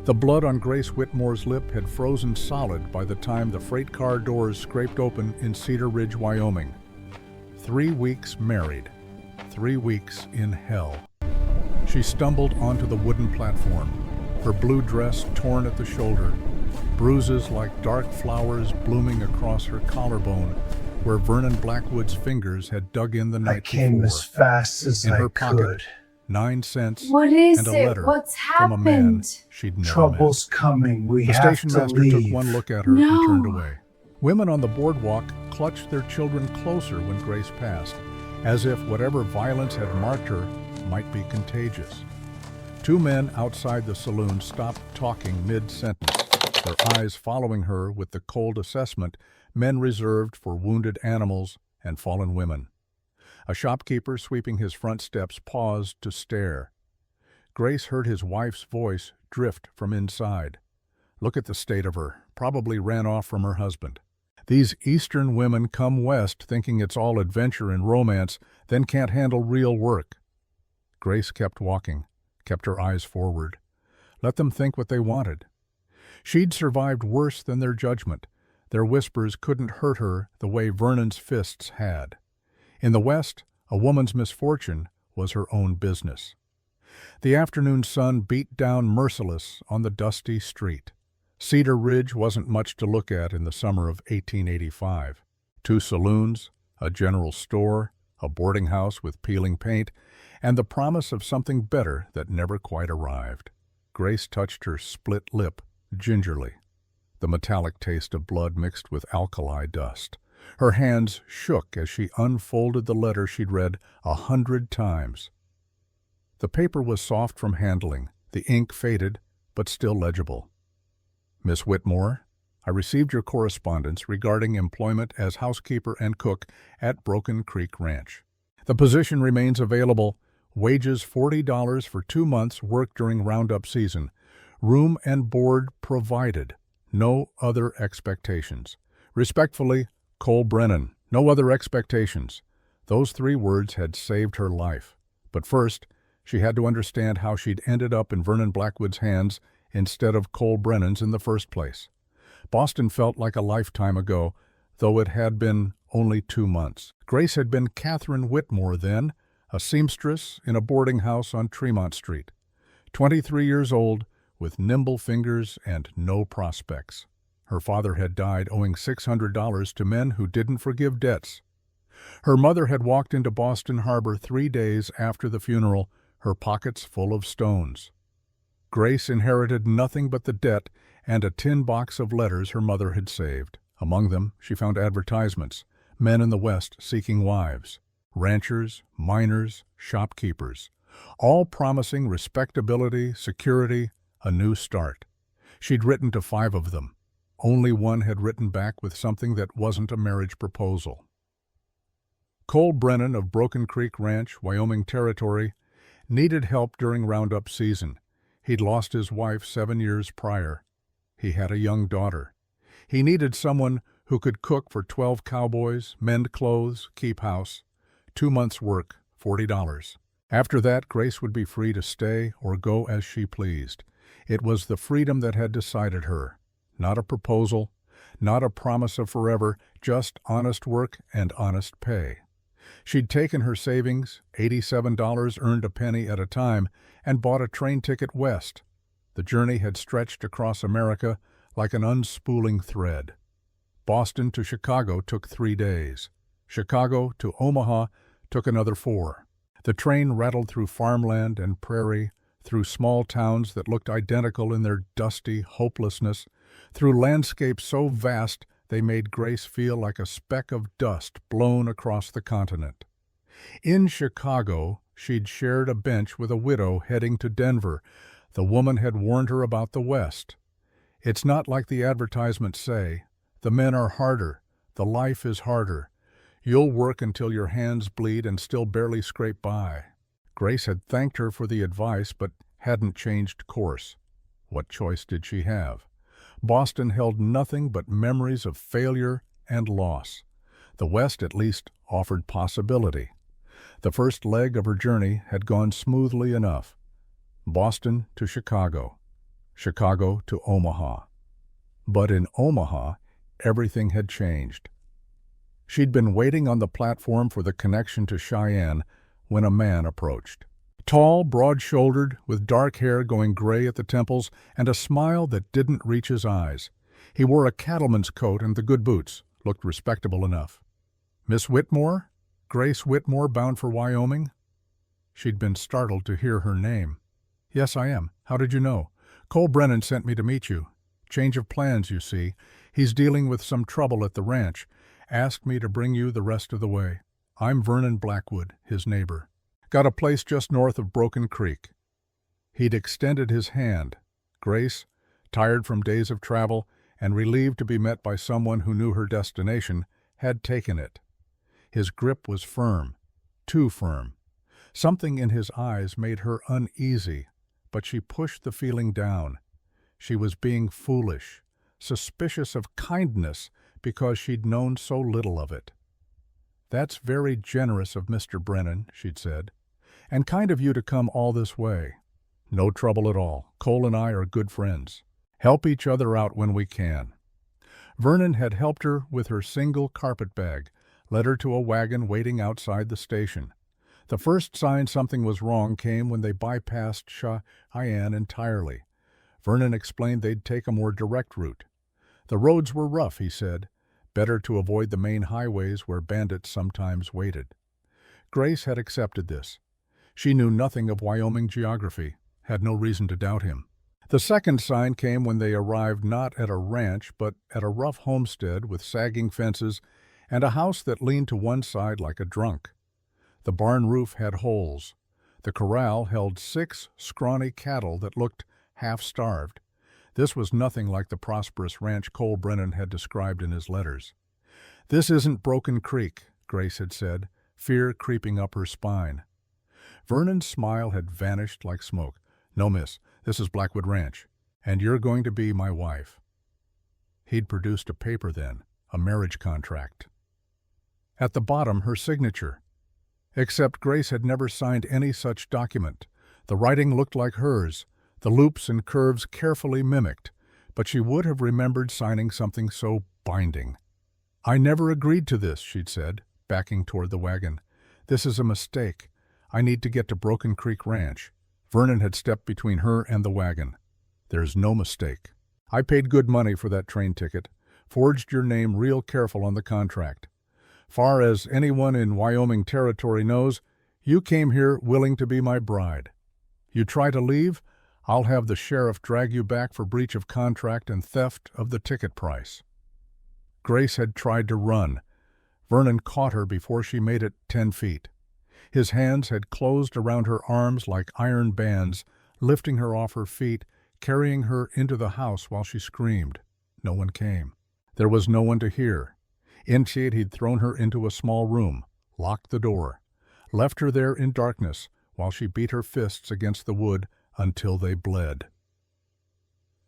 The blood on Grace Whitmore's lip had frozen solid by the time the freight car doors scraped open in Cedar Ridge, Wyoming. 3 weeks married. 3 weeks in hell. She stumbled onto the wooden platform, her blue dress torn at the shoulder, bruises like dark flowers blooming across her collarbone where Vernon Blackwood's fingers had dug in the night before. I came as fast as in I her pocket, could. 9 cents What is and a letter What's from a man happened? she'd never Trouble's met. coming. We The have station to master leave. took one look at her No. and turned away. Women on the boardwalk clutched their children closer when Grace passed, as if whatever violence had marked her might be contagious. 2 men outside the saloon stopped talking mid-sentence, their eyes following her with the cold assessment men reserved for wounded animals and fallen women. A shopkeeper sweeping his front steps paused to stare. Grace heard his wife's voice drift from inside. Look at the state of her. Probably ran off from her husband. These Eastern women come west thinking it's all adventure and romance, then can't handle real work. Grace kept walking, kept her eyes forward. Let them think what they wanted. She'd survived worse than their judgment. Their whispers couldn't hurt her the way Vernon's fists had. In the West, a woman's misfortune was her own business. The afternoon sun beat down merciless on the dusty street. Cedar Ridge wasn't much to look at in the summer of 1885. 2 saloons, a general store, a boarding house with peeling paint, and the promise of something better that never quite arrived. Grace touched her split lip gingerly, the metallic taste of blood mixed with alkali dust. Her hands shook as she unfolded the letter she'd read 100 times. The paper was soft from handling, the ink faded, but still legible. Miss Whitmore, I received your correspondence regarding employment as housekeeper and cook at Broken Creek Ranch. The position remains available. Wages $40 for 2 months' work during roundup season. Room and board provided. No other expectations. Respectfully, Cole Brennan. No other expectations. Those 3 words had saved her life. But first, she had to understand how she'd ended up in Vernon Blackwood's hands instead of Cole Brennan's in the first place. Boston felt like a lifetime ago, though it had been only 2 months. Grace had been Catherine Whitmore then, a seamstress in a boarding house on Tremont Street. 23 years old, with nimble fingers and no prospects. Her father had died owing $600 to men who didn't forgive debts. Her mother had walked into Boston Harbor 3 days after the funeral, her pockets full of stones. Grace inherited nothing but the debt and a tin box of letters her mother had saved. Among them, she found advertisements, men in the West seeking wives, ranchers, miners, shopkeepers, all promising respectability, security, a new start. She'd written to 5 of them. Only one had written back with something that wasn't a marriage proposal. Cole Brennan of Broken Creek Ranch, Wyoming Territory, needed help during roundup season. He'd lost his wife 7 years prior. He had a young daughter. He needed someone who could cook for 12 cowboys, mend clothes, keep house. 2 months' work, $40. After that, Grace would be free to stay or go as she pleased. It was the freedom that had decided her. Not a proposal, not a promise of forever, just honest work and honest pay. She'd taken her savings, $87 earned a penny at a time, and bought a train ticket west. The journey had stretched across America like an unspooling thread. Boston to Chicago took 3 days. Chicago to Omaha took another 4. The train rattled through farmland and prairie, through small towns that looked identical in their dusty hopelessness, through landscapes so vast they made Grace feel like a speck of dust blown across the continent. In Chicago, she'd shared a bench with a widow heading to Denver. The woman had warned her about the West. It's not like the advertisements say. The men are harder. The life is harder. You'll work until your hands bleed and still barely scrape by. Grace had thanked her for the advice, but hadn't changed course. What choice did she have? Boston held nothing but memories of failure and loss. The West at least offered possibility. The first leg of her journey had gone smoothly enough. Boston to Chicago. Chicago to Omaha. But in Omaha, everything had changed. She'd been waiting on the platform for the connection to Cheyenne when a man approached. Tall, broad-shouldered, with dark hair going gray at the temples and a smile that didn't reach his eyes. He wore a cattleman's coat and the good boots, looked respectable enough. "Miss Whitmore? Grace Whitmore, bound for Wyoming?" She'd been startled to hear her name. "Yes, I am. How did you know?" "Cole Brennan sent me to meet you. Change of plans, you see. He's dealing with some trouble at the ranch. Asked me to bring you the rest of the way. I'm Vernon Blackwood, his neighbor. Got a place just north of Broken Creek." He'd extended his hand. Grace, tired from days of travel and relieved to be met by someone who knew her destination, had taken it. His grip was firm, too firm. Something in his eyes made her uneasy, but she pushed the feeling down. She was being foolish, suspicious of kindness because she'd known so little of it. "That's very generous of Mr. Brennan," she'd said, "and kind of you to come all this way." "No trouble at all. Cole and I are good friends. Help each other out when we can." Vernon had helped her with her single carpet bag, led her to a wagon waiting outside the station. The first sign something was wrong came when they bypassed Cheyenne entirely. Vernon explained they'd take a more direct route. The roads were rough, he said. Better to avoid the main highways where bandits sometimes waited. Grace had accepted this. She knew nothing of Wyoming geography, had no reason to doubt him. The second sign came when they arrived not at a ranch but at a rough homestead with sagging fences and a house that leaned to one side like a drunk. The barn roof had holes. The corral held 6 scrawny cattle that looked half-starved. This was nothing like the prosperous ranch Cole Brennan had described in his letters. "This isn't Broken Creek," Grace had said, fear creeping up her spine. Vernon's smile had vanished like smoke. "No, miss, this is Blackwood Ranch, and you're going to be my wife." He'd produced a paper then, a marriage contract. At the bottom, her signature. Except Grace had never signed any such document. The writing looked like hers, the loops and curves carefully mimicked, but she would have remembered signing something so binding. "I never agreed to this," she'd said, backing toward the wagon. "This is a mistake. I need to get to Broken Creek Ranch." Vernon had stepped between her and the wagon. "There's no mistake. I paid good money for that train ticket, forged your name real careful on the contract. Far as anyone in Wyoming territory knows, you came here willing to be my bride. You try to leave, I'll have the sheriff drag you back for breach of contract and theft of the ticket price." Grace had tried to run. Vernon caught her before she made it 10 feet. His hands had closed around her arms like iron bands, lifting her off her feet, carrying her into the house while she screamed. No one came. There was no one to hear. Instead, he'd thrown her into a small room, locked the door, left her there in darkness while she beat her fists against the wood until they bled.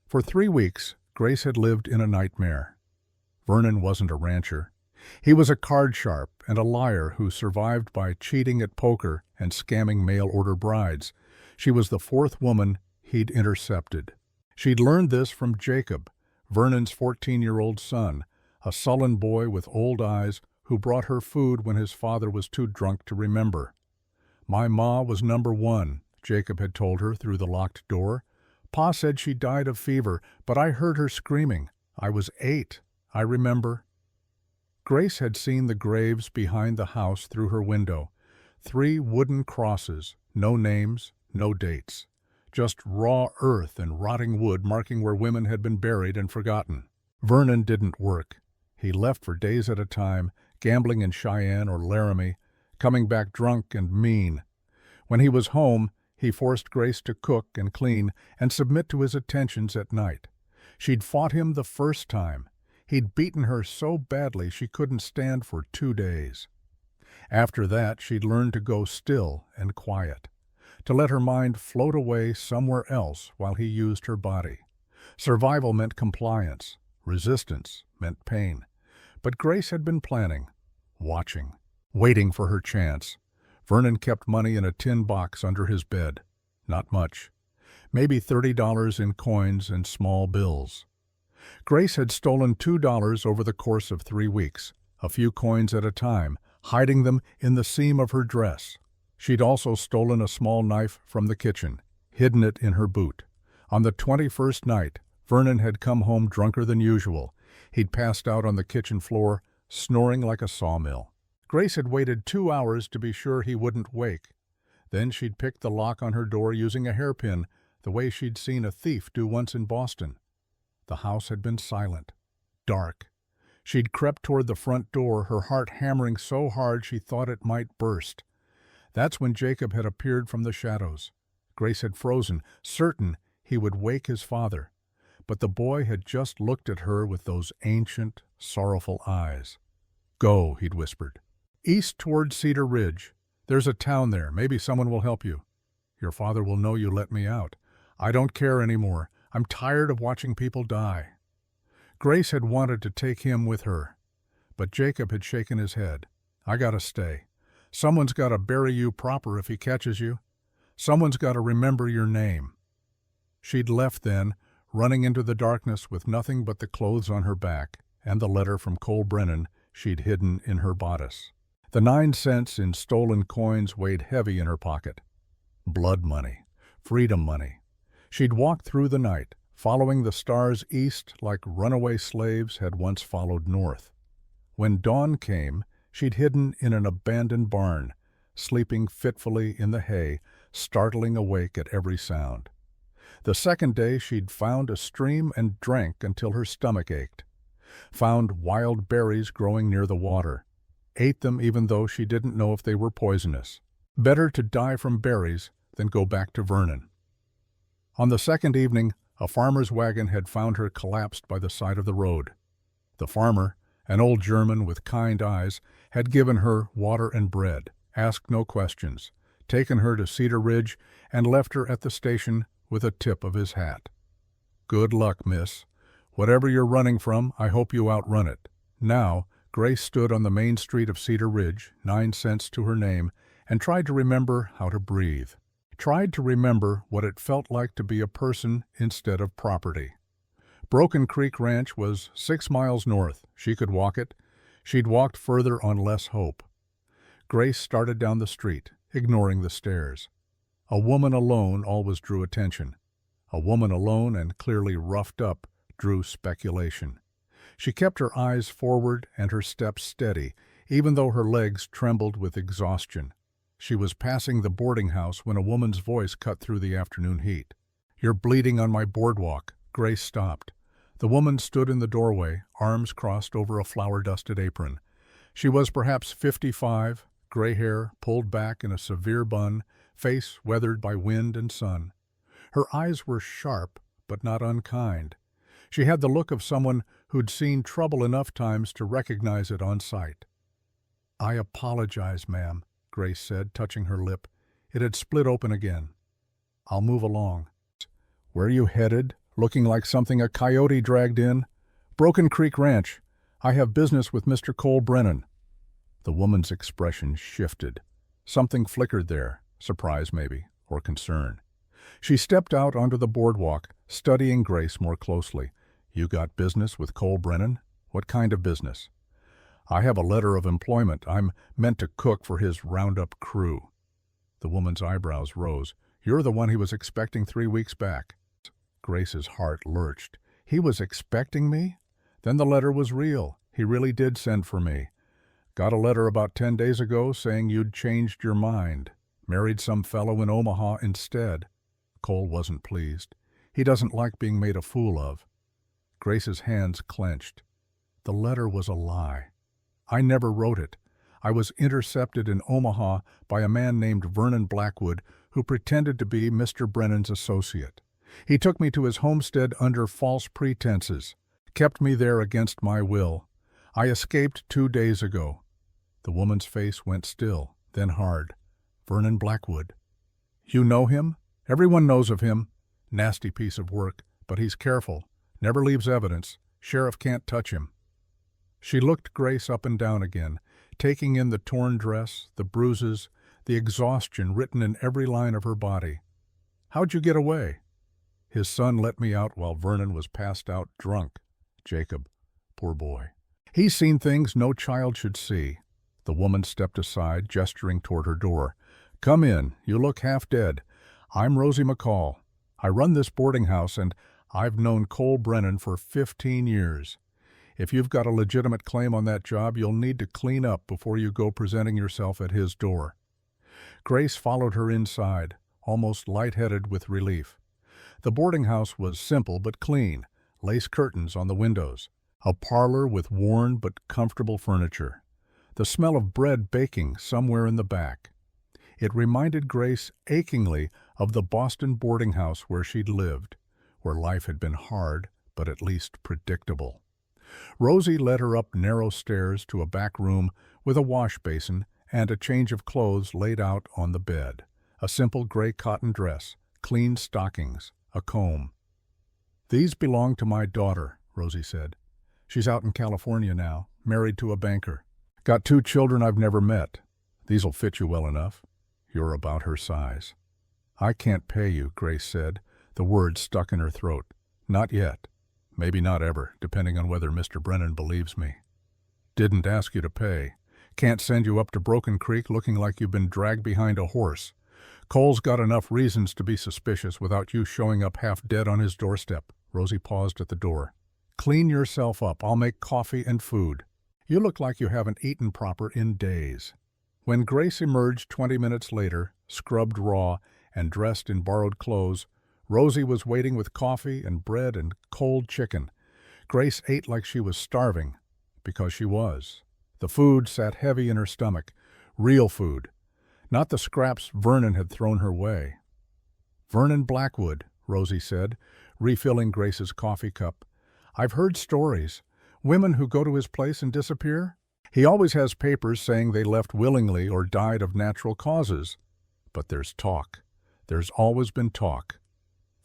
For 3 weeks, Grace had lived in a nightmare. Vernon wasn't a rancher. He was a card sharp and a liar who survived by cheating at poker and scamming mail-order brides. She was the 4th woman he'd intercepted. She'd learned this from Jacob, Vernon's 14-year-old son, a sullen boy with old eyes who brought her food when his father was too drunk to remember. "My ma was number 1, Jacob had told her through the locked door. Pa said she died of fever, but I heard her screaming. I was 8, I remember." Grace had seen the graves behind the house through her window. 3 wooden crosses, no names, no dates. Just raw earth and rotting wood marking where women had been buried and forgotten. Vernon didn't work. He left for days at a time, gambling in Cheyenne or Laramie, coming back drunk and mean. When he was home, he forced Grace to cook and clean and submit to his attentions at night. She'd fought him the first time. He'd beaten her so badly she couldn't stand for 2 days. After that, she'd learned to go still and quiet, to let her mind float away somewhere else while he used her body. Survival meant compliance. Resistance meant pain. But Grace had been planning, watching, waiting for her chance. Vernon kept money in a tin box under his bed. Not much. maybe $30 in coins and small bills. Grace had stolen $2 over the course of 3 weeks, a few coins at a time, hiding them in the seam of her dress. She'd also stolen a small knife from the kitchen, hidden it in her boot. On the 21st night, Vernon had come home drunker than usual. He'd passed out on the kitchen floor, snoring like a sawmill. Grace had waited 2 hours to be sure he wouldn't wake. Then she'd picked the lock on her door using a hairpin, the way she'd seen a thief do once in Boston. The house had been silent, dark. She'd crept toward the front door, her heart hammering so hard she thought it might burst. That's when Jacob had appeared from the shadows. Grace had frozen, certain he would wake his father. But the boy had just looked at her with those ancient, sorrowful eyes. "Go," he'd whispered. "East toward Cedar Ridge. There's a town there. Maybe someone will help you. Your father will know you let me out. I don't care anymore. I'm tired of watching people die." Grace had wanted to take him with her, but Jacob had shaken his head. "I gotta stay. Someone's gotta bury you proper if he catches you. Someone's gotta remember your name." She'd left then, running into the darkness with nothing but the clothes on her back and the letter from Cole Brennan she'd hidden in her bodice. The 9 cents in stolen coins weighed heavy in her pocket. Blood money, freedom money. She'd walked through the night, following the stars east like runaway slaves had once followed north. When dawn came, she'd hidden in an abandoned barn, sleeping fitfully in the hay, startling awake at every sound. The second day she'd found a stream and drank until her stomach ached. Found wild berries growing near the water. Ate them even though she didn't know if they were poisonous. Better to die from berries than go back to Vernon. On the second evening, a farmer's wagon had found her collapsed by the side of the road. The farmer, an old German with kind eyes, had given her water and bread, asked no questions, taken her to Cedar Ridge, and left her at the station with a tip of his hat. "Good luck, miss. Whatever you're running from, I hope you outrun it." Now, Grace stood on the main street of Cedar Ridge, 9 cents to her name, and tried to remember how to breathe. Tried to remember what it felt like to be a person instead of property. Broken Creek Ranch was 6 miles north. She could walk it. She'd walked further on less hope. Grace started down the street, ignoring the stairs. A woman alone always drew attention. A woman alone and clearly roughed up drew speculation. She kept her eyes forward and her steps steady, even though her legs trembled with exhaustion. She was passing the boarding house when a woman's voice cut through the afternoon heat. "You're bleeding on my boardwalk." Grace stopped. The woman stood in the doorway, arms crossed over a flour-dusted apron. She was perhaps 55, gray hair pulled back in a severe bun, face weathered by wind and sun. Her eyes were sharp, but not unkind. She had the look of someone who'd seen trouble enough times to recognize it on sight. "I apologize, ma'am," Grace said, touching her lip. It had split open again. "I'll move along." "Where are you headed? Looking like something a coyote dragged in." "Broken Creek Ranch. I have business with Mr. Cole Brennan." The woman's expression shifted. Something flickered there, surprise maybe, or concern. She stepped out onto the boardwalk, studying Grace more closely. "You got business with Cole Brennan? What kind of business?" "I have a letter of employment. I'm meant to cook for his roundup crew." The woman's eyebrows rose. "You're the one he was expecting 3 weeks back." Grace's heart lurched. He was expecting me? Then the letter was real. He really did send for me. "Got a letter about 10 days ago saying you'd changed your mind. Married some fellow in Omaha instead." Cole wasn't pleased. He doesn't like being made a fool of. Grace's hands clenched. The letter was a lie. I never wrote it. I was intercepted in Omaha by a man named Vernon Blackwood who pretended to be Mr. Brennan's associate. He took me to his homestead under false pretenses, kept me there against my will. I escaped 2 days ago. The woman's face went still, then hard. "Vernon Blackwood. You know him?" "Everyone knows of him. Nasty piece of work, but he's careful. Never leaves evidence. Sheriff can't touch him." She looked Grace up and down again, taking in the torn dress, the bruises, the exhaustion written in every line of her body. "How'd you get away?" His son let me out while Vernon was passed out drunk. Jacob, poor boy. He's seen things no child should see. The woman stepped aside, gesturing toward her door. Come in. You look half dead. I'm Rosie McCall. I run this boarding house, and I've known Cole Brennan for 15 years. If you've got a legitimate claim on that job, you'll need to clean up before you go presenting yourself at his door. Grace followed her inside, almost lightheaded with relief. The boarding house was simple but clean, lace curtains on the windows, a parlor with worn but comfortable furniture, the smell of bread baking somewhere in the back. It reminded Grace achingly of the Boston boarding house where she'd lived, where life had been hard but at least predictable. Rosie led her up narrow stairs to a back room with a wash basin and a change of clothes laid out on the bed, a simple gray cotton dress, clean stockings, a comb. These belong to my daughter, Rosie said. She's out in California now, married to a banker. Got 2 children I've never met. These'll fit you well enough. You're about her size. I can't pay you, Grace said, the words stuck in her throat. Not yet. Maybe not ever, depending on whether Mr. Brennan believes me. Didn't ask you to pay. Can't send you up to Broken Creek looking like you've been dragged behind a horse. Cole's got enough reasons to be suspicious without you showing up half dead on his doorstep. Rosie paused at the door. Clean yourself up. I'll make coffee and food. You look like you haven't eaten proper in days. When Grace emerged 20 minutes later, scrubbed raw and dressed in borrowed clothes, Rosie was waiting with coffee and bread and cold chicken. Grace ate like she was starving, because she was. The food sat heavy in her stomach, real food, not the scraps Vernon had thrown her way. Vernon Blackwood, Rosie said, refilling Grace's coffee cup. I've heard stories. Women who go to his place and disappear? He always has papers saying they left willingly or died of natural causes. But there's talk. There's always been talk.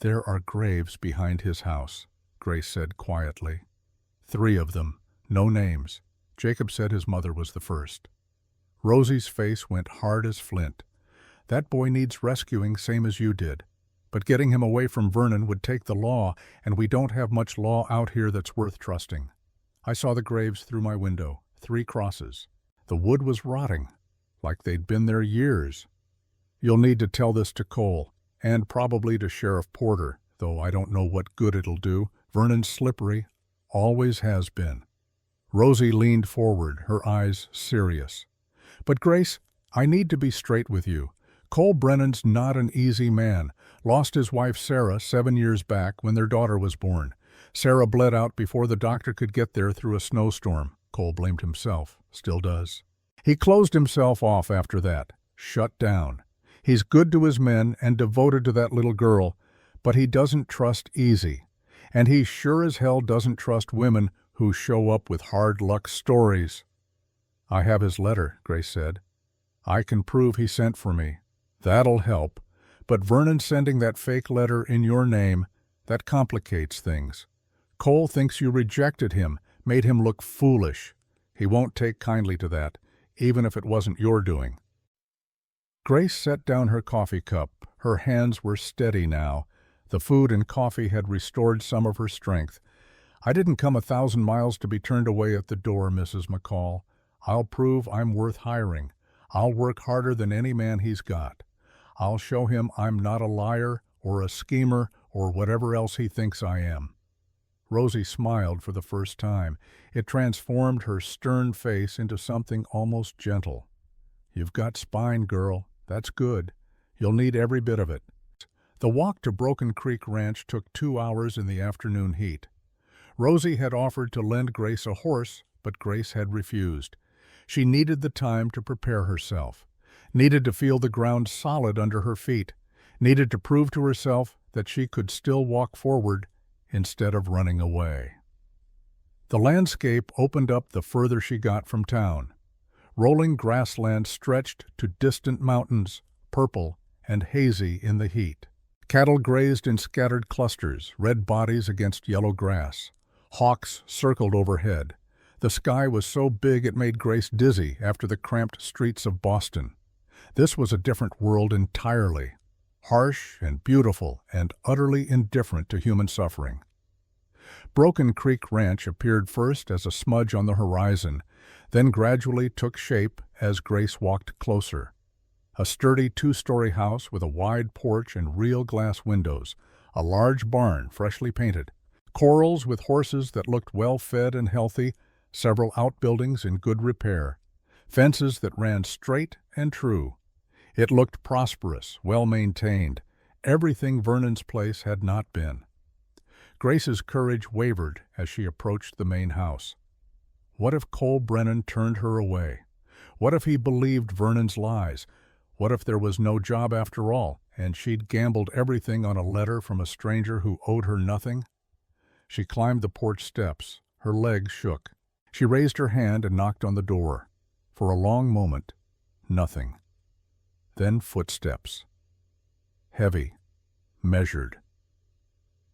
There are graves behind his house, Grace said quietly. 3 of them, no names. Jacob said his mother was the first. Rosie's face went hard as flint. That boy needs rescuing same as you did. But getting him away from Vernon would take the law, and we don't have much law out here that's worth trusting. I saw the graves through my window, 3 crosses. The wood was rotting, like they'd been there years. You'll need to tell this to Cole, and probably to Sheriff Porter, though I don't know what good it'll do. Vernon's slippery, always has been. Rosie leaned forward, her eyes serious. But Grace, I need to be straight with you. Cole Brennan's not an easy man. Lost his wife Sarah 7 years back when their daughter was born. Sarah bled out before the doctor could get there through a snowstorm. Cole blamed himself, still does. He closed himself off after that, shut down. He's good to his men and devoted to that little girl, but he doesn't trust easy. And he sure as hell doesn't trust women who show up with hard luck stories. I have his letter, Grace said. I can prove he sent for me. That'll help. But Vernon sending that fake letter in your name, that complicates things. Cole thinks you rejected him, made him look foolish. He won't take kindly to that, even if it wasn't your doing. Grace set down her coffee cup. Her hands were steady now. The food and coffee had restored some of her strength. I didn't come 1,000 miles to be turned away at the door, Mrs. McCall. I'll prove I'm worth hiring. I'll work harder than any man he's got. I'll show him I'm not a liar or a schemer or whatever else he thinks I am. Rosie smiled for the first time. It transformed her stern face into something almost gentle. You've got spine, girl. That's good. You'll need every bit of it. The walk to Broken Creek Ranch took 2 hours in the afternoon heat. Rosie had offered to lend Grace a horse, but Grace had refused. She needed the time to prepare herself, needed to feel the ground solid under her feet, needed to prove to herself that she could still walk forward instead of running away. The landscape opened up the further she got from town. Rolling grassland stretched to distant mountains, purple and hazy in the heat. Cattle grazed in scattered clusters, red bodies against yellow grass. Hawks circled overhead. The sky was so big it made Grace dizzy after the cramped streets of Boston. This was a different world entirely. harsh and beautiful and utterly indifferent to human suffering. Broken Creek Ranch appeared first as a smudge on the horizon, then gradually took shape as Grace walked closer. A sturdy two-story house with a wide porch and real glass windows, a large barn freshly painted, corrals with horses that looked well-fed and healthy, several outbuildings in good repair, fences that ran straight and true. It looked prosperous, well-maintained, everything Vernon's place had not been. Grace's courage wavered as she approached the main house. What if Cole Brennan turned her away? What if he believed Vernon's lies? What if there was no job after all, and she'd gambled everything on a letter from a stranger who owed her nothing? She climbed the porch steps. Her legs shook. She raised her hand and knocked on the door. For a long moment, nothing. Then footsteps. Heavy, measured.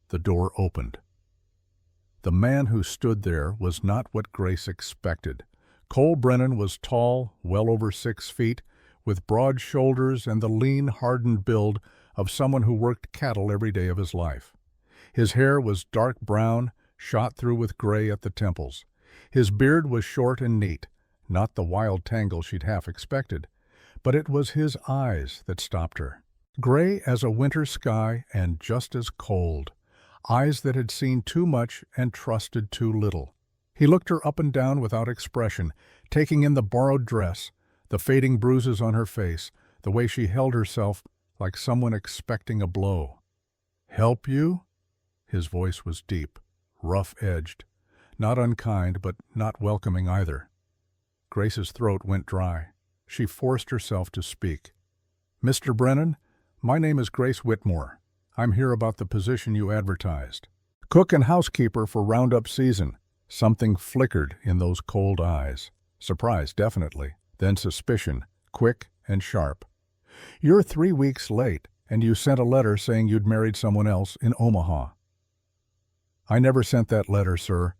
The door opened. The man who stood there was not what Grace expected. Cole Brennan was tall, well over 6 feet, with broad shoulders and the lean, hardened build of someone who worked cattle every day of his life. His hair was dark brown, shot through with gray at the temples. His beard was short and neat, not the wild tangle she'd half expected, but it was his eyes that stopped her. Gray as a winter sky and just as cold. Eyes that had seen too much and trusted too little. He looked her up and down without expression, taking in the borrowed dress, the fading bruises on her face, the way she held herself like someone expecting a blow. "Help you?" His voice was deep, rough-edged, not unkind but not welcoming either. Grace's throat went dry. She forced herself to speak. "Mr. Brennan, my name is Grace Whitmore. I'm here about the position you advertised. Cook and housekeeper for roundup season." Something flickered in those cold eyes. Surprise, definitely. Then suspicion, quick and sharp. "You're 3 weeks late, and you sent a letter saying you'd married someone else in Omaha." "I never sent that letter, sir.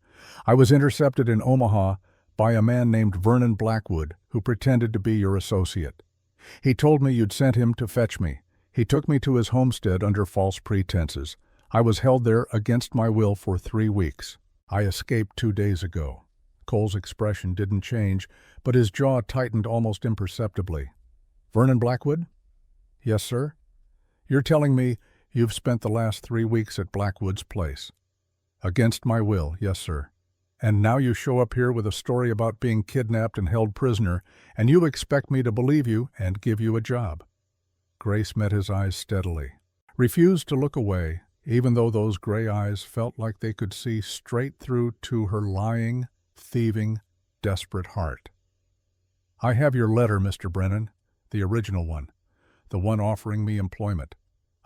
I was intercepted in Omaha by a man named Vernon Blackwood, who pretended to be your associate. He told me you'd sent him to fetch me. He took me to his homestead under false pretenses. I was held there against my will for 3 weeks. I escaped 2 days ago." Cole's expression didn't change, but his jaw tightened almost imperceptibly. "Vernon Blackwood?" "Yes, sir." "You're telling me you've spent the last 3 weeks at Blackwood's place?" "Against my will, yes, sir. And now you show up here with a story about being kidnapped and held prisoner, and you expect me to believe you and give you a job." Grace met his eyes steadily, refused to look away, even though those gray eyes felt like they could see straight through to her lying, thieving, desperate heart. "I have your letter, Mr. Brennan, the original one, the one offering me employment.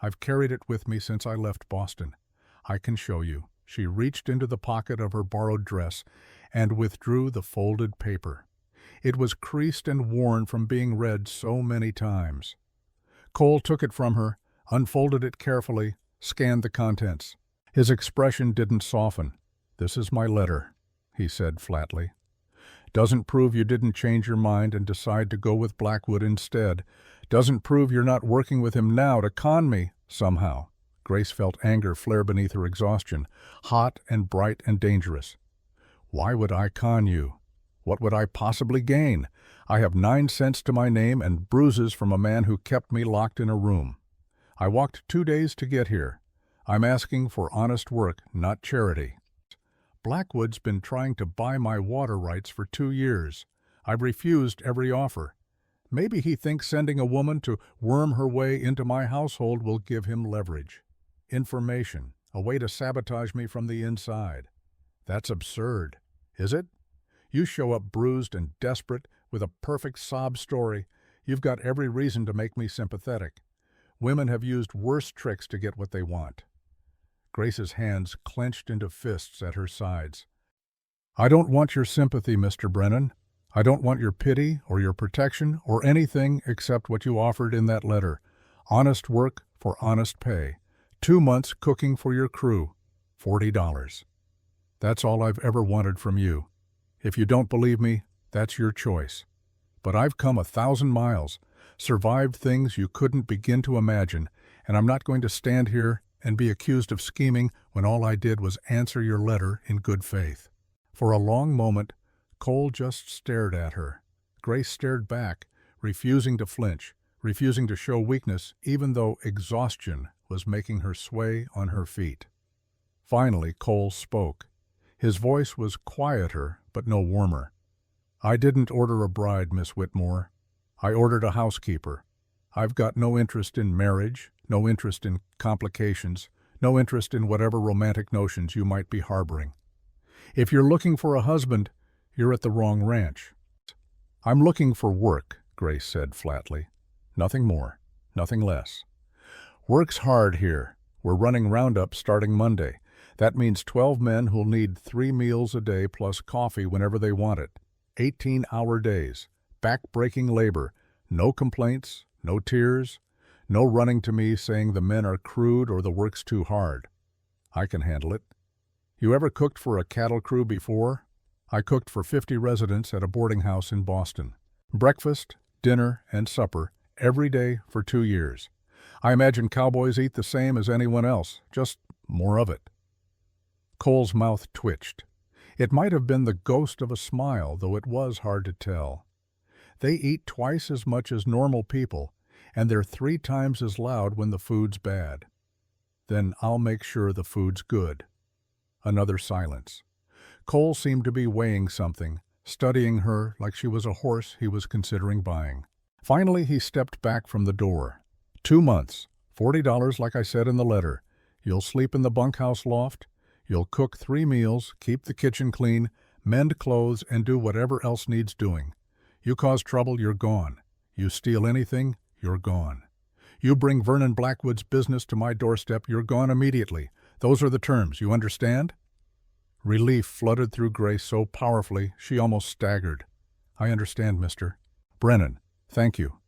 I've carried it with me since I left Boston. I can show you." She reached into the pocket of her borrowed dress and withdrew the folded paper. It was creased and worn from being read so many times. Cole took it from her, unfolded it carefully, scanned the contents. His expression didn't soften. "This is my letter," he said flatly. "Doesn't prove you didn't change your mind and decide to go with Blackwood instead. Doesn't prove you're not working with him now to con me somehow." Grace felt anger flare beneath her exhaustion, hot and bright and dangerous. "Why would I con you? What would I possibly gain? I have 9 cents to my name and bruises from a man who kept me locked in a room. I walked 2 days to get here. I'm asking for honest work, not charity. Blackwood's been trying to buy my water rights for 2 years. I've refused every offer. Maybe he thinks sending a woman to worm her way into my household will give him leverage. Information, a way to sabotage me from the inside. That's absurd, is it? You show up bruised and desperate with a perfect sob story. You've got every reason to make me sympathetic. Women have used worse tricks to get what they want." Grace's hands clenched into fists at her sides. "I don't want your sympathy, Mr. Brennan. I don't want your pity or your protection or anything except what you offered in that letter. Honest work for honest pay. 2 months cooking for your crew. $40. That's all I've ever wanted from you. If you don't believe me, that's your choice. But I've come 1,000 miles, survived things you couldn't begin to imagine, and I'm not going to stand here and be accused of scheming when all I did was answer your letter in good faith." For a long moment, Cole just stared at her. Grace stared back, refusing to flinch, refusing to show weakness, even though exhaustion was making her sway on her feet. Finally, Cole spoke. His voice was quieter, but no warmer. "I didn't order a bride, Miss Whitmore. I ordered a housekeeper. I've got no interest in marriage, no interest in complications, no interest in whatever romantic notions you might be harboring. If you're looking for a husband, you're at the wrong ranch." "I'm looking for work," Grace said flatly. "Nothing more, nothing less. Work's hard here. We're running roundup starting Monday. That means 12 men who'll need 3 meals a day plus coffee whenever they want it. 18-hour days, back-breaking labor, no complaints, no tears, no running to me saying the men are crude or the work's too hard. I can handle it. You ever cooked for a cattle crew before? I cooked for 50 residents at a boarding house in Boston. Breakfast, dinner, and supper every day for 2 years. I imagine cowboys eat the same as anyone else, just more of it." Cole's mouth twitched. It might have been the ghost of a smile, though it was hard to tell. "They eat twice as much as normal people, and they're 3 times as loud when the food's bad." "Then I'll make sure the food's good." Another silence. Cole seemed to be weighing something, studying her like she was a horse he was considering buying. Finally, he stepped back from the door. 2 months, $40 like I said in the letter. You'll sleep in the bunkhouse loft. You'll cook 3 meals, keep the kitchen clean, mend clothes, and do whatever else needs doing. You cause trouble, you're gone. You steal anything, you're gone. You bring Vernon Blackwood's business to my doorstep, you're gone immediately. Those are the terms, you understand?" Relief flooded through Grace so powerfully she almost staggered. "I understand, Mr. Brennan. Thank you."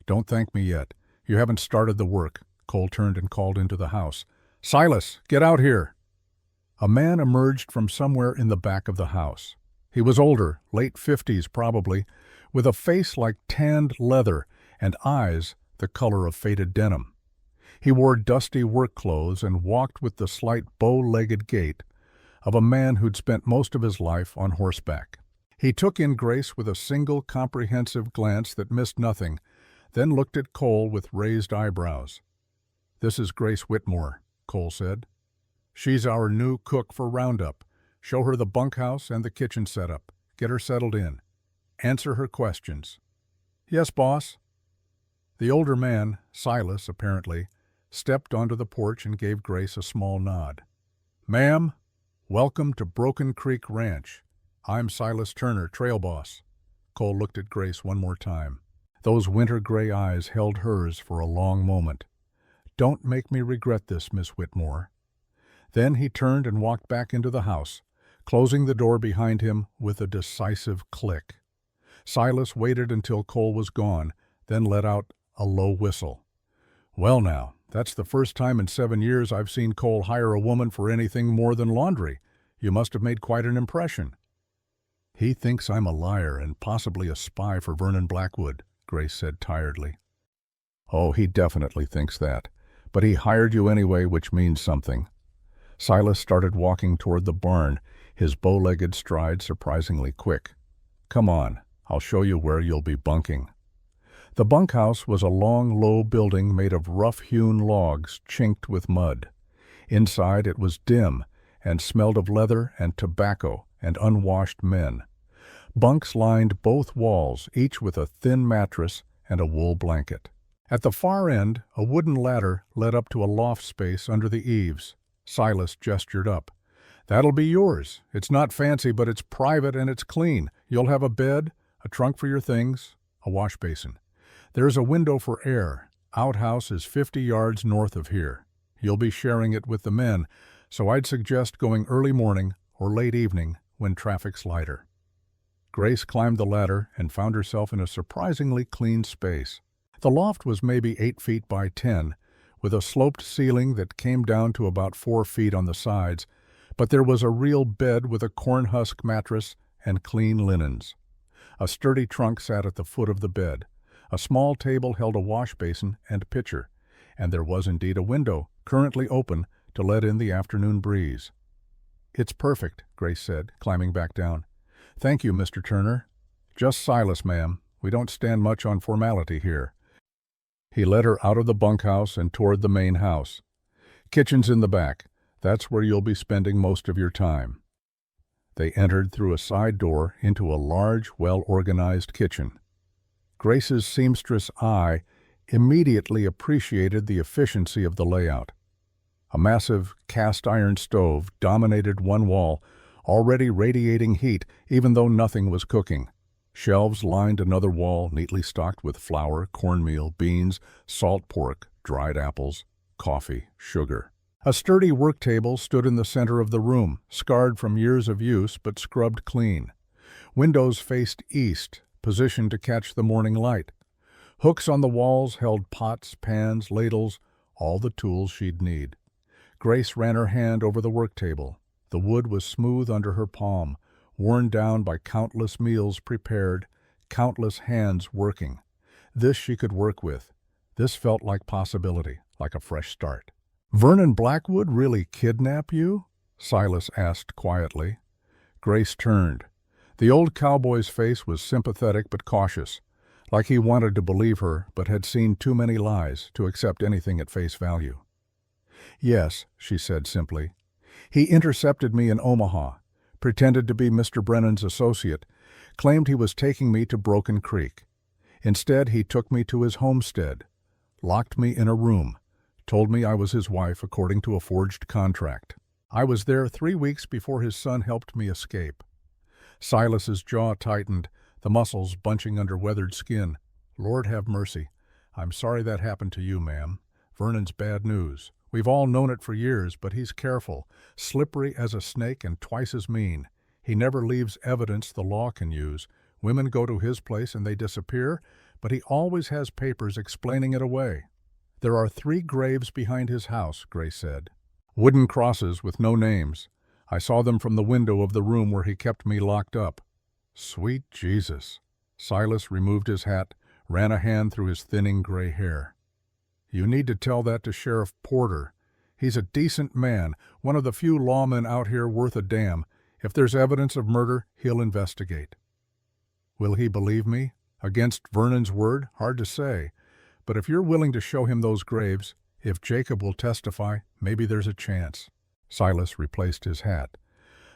"Don't thank me yet. You haven't started the work." Cole turned and called into the house. "Silas, get out here!" A man emerged from somewhere in the back of the house. He was older, late 50s probably, with a face like tanned leather and eyes the color of faded denim. He wore dusty work clothes and walked with the slight bow-legged gait of a man who'd spent most of his life on horseback. He took in Grace with a single comprehensive glance that missed nothing, then looked at Cole with raised eyebrows. "This is Grace Whitmore," Cole said. "She's our new cook for Roundup. Show her the bunkhouse and the kitchen setup. Get her settled in. Answer her questions." "Yes, boss." The older man, Silas apparently, stepped onto the porch and gave Grace a small nod. "Ma'am, welcome to Broken Creek Ranch. I'm Silas Turner, trail boss." Cole looked at Grace one more time. Those winter-gray eyes held hers for a long moment. "Don't make me regret this, Miss Whitmore." Then he turned and walked back into the house, closing the door behind him with a decisive click. Silas waited until Cole was gone, then let out a low whistle. "Well now, that's the first time in 7 years I've seen Cole hire a woman for anything more than laundry. You must have made quite an impression." "He thinks I'm a liar and possibly a spy for Vernon Blackwood," Grace said tiredly. "Oh, he definitely thinks that. But he hired you anyway, which means something." Silas started walking toward the barn, his bow-legged stride surprisingly quick. "Come on, I'll show you where you'll be bunking." The bunkhouse was a long, low building made of rough-hewn logs chinked with mud. Inside it was dim and smelled of leather and tobacco and unwashed men. Bunks lined both walls, each with a thin mattress and a wool blanket. At the far end, a wooden ladder led up to a loft space under the eaves. Silas gestured up. "That'll be yours. It's not fancy, but it's private and it's clean. You'll have a bed, a trunk for your things, a wash basin. There's a window for air. Outhouse is 50 yards north of here. You'll be sharing it with the men, so I'd suggest going early morning or late evening when traffic's lighter." Grace climbed the ladder and found herself in a surprisingly clean space. The loft was maybe 8 feet by 10, with a sloped ceiling that came down to about 4 feet on the sides, but there was a real bed with a corn husk mattress and clean linens. A sturdy trunk sat at the foot of the bed. A small table held a wash basin and pitcher, and there was indeed a window, currently open, to let in the afternoon breeze. "It's perfect," Grace said, climbing back down. "Thank you, Mr. Turner." "Just Silas, ma'am. We don't stand much on formality here." He led her out of the bunkhouse and toward the main house. "Kitchen's in the back. That's where you'll be spending most of your time." They entered through a side door into a large, well-organized kitchen. Grace's seamstress eye immediately appreciated the efficiency of the layout. A massive cast-iron stove dominated one wall, already radiating heat even though nothing was cooking. Shelves lined another wall, neatly stocked with flour, cornmeal, beans, salt pork, dried apples, coffee, sugar. A sturdy work table stood in the center of the room, scarred from years of use but scrubbed clean. Windows faced east, positioned to catch the morning light. Hooks on the walls held pots, pans, ladles, all the tools she'd need. Grace ran her hand over the work table. The wood was smooth under her palm, worn down by countless meals prepared, countless hands working. This she could work with. This felt like possibility, like a fresh start. "Vernon Blackwood really kidnap you?" Silas asked quietly. Grace turned. The old cowboy's face was sympathetic but cautious, like he wanted to believe her but had seen too many lies to accept anything at face value. "Yes," she said simply. "He intercepted me in Omaha, pretended to be Mr. Brennan's associate, claimed he was taking me to Broken Creek. Instead, he took me to his homestead, locked me in a room, told me I was his wife according to a forged contract. I was there 3 weeks before his son helped me escape." Silas's jaw tightened, the muscles bunching under weathered skin. "Lord have mercy. I'm sorry that happened to you, ma'am. Vernon's bad news. We've all known it for years, but he's careful, slippery as a snake and twice as mean. He never leaves evidence the law can use. Women go to his place and they disappear, but he always has papers explaining it away." "There are 3 graves behind his house," Grace said. "Wooden crosses with no names. I saw them from the window of the room where he kept me locked up." "Sweet Jesus." Silas removed his hat, ran a hand through his thinning gray hair. "You need to tell that to Sheriff Porter. He's a decent man, one of the few lawmen out here worth a damn. If there's evidence of murder, he'll investigate." "Will he believe me? Against Vernon's word? Hard to say. But if you're willing to show him those graves, if Jacob will testify, maybe there's a chance." Silas replaced his hat.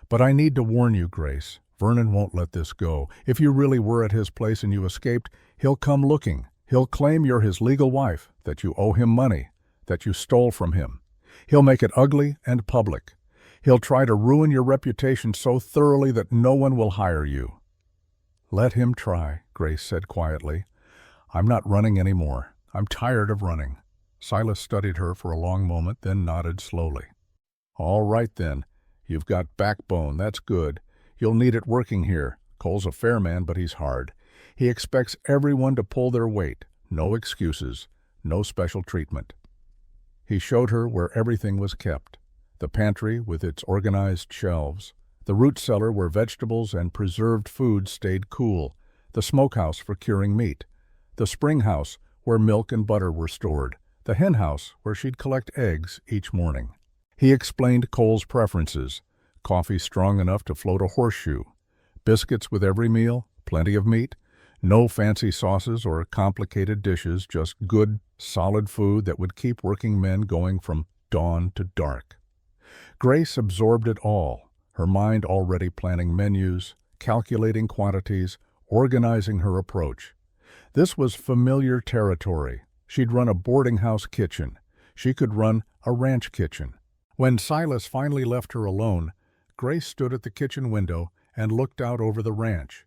"But I need to warn you, Grace. Vernon won't let this go. If you really were at his place and you escaped, he'll come looking. He'll claim you're his legal wife, that you owe him money, that you stole from him. He'll make it ugly and public. He'll try to ruin your reputation so thoroughly that no one will hire you." "Let him try," Grace said quietly. "I'm not running anymore. I'm tired of running." Silas studied her for a long moment, then nodded slowly. "All right, then. You've got backbone. That's good. You'll need it working here. Cole's a fair man, but he's hard. He expects everyone to pull their weight. No excuses. No special treatment." He showed her where everything was kept. The pantry with its organized shelves. The root cellar where vegetables and preserved foods stayed cool. The smokehouse for curing meat. The spring house where milk and butter were stored. The hen house where she'd collect eggs each morning. He explained Cole's preferences. Coffee strong enough to float a horseshoe. Biscuits with every meal. Plenty of meat. No fancy sauces or complicated dishes, just good, solid food that would keep working men going from dawn to dark. Grace absorbed it all, her mind already planning menus, calculating quantities, organizing her approach. This was familiar territory. She'd run a boarding house kitchen. She could run a ranch kitchen. When Silas finally left her alone, Grace stood at the kitchen window and looked out over the ranch.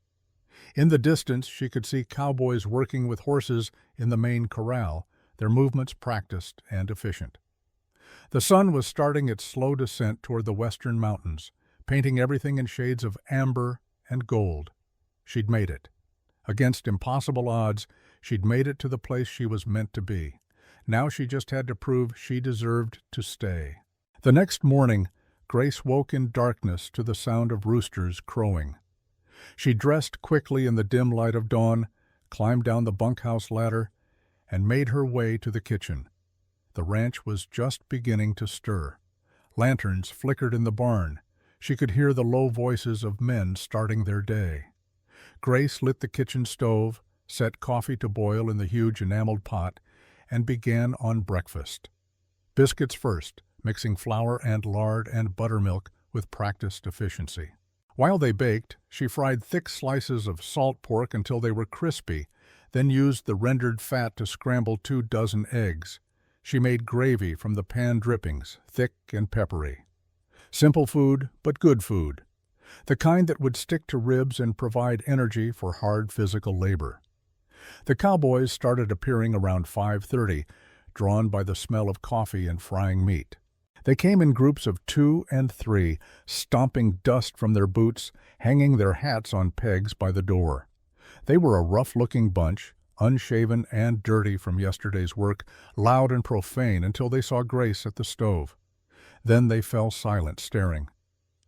In the distance, she could see cowboys working with horses in the main corral, their movements practiced and efficient. The sun was starting its slow descent toward the western mountains, painting everything in shades of amber and gold. She'd made it. Against impossible odds, she'd made it to the place she was meant to be. Now she just had to prove she deserved to stay. The next morning, Grace woke in darkness to the sound of roosters crowing. She dressed quickly in the dim light of dawn, climbed down the bunkhouse ladder, and made her way to the kitchen. The ranch was just beginning to stir. Lanterns flickered in the barn. She could hear the low voices of men starting their day. Grace lit the kitchen stove, set coffee to boil in the huge enameled pot, and began on breakfast. Biscuits first, mixing flour and lard and buttermilk with practiced efficiency. While they baked, she fried thick slices of salt pork until they were crispy, then used the rendered fat to scramble 24 eggs. She made gravy from the pan drippings, thick and peppery. Simple food, but good food. The kind that would stick to ribs and provide energy for hard physical labor. The cowboys started appearing around 5:30, drawn by the smell of coffee and frying meat. They came in groups of 2 and 3, stomping dust from their boots, hanging their hats on pegs by the door. They were a rough-looking bunch, unshaven and dirty from yesterday's work, loud and profane until they saw Grace at the stove. Then they fell silent, staring.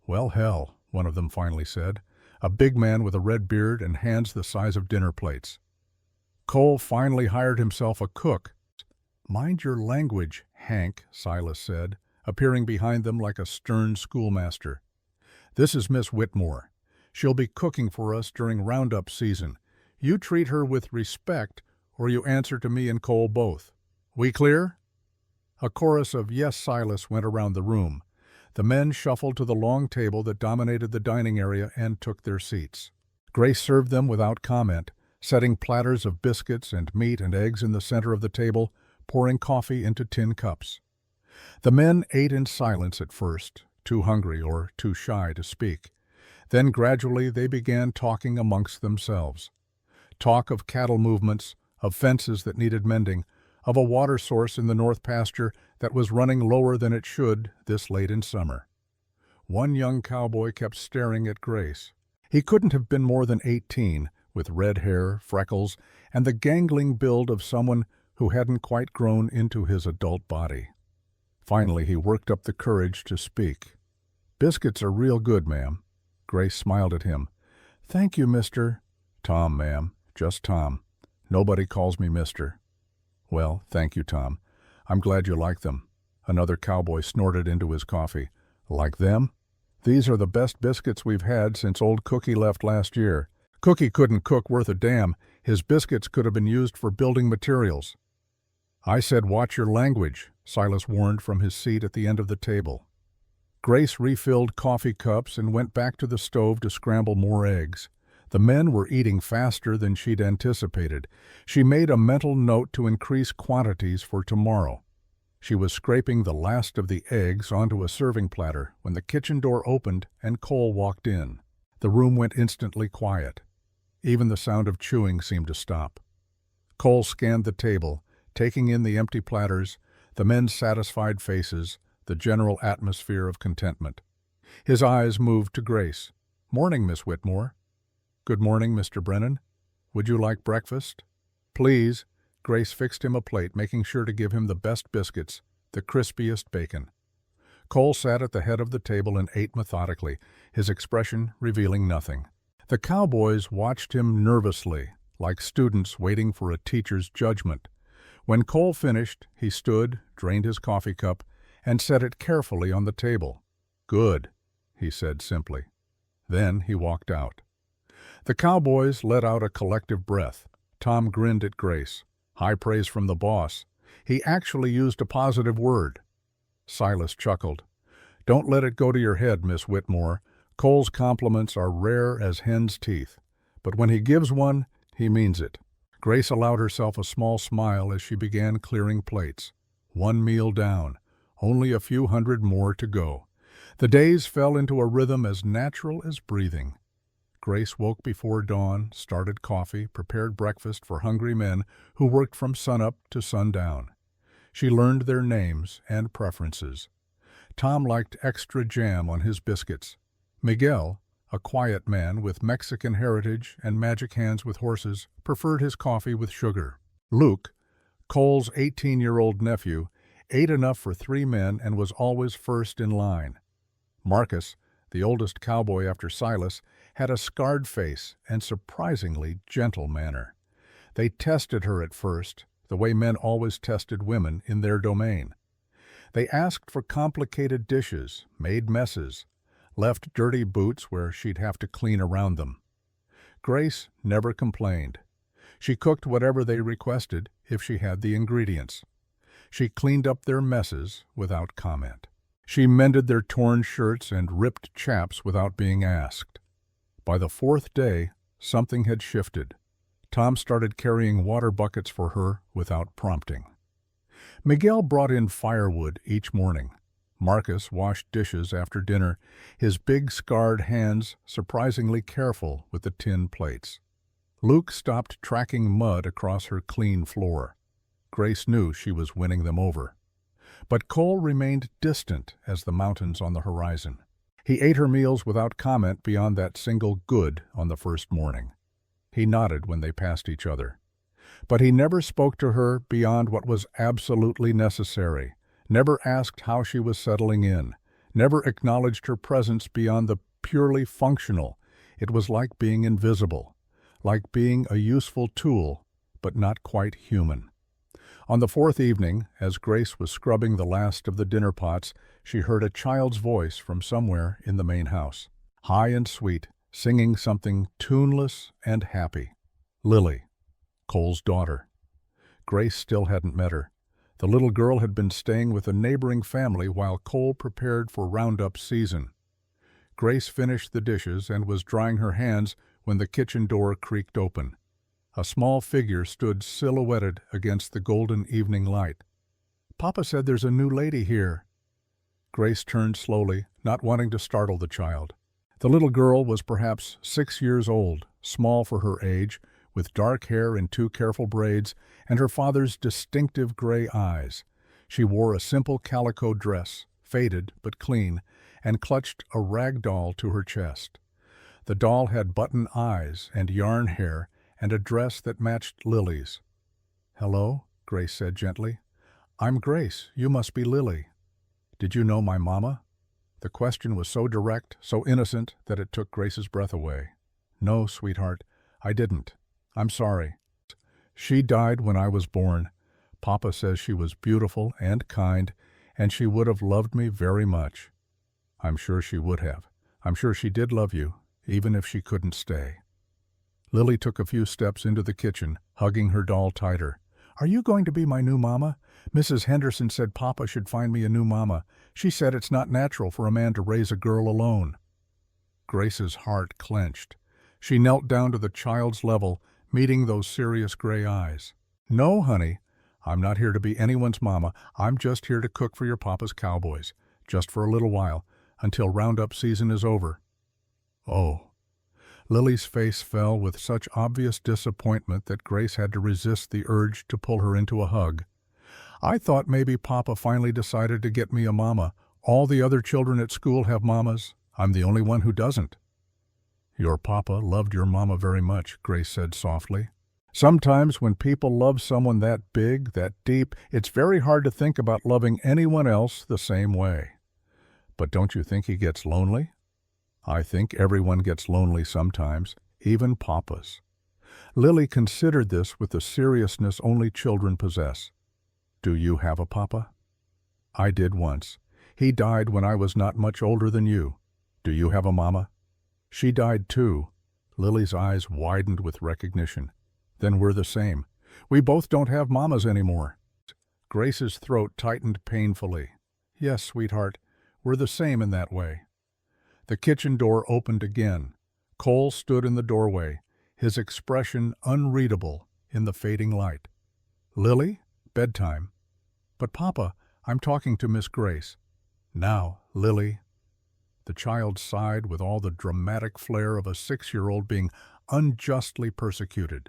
"Well, hell," one of them finally said, a big man with a red beard and hands the size of dinner plates. Cole finally hired himself a cook. "Mind your language, Hank," Silas said, appearing behind them like a stern schoolmaster. "This is Miss Whitmore. She'll be cooking for us during roundup season. You treat her with respect, or you answer to me and Cole both. We clear?" A chorus of "Yes, Silas" went around the room. The men shuffled to the long table that dominated the dining area and took their seats. Grace served them without comment, setting platters of biscuits and meat and eggs in the center of the table, pouring coffee into tin cups. The men ate in silence at first, too hungry or too shy to speak. Then gradually they began talking amongst themselves. Talk of cattle movements, of fences that needed mending, of a water source in the north pasture that was running lower than it should this late in summer. One young cowboy kept staring at Grace. He couldn't have been more than 18, with red hair, freckles, and the gangling build of someone who hadn't quite grown into his adult body. Finally, he worked up the courage to speak. "Biscuits are real good, ma'am." Grace smiled at him. "Thank you, Mr. Tom, ma'am. Just Tom. Nobody calls me Mr. "Well, thank you, Tom. I'm glad you like them." Another cowboy snorted into his coffee. "Like them? These are the best biscuits we've had since old Cookie left last year. Cookie couldn't cook worth a damn. His biscuits could have been used for building materials." "I said watch your language," Silas warned from his seat at the end of the table. Grace refilled coffee cups and went back to the stove to scramble more eggs. The men were eating faster than she'd anticipated. She made a mental note to increase quantities for tomorrow. She was scraping the last of the eggs onto a serving platter when the kitchen door opened and Cole walked in. The room went instantly quiet. Even the sound of chewing seemed to stop. Cole scanned the table, taking in the empty platters, the men's satisfied faces, the general atmosphere of contentment. His eyes moved to Grace. "Morning, Miss Whitmore." "Good morning, Mr. Brennan. Would you like breakfast?" "Please." Grace fixed him a plate, making sure to give him the best biscuits, the crispiest bacon. Cole sat at the head of the table and ate methodically, his expression revealing nothing. The cowboys watched him nervously, like students waiting for a teacher's judgment. When Cole finished, he stood, drained his coffee cup, and set it carefully on the table. "Good," he said simply. Then he walked out. The cowboys let out a collective breath. Tom grinned at Grace. High praise from the boss. He actually used a positive word. Silas chuckled. "Don't let it go to your head, Miss Whitmore. Cole's compliments are rare as hen's teeth. But when he gives one, he means it." Grace allowed herself a small smile as she began clearing plates. One meal down. Only a few hundred more to go. The days fell into a rhythm as natural as breathing. Grace woke before dawn, started coffee, prepared breakfast for hungry men who worked from sunup to sundown. She learned their names and preferences. Tom liked extra jam on his biscuits. Miguel, a quiet man with Mexican heritage and magic hands with horses, preferred his coffee with sugar. Luke, Cole's 18-year-old nephew, ate enough for 3 men and was always first in line. Marcus, the oldest cowboy after Silas, had a scarred face and surprisingly gentle manner. They tested her at first, the way men always tested women in their domain. They asked for complicated dishes, made messes, left dirty boots where she'd have to clean around them. Grace never complained. She cooked whatever they requested if she had the ingredients. She cleaned up their messes without comment. She mended their torn shirts and ripped chaps without being asked. By the fourth day, something had shifted. Tom started carrying water buckets for her without prompting. Miguel brought in firewood each morning. Marcus washed dishes after dinner, his big scarred hands surprisingly careful with the tin plates. Luke stopped tracking mud across her clean floor. Grace knew she was winning them over. But Cole remained distant as the mountains on the horizon. He ate her meals without comment beyond that single good on the first morning. He nodded when they passed each other. But he never spoke to her beyond what was absolutely necessary, never asked how she was settling in, never acknowledged her presence beyond the purely functional. It was like being invisible, like being a useful tool, but not quite human. On the fourth evening, as Grace was scrubbing the last of the dinner pots, she heard a child's voice from somewhere in the main house, high and sweet, singing something tuneless and happy. Lily, Cole's daughter. Grace still hadn't met her. The little girl had been staying with a neighboring family while Cole prepared for roundup season. Grace finished the dishes and was drying her hands when the kitchen door creaked open. A small figure stood silhouetted against the golden evening light. "Papa said there's a new lady here." Grace turned slowly, not wanting to startle the child. The little girl was perhaps 6 years old, small for her age, with dark hair in 2 careful braids, and her father's distinctive gray eyes. She wore a simple calico dress, faded but clean, and clutched a rag doll to her chest. The doll had button eyes and yarn hair and a dress that matched Lily's. "Hello," Grace said gently. "I'm Grace. You must be Lily. Did you know my mama?" The question was so direct, so innocent, that it took Grace's breath away. "No, sweetheart, I didn't. I'm sorry. She died when I was born. Papa says she was beautiful and kind, and she would have loved me very much." "I'm sure she would have. I'm sure she did love you, even if she couldn't stay." Lily took a few steps into the kitchen, hugging her doll tighter. "Are you going to be my new mama? Mrs. Henderson said Papa should find me a new mama. She said it's not natural for a man to raise a girl alone." Grace's heart clenched. She knelt down to the child's level, meeting those serious gray eyes. "No, honey, I'm not here to be anyone's mama. I'm just here to cook for your papa's cowboys, just for a little while, until roundup season is over." "Oh." Lily's face fell with such obvious disappointment that Grace had to resist the urge to pull her into a hug. "I thought maybe Papa finally decided to get me a mama. All the other children at school have mamas. I'm the only one who doesn't." "Your papa loved your mama very much," Grace said softly. "Sometimes when people love someone that big, that deep, it's very hard to think about loving anyone else the same way. But don't you think he gets lonely?" "I think everyone gets lonely sometimes, even papas." Lily considered this with the seriousness only children possess. "Do you have a papa?" "I did once. He died when I was not much older than you. Do you have a mama?" "She died too." Lily's eyes widened with recognition. "Then we're the same. We both don't have mamas anymore." Grace's throat tightened painfully. "Yes, sweetheart, we're the same in that way." The kitchen door opened again. Cole stood in the doorway, his expression unreadable in the fading light. "Lily? Bedtime." "But Papa, I'm talking to Miss Grace." "Now, Lily." The child sighed with all the dramatic flair of a 6-year-old being unjustly persecuted.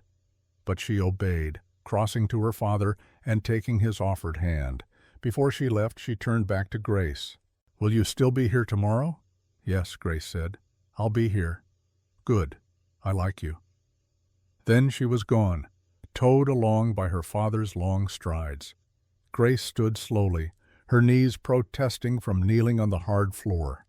But she obeyed, crossing to her father and taking his offered hand. Before she left, she turned back to Grace. "Will you still be here tomorrow?" "Yes," Grace said. "I'll be here." "Good. I like you." Then she was gone, towed along by her father's long strides. Grace stood slowly, her knees protesting from kneeling on the hard floor.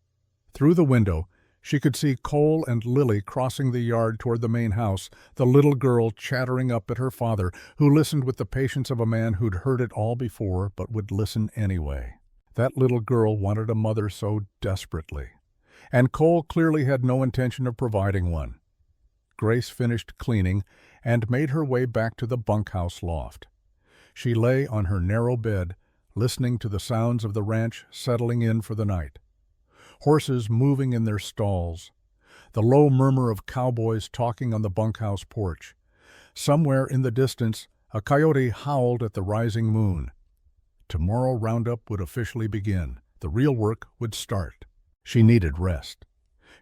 Through the window, She could see Cole and Lily crossing the yard toward the main house, the little girl chattering up at her father, who listened with the patience of a man who'd heard it all before but would listen anyway. That little girl wanted a mother so desperately, and Cole clearly had no intention of providing one. Grace finished cleaning and made her way back to the bunkhouse loft. She lay on her narrow bed, listening to the sounds of the ranch settling in for the night. Horses moving in their stalls, the low murmur of cowboys talking on the bunkhouse porch. Somewhere in the distance, a coyote howled at the rising moon. Tomorrow roundup would officially begin. The real work would start. She needed rest.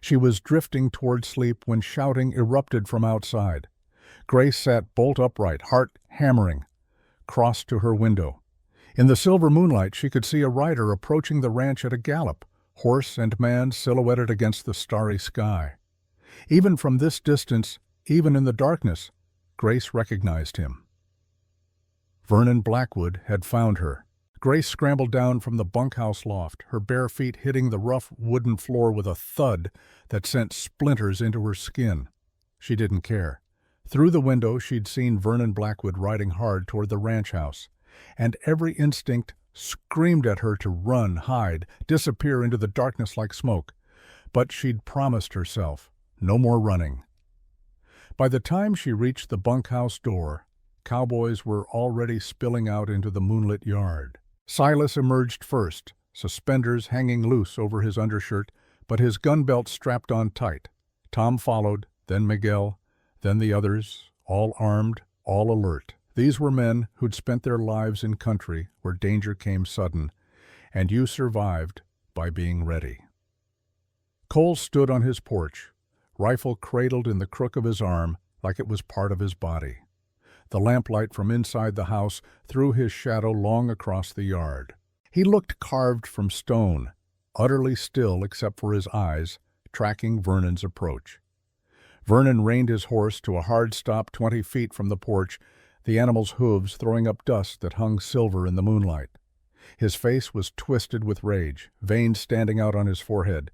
She was drifting toward sleep when shouting erupted from outside. Grace sat bolt upright, heart hammering, crossed to her window. In the silver moonlight, she could see a rider approaching the ranch at a gallop, horse and man silhouetted against the starry sky. Even from this distance, even in the darkness, Grace recognized him. Vernon Blackwood had found her. Grace scrambled down from the bunkhouse loft, her bare feet hitting the rough wooden floor with a thud that sent splinters into her skin. She didn't care. Through the window, she'd seen Vernon Blackwood riding hard toward the ranch house, and every instinct screamed at her to run, hide, disappear into the darkness like smoke. But she'd promised herself, no more running. By the time she reached the bunkhouse door, cowboys were already spilling out into the moonlit yard. Silas emerged first, suspenders hanging loose over his undershirt, but his gun belt strapped on tight. Tom followed, then Miguel, then the others, all armed, all alert. These were men who'd spent their lives in country where danger came sudden, and you survived by being ready. Cole stood on his porch, rifle cradled in the crook of his arm like it was part of his body. The lamplight from inside the house threw his shadow long across the yard. He looked carved from stone, utterly still except for his eyes, tracking Vernon's approach. Vernon reined his horse to a hard stop 20 feet from the porch, the animal's hooves throwing up dust that hung silver in the moonlight. His face was twisted with rage, veins standing out on his forehead,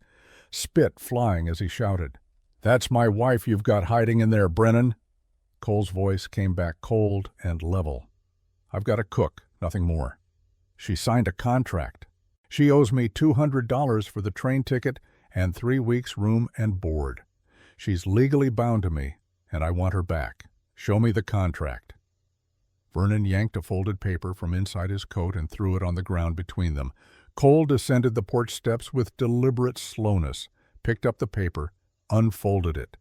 spit flying as he shouted, "That's my wife you've got hiding in there, Brennan." Cole's voice came back cold and level. "I've got a cook, nothing more. She signed a contract. She owes me $200 for the train ticket and 3 weeks' room and board. She's legally bound to me, and I want her back. Show me the contract." Vernon yanked a folded paper from inside his coat and threw it on the ground between them. Cole descended the porch steps with deliberate slowness, picked up the paper, unfolded it,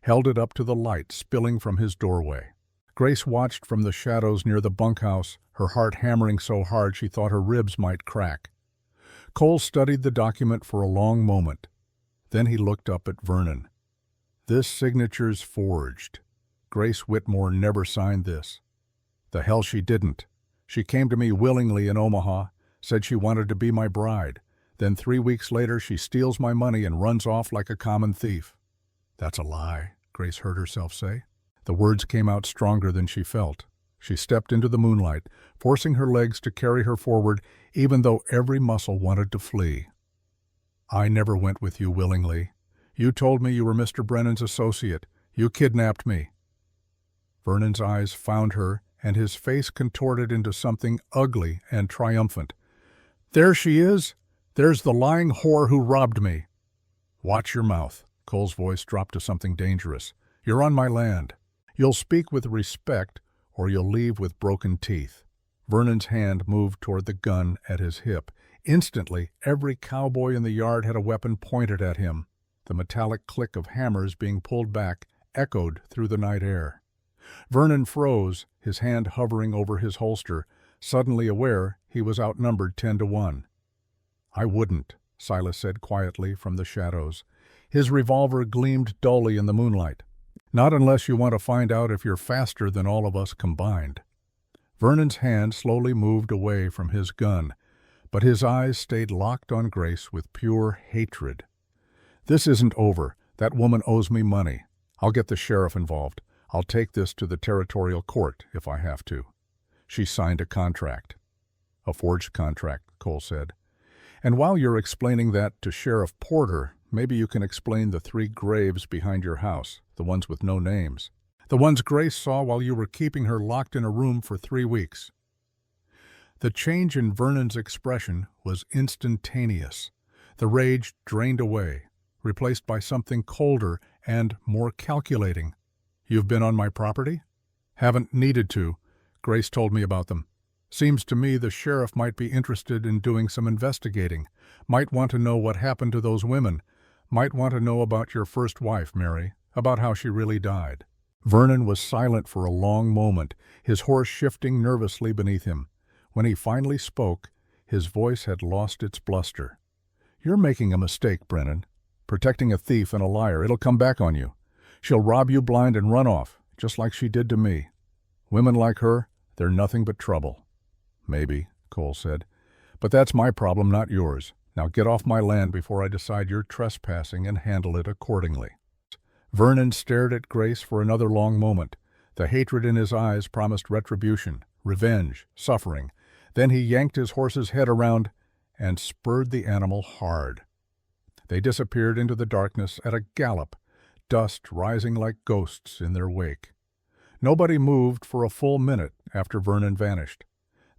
held it up to the light spilling from his doorway. Grace watched from the shadows near the bunkhouse, her heart hammering so hard she thought her ribs might crack. Cole studied the document for a long moment. Then he looked up at Vernon. "This signature's forged. Grace Whitmore never signed this." "The hell she didn't. She came to me willingly in Omaha, said she wanted to be my bride. Then 3 weeks later she steals my money and runs off like a common thief." "That's a lie," Grace heard herself say. The words came out stronger than she felt. She stepped into the moonlight, forcing her legs to carry her forward, even though every muscle wanted to flee. "I never went with you willingly. You told me you were Mr. Brennan's associate. You kidnapped me." Vernon's eyes found her, and his face contorted into something ugly and triumphant. "There she is! There's the lying whore who robbed me." "Watch your mouth." Cole's voice dropped to something dangerous. "You're on my land. You'll speak with respect, or you'll leave with broken teeth." Vernon's hand moved toward the gun at his hip. Instantly, every cowboy in the yard had a weapon pointed at him. The metallic click of hammers being pulled back echoed through the night air. Vernon froze, his hand hovering over his holster, suddenly aware he was outnumbered 10-1. "I wouldn't," Silas said quietly from the shadows. His revolver gleamed dully in the moonlight. "Not unless you want to find out if you're faster than all of us combined." Vernon's hand slowly moved away from his gun, but his eyes stayed locked on Grace with pure hatred. "This isn't over. That woman owes me money. I'll get the sheriff involved. I'll take this to the territorial court if I have to." She signed a contract. "A forged contract," Cole said. "And while you're explaining that to Sheriff Porter, Maybe you can explain the 3 graves behind your house, the ones with no names. The ones Grace saw while you were keeping her locked in a room for 3 weeks." The change in Vernon's expression was instantaneous. The rage drained away, replaced by something colder and more calculating. "You've been on my property?" "Haven't needed to. Grace told me about them. Seems to me the sheriff might be interested in doing some investigating. Might want to know what happened to those women. Might want to know about your first wife, Mary, about how she really died." Vernon was silent for a long moment, his horse shifting nervously beneath him. When he finally spoke, his voice had lost its bluster. "You're making a mistake, Brennan. Protecting a thief and a liar, it'll come back on you. She'll rob you blind and run off, just like she did to me. Women like her, they're nothing but trouble." "Maybe," Cole said. "But that's my problem, not yours. Now get off my land before I decide you're trespassing and handle it accordingly." Vernon stared at Grace for another long moment. The hatred in his eyes promised retribution, revenge, suffering. Then he yanked his horse's head around and spurred the animal hard. They disappeared into the darkness at a gallop, dust rising like ghosts in their wake. Nobody moved for a full minute after Vernon vanished.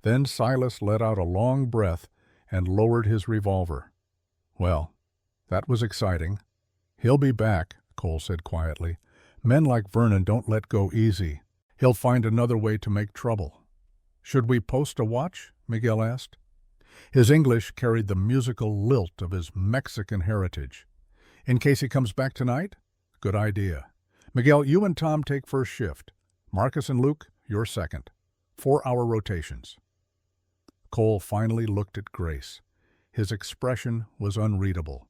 Then Silas let out a long breath and lowered his revolver. "Well, that was exciting." "He'll be back," Cole said quietly. "Men like Vernon don't let go easy. He'll find another way to make trouble." "Should we post a watch?" Miguel asked. His English carried the musical lilt of his Mexican heritage. "In case he comes back tonight?" "Good idea. Miguel, you and Tom take first shift. Marcus and Luke, you're second. 4-hour rotations." Cole finally looked at Grace. His expression was unreadable.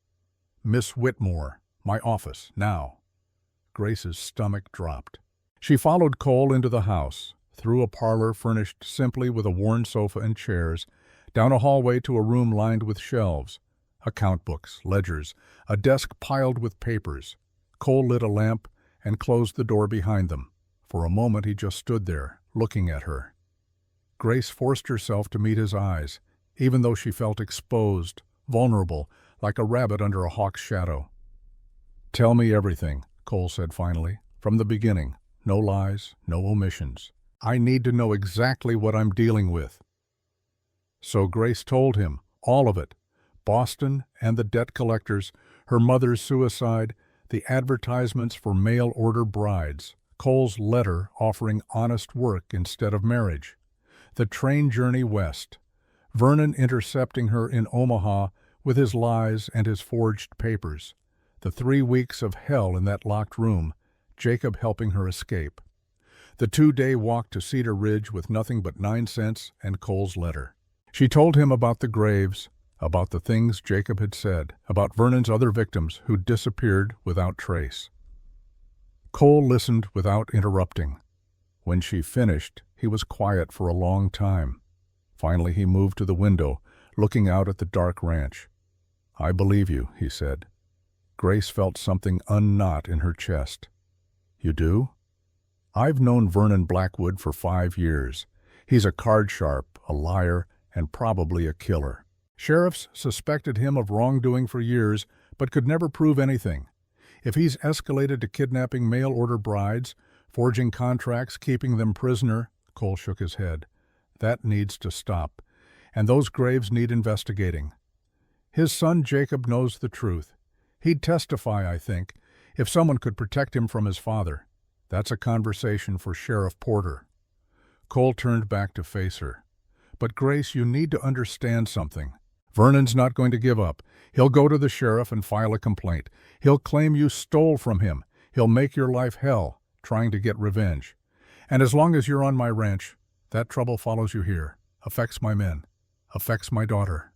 "Miss Whitmore, my office, now." Grace's stomach dropped. She followed Cole into the house, through a parlor furnished simply with a worn sofa and chairs, down a hallway to a room lined with shelves, account books, ledgers, a desk piled with papers. Cole lit a lamp and closed the door behind them. For a moment he just stood there, looking at her. Grace forced herself to meet his eyes, even though she felt exposed, vulnerable, like a rabbit under a hawk's shadow. "Tell me everything," Cole said finally, "from the beginning. No lies, no omissions. I need to know exactly what I'm dealing with." So Grace told him, all of it. Boston and the debt collectors, her mother's suicide, the advertisements for mail-order brides, Cole's letter offering honest work instead of marriage, the train journey west, Vernon intercepting her in Omaha with his lies and his forged papers, the 3 weeks of hell in that locked room, Jacob helping her escape, the 2-day walk to Cedar Ridge with nothing but 9 cents and Cole's letter. She told him about the graves, about the things Jacob had said, about Vernon's other victims who disappeared without trace. Cole listened without interrupting. When she finished, he was quiet for a long time. Finally he moved to the window, looking out at the dark ranch. "I believe you," he said. Grace felt something unknot in her chest. "You do?" "I've known Vernon Blackwood for 5 years. He's a card sharp, a liar, and probably a killer. Sheriffs suspected him of wrongdoing for years, but could never prove anything. If he's escalated to kidnapping mail-order brides, forging contracts, keeping them prisoner," Cole shook his head, "that needs to stop. And those graves need investigating. His son Jacob knows the truth. He'd testify, I think, if someone could protect him from his father. That's a conversation for Sheriff Porter." Cole turned back to face her. "But Grace, you need to understand something. Vernon's not going to give up. He'll go to the sheriff and file a complaint. He'll claim you stole from him. He'll make your life hell, trying to get revenge. And as long as you're on my ranch, that trouble follows you here, affects my men, affects my daughter."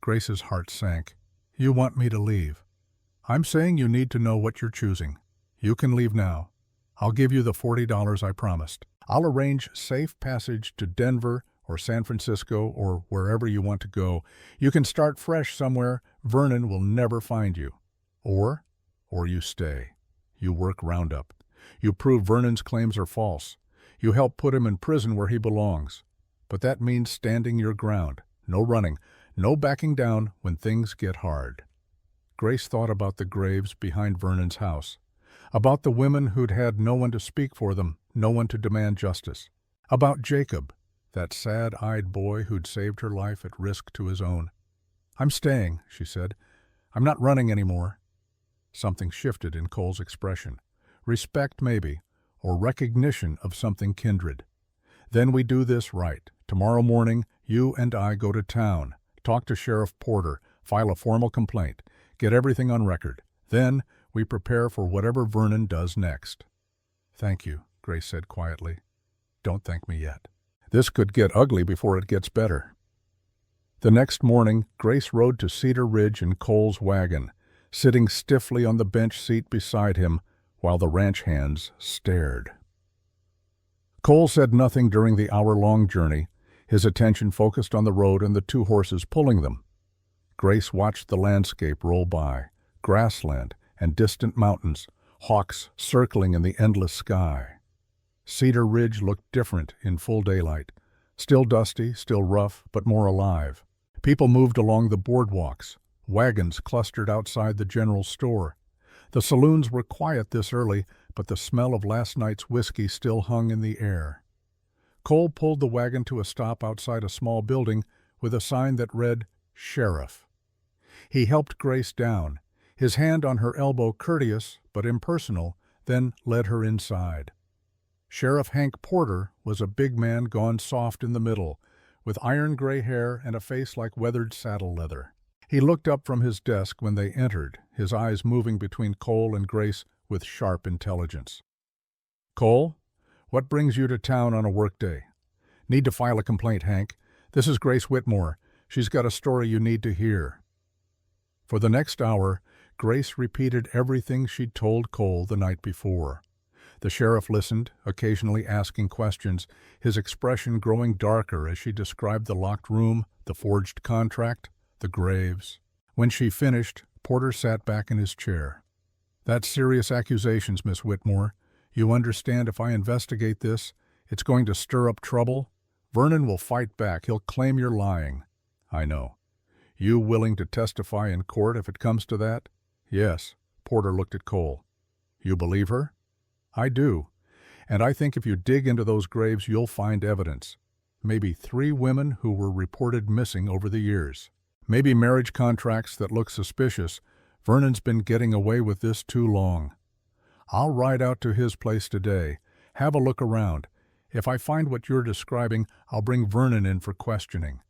Grace's heart sank. "You want me to leave?" "I'm saying you need to know what you're choosing. You can leave now. I'll give you the $40 I promised. I'll arrange safe passage to Denver or San Francisco or wherever you want to go. You can start fresh somewhere. Vernon will never find you. Or you stay. You work roundup. You prove Vernon's claims are false. You help put him in prison where he belongs. But that means standing your ground. No running. No backing down when things get hard." Grace thought about the graves behind Vernon's house, about the women who'd had no one to speak for them, no one to demand justice, about Jacob, that sad-eyed boy who'd saved her life at risk to his own. "I'm staying," she said. "I'm not running anymore." Something shifted in Cole's expression. Respect, maybe, or recognition of something kindred. "Then we do this right. Tomorrow morning, you and I go to town, talk to Sheriff Porter, file a formal complaint, get everything on record. Then we prepare for whatever Vernon does next." "Thank you," Grace said quietly. "Don't thank me yet. This could get ugly before it gets better." The next morning, Grace rode to Cedar Ridge in Cole's wagon, sitting stiffly on the bench seat beside him while the ranch hands stared. Cole said nothing during the hour-long journey, his attention focused on the road and the two horses pulling them. Grace watched the landscape roll by, grassland and distant mountains, hawks circling in the endless sky. Cedar Ridge looked different in full daylight, still dusty, still rough, but more alive. People moved along the boardwalks, wagons clustered outside the general store. The saloons were quiet this early, but the smell of last night's whiskey still hung in the air. Cole pulled the wagon to a stop outside a small building with a sign that read, "Sheriff." He helped Grace down, his hand on her elbow courteous but impersonal, then led her inside. Sheriff Hank Porter was a big man gone soft in the middle, with iron-gray hair and a face like weathered saddle leather. He looked up from his desk when they entered, his eyes moving between Cole and Grace with sharp intelligence. "Cole, what brings you to town on a workday?" "Need to file a complaint, Hank. This is Grace Whitmore. She's got a story you need to hear." For the next hour, Grace repeated everything she'd told Cole the night before. The sheriff listened, occasionally asking questions, his expression growing darker as she described the locked room, the forged contract, the graves. When she finished, Porter sat back in his chair. "That's serious accusations, Miss Whitmore. You understand if I investigate this, it's going to stir up trouble? Vernon will fight back. He'll claim you're lying." "I know. You willing to testify in court if it comes to that?" "Yes." Porter looked at Cole. "You believe her?" "I do. And I think if you dig into those graves, you'll find evidence. Maybe 3 women who were reported missing over the years. Maybe marriage contracts that look suspicious. Vernon's been getting away with this too long. I'll ride out to his place today, have a look around. If I find what you're describing, I'll bring Vernon in for questioning."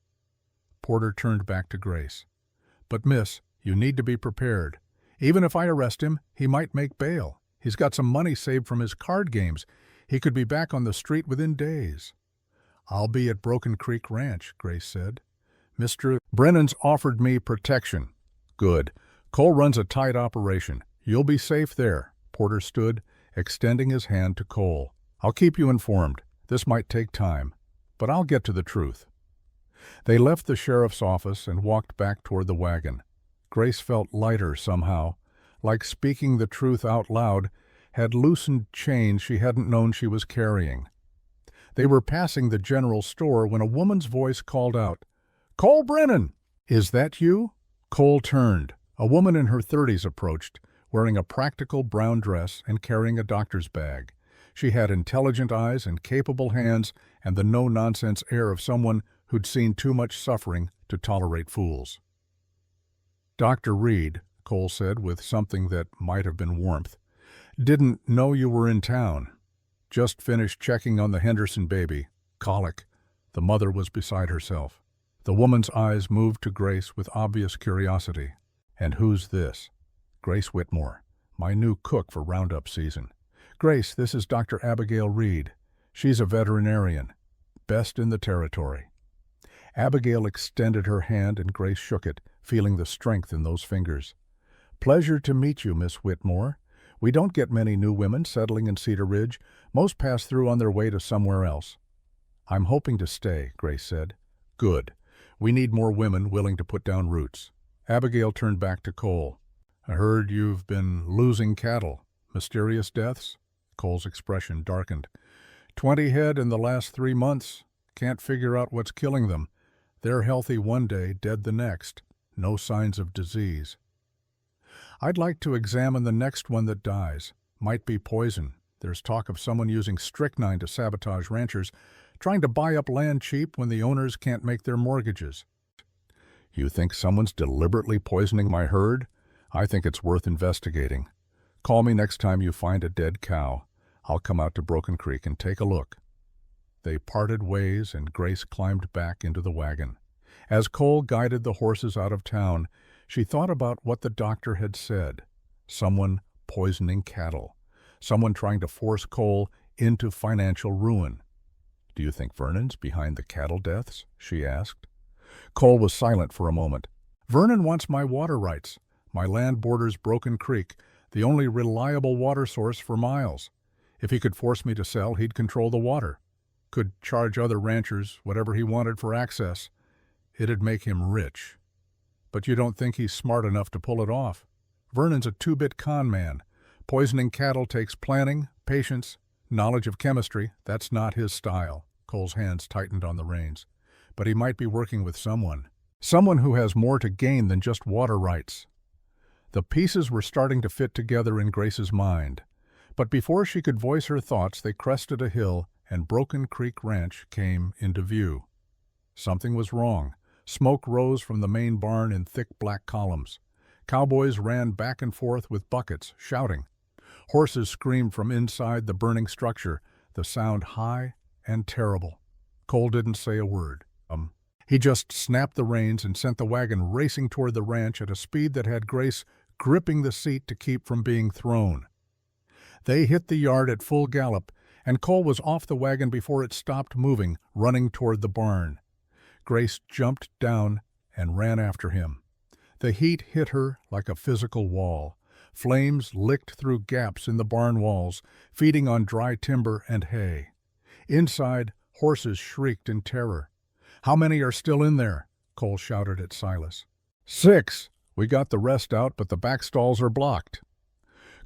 Porter turned back to Grace. "But, miss, you need to be prepared. Even if I arrest him, he might make bail. He's got some money saved from his card games. He could be back on the street within days." "I'll be at Broken Creek Ranch," Grace said. "Mr. Brennan's offered me protection." "Good. Cole runs a tight operation. You'll be safe there." Porter stood, extending his hand to Cole. "I'll keep you informed. This might take time, but I'll get to the truth." They left the sheriff's office and walked back toward the wagon. Grace felt lighter somehow, like speaking the truth out loud had loosened chains she hadn't known she was carrying. They were passing the general store when a woman's voice called out, "Cole Brennan! Is that you?" Cole turned. A woman in her 30s approached, wearing a practical brown dress and carrying a doctor's bag. She had intelligent eyes and capable hands and the no-nonsense air of someone who'd seen too much suffering to tolerate fools. "Dr. Reed," Cole said with something that might have been warmth, "didn't know you were in town. Just finished checking on the Henderson baby. Colic." The mother was beside herself. The woman's eyes moved to Grace with obvious curiosity. "And who's this?" "Grace Whitmore, my new cook for roundup season." "Grace, this is Dr. Abigail Reed. She's a veterinarian. Best in the territory." Abigail extended her hand and Grace shook it, feeling the strength in those fingers. "Pleasure to meet you, Miss Whitmore. We don't get many new women settling in Cedar Ridge. Most pass through on their way to somewhere else." "I'm hoping to stay," Grace said. "Good. We need more women willing to put down roots." Abigail turned back to Cole. "I heard you've been losing cattle. Mysterious deaths?" Cole's expression darkened. 20 head in the last 3 months. Can't figure out what's killing them. They're healthy one day, dead the next. No signs of disease." I'd like to examine the next one that dies. Might be poison. There's talk of someone using strychnine to sabotage ranchers, trying to buy up land cheap when the owners can't make their mortgages. You think someone's deliberately poisoning my herd? I think it's worth investigating. Call me next time you find a dead cow. I'll come out to Broken Creek and take a look. They parted ways and Grace climbed back into the wagon. As Cole guided the horses out of town, she thought about what the doctor had said. Someone poisoning cattle. Someone trying to force Cole into financial ruin. Do you think Vernon's behind the cattle deaths? She asked. Cole was silent for a moment. Vernon wants my water rights. My land borders Broken Creek, the only reliable water source for miles. If he could force me to sell, he'd control the water. Could charge other ranchers whatever he wanted for access. It'd make him rich. But you don't think he's smart enough to pull it off? Vernon's a two-bit con man. Poisoning cattle takes planning, patience, knowledge of chemistry. That's not his style. Cole's hands tightened on the reins. But he might be working with someone. Someone who has more to gain than just water rights. The pieces were starting to fit together in Grace's mind. But before she could voice her thoughts, they crested a hill and Broken Creek Ranch came into view. Something was wrong. Smoke rose from the main barn in thick black columns. Cowboys ran back and forth with buckets, shouting. Horses screamed from inside the burning structure, the sound high and terrible. Cole didn't say a word. He just snapped the reins and sent the wagon racing toward the ranch at a speed that had Grace gripping the seat to keep from being thrown. They hit the yard at full gallop, and Cole was off the wagon before it stopped moving, running toward the barn. Grace jumped down and ran after him. The heat hit her like a physical wall. Flames licked through gaps in the barn walls, feeding on dry timber and hay. Inside, horses shrieked in terror. "How many are still in there?" Cole shouted at Silas. 6. We got the rest out, but the back stalls are blocked.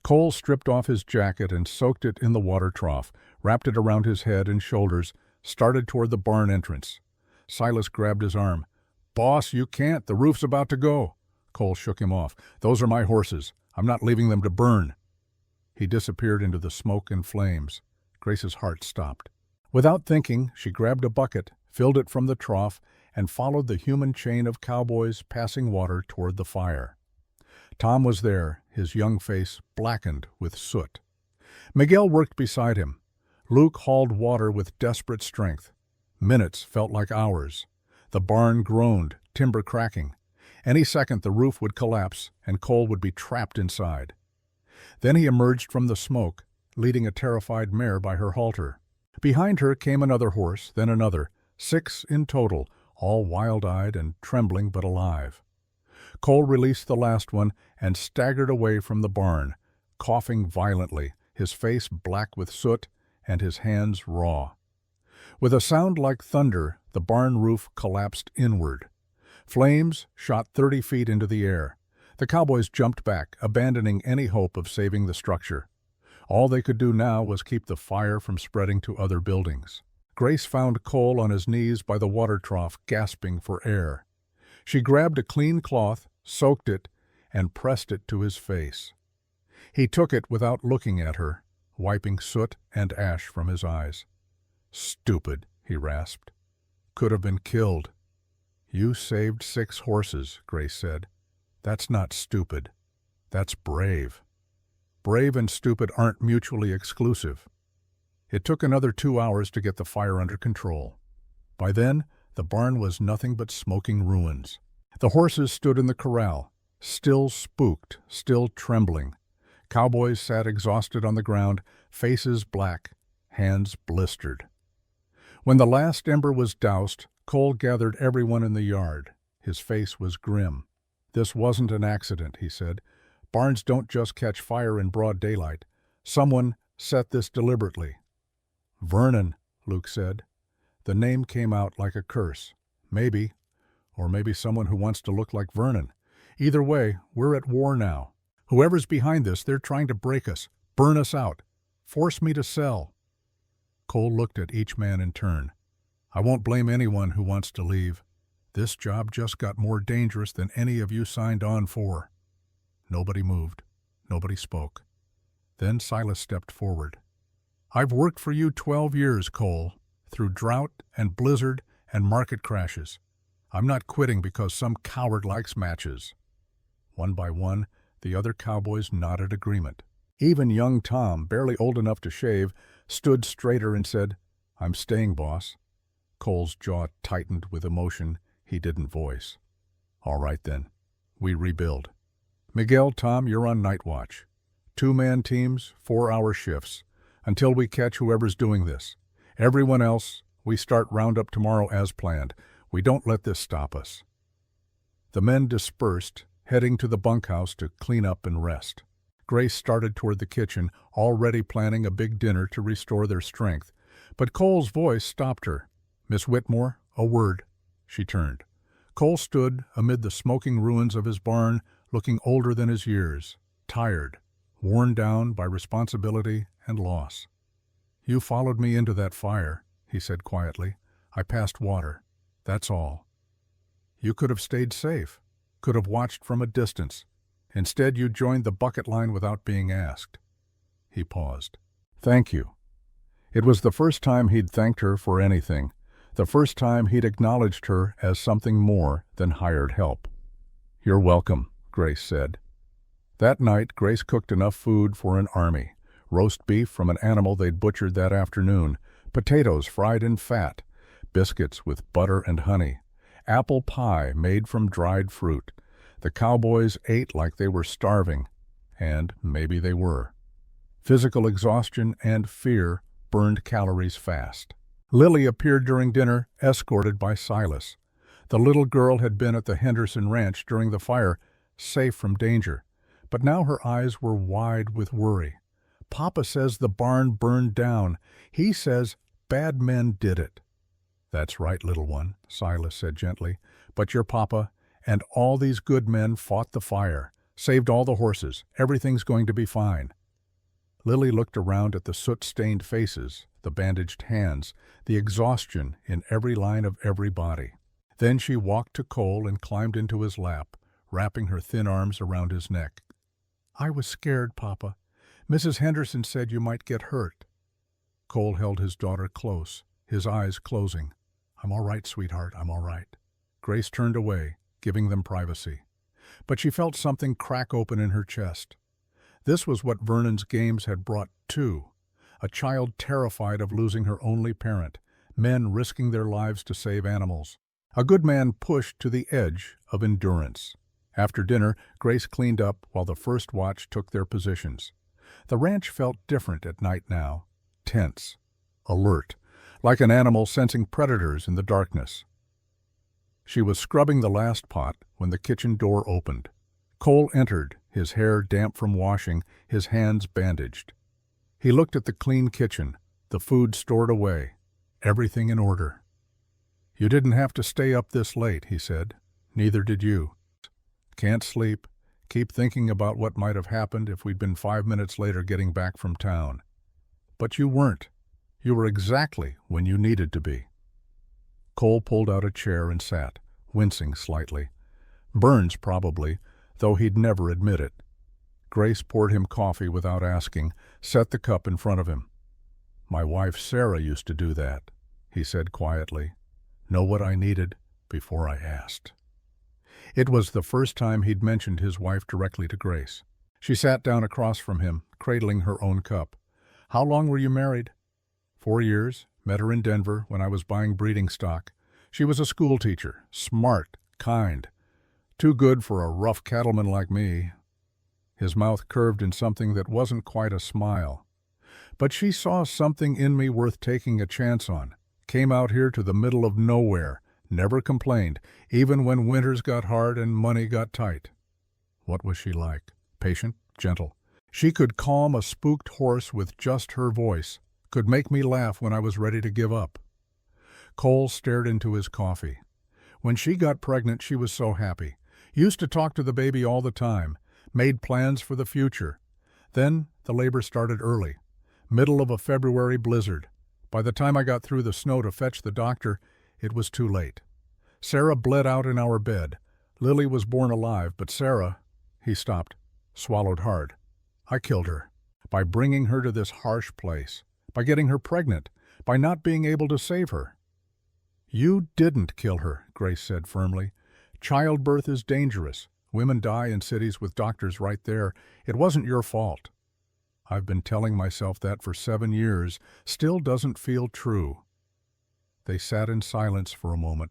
Cole stripped off his jacket and soaked it in the water trough, wrapped it around his head and shoulders, started toward the barn entrance. Silas grabbed his arm. "Boss, you can't. The roof's about to go." Cole shook him off. "Those are my horses. I'm not leaving them to burn." He disappeared into the smoke and flames. Grace's heart stopped. Without thinking, she grabbed a bucket, filled it from the trough, and followed the human chain of cowboys passing water toward the fire. Tom was there, his young face blackened with soot. Miguel worked beside him. Luke hauled water with desperate strength. Minutes felt like hours. The barn groaned, timber cracking. Any second the roof would collapse, and Cole would be trapped inside. Then he emerged from the smoke, leading a terrified mare by her halter. Behind her came another horse, then another, 6 in total, all wild-eyed and trembling but alive. Cole released the last one and staggered away from the barn, coughing violently, his face black with soot and his hands raw. With a sound like thunder, the barn roof collapsed inward. Flames shot 30 feet into the air. The cowboys jumped back, abandoning any hope of saving the structure. All they could do now was keep the fire from spreading to other buildings. Grace found Cole on his knees by the water trough, gasping for air. She grabbed a clean cloth, soaked it, and pressed it to his face. He took it without looking at her, wiping soot and ash from his eyes. "Stupid," he rasped. "Could have been killed." "You saved 6 horses," Grace said. "That's not stupid. That's brave. Brave and stupid aren't mutually exclusive." It took another 2 hours to get the fire under control. By then, the barn was nothing but smoking ruins. The horses stood in the corral, still spooked, still trembling. Cowboys sat exhausted on the ground, faces black, hands blistered. When the last ember was doused, Cole gathered everyone in the yard. His face was grim. "This wasn't an accident," he said. "Barns don't just catch fire in broad daylight. Someone set this deliberately." "Vernon," Luke said. The name came out like a curse. Maybe, or maybe someone who wants to look like Vernon. Either way, we're at war now. Whoever's behind this, they're trying to break us, burn us out, force me to sell. Cole looked at each man in turn. "I won't blame anyone who wants to leave. This job just got more dangerous than any of you signed on for." Nobody moved. Nobody spoke. Then Silas stepped forward. "I've worked for you 12 years, Cole, through drought and blizzard and market crashes. I'm not quitting because some coward likes matches." One by one, the other cowboys nodded agreement. Even young Tom, barely old enough to shave, stood straighter and said, "I'm staying, boss." Cole's jaw tightened with emotion he didn't voice. "All right then. We rebuild. Miguel, Tom, you're on night watch. 2-man teams, 4-hour shifts, until we catch whoever's doing this. Everyone else, we start roundup tomorrow as planned. We don't let this stop us." The men dispersed, heading to the bunkhouse to clean up and rest. Grace started toward the kitchen, already planning a big dinner to restore their strength. But Cole's voice stopped her. "Miss Whitmore, a word." She turned. Cole stood amid the smoking ruins of his barn, looking older than his years, tired, worn down by responsibility and loss. "You followed me into that fire," he said quietly. "I passed water. That's all. You could have stayed safe, could have watched from a distance. Instead, you joined the bucket line without being asked." He paused. "Thank you." It was the first time he'd thanked her for anything, the first time he'd acknowledged her as something more than hired help. "You're welcome," Grace said. That night, Grace cooked enough food for an army. Roast beef from an animal they'd butchered that afternoon, potatoes fried in fat, biscuits with butter and honey, apple pie made from dried fruit. The cowboys ate like they were starving, and maybe they were. Physical exhaustion and fear burned calories fast. Lily appeared during dinner, escorted by Silas. The little girl had been at the Henderson Ranch during the fire, safe from danger, but now her eyes were wide with worry. "Papa says the barn burned down. He says bad men did it." "That's right, little one," Silas said gently, "but your papa and all these good men fought the fire, saved all the horses. Everything's going to be fine." Lily looked around at the soot-stained faces, the bandaged hands, the exhaustion in every line of every body. Then she walked to Cole and climbed into his lap, wrapping her thin arms around his neck. "I was scared, Papa. Mrs. Henderson said you might get hurt." Cole held his daughter close, his eyes closing. "I'm all right, sweetheart, I'm all right." Grace turned away, giving them privacy. But she felt something crack open in her chest. This was what Vernon's games had brought too. A child terrified of losing her only parent, men risking their lives to save animals. A good man pushed to the edge of endurance. After dinner, Grace cleaned up while the first watch took their positions. The ranch felt different at night now, tense, alert, like an animal sensing predators in the darkness. She was scrubbing the last pot when the kitchen door opened. Cole entered, his hair damp from washing, his hands bandaged. He looked at the clean kitchen, the food stored away, everything in order. "You didn't have to stay up this late," he said. "Neither did you. Can't sleep. Keep thinking about what might have happened if we'd been 5 minutes later getting back from town. But you weren't. You were exactly when you needed to be." Cole pulled out a chair and sat, wincing slightly. Burns, probably, though he'd never admit it. Grace poured him coffee without asking, set the cup in front of him. "My wife Sarah used to do that," he said quietly. "Know what I needed before I asked." It was the first time he'd mentioned his wife directly to Grace. She sat down across from him, cradling her own cup. "How long were you married?" 4 years. Met her in Denver when I was buying breeding stock. She was a school teacher, smart, kind. Too good for a rough cattleman like me." His mouth curved in something that wasn't quite a smile. "But she saw something in me worth taking a chance on. Came out here to the middle of nowhere, never complained, even when winters got hard and money got tight." "What was she like?" "Patient, gentle. She could calm a spooked horse with just her voice, could make me laugh when I was ready to give up." Cole stared into his coffee. "When she got pregnant, she was so happy. Used to talk to the baby all the time, made plans for the future. Then the labor started early, middle of a February blizzard. By the time I got through the snow to fetch the doctor, it was too late. Sarah bled out in our bed. Lily was born alive, but Sarah—" He stopped. swallowed hard. I killed her. By bringing her to this harsh place. By getting her pregnant. By not being able to save her. You didn't kill her, Grace said firmly. Childbirth is dangerous. Women die in cities with doctors right there. It wasn't your fault. I've been telling myself that for 7 years. Still doesn't feel true. They sat in silence for a moment.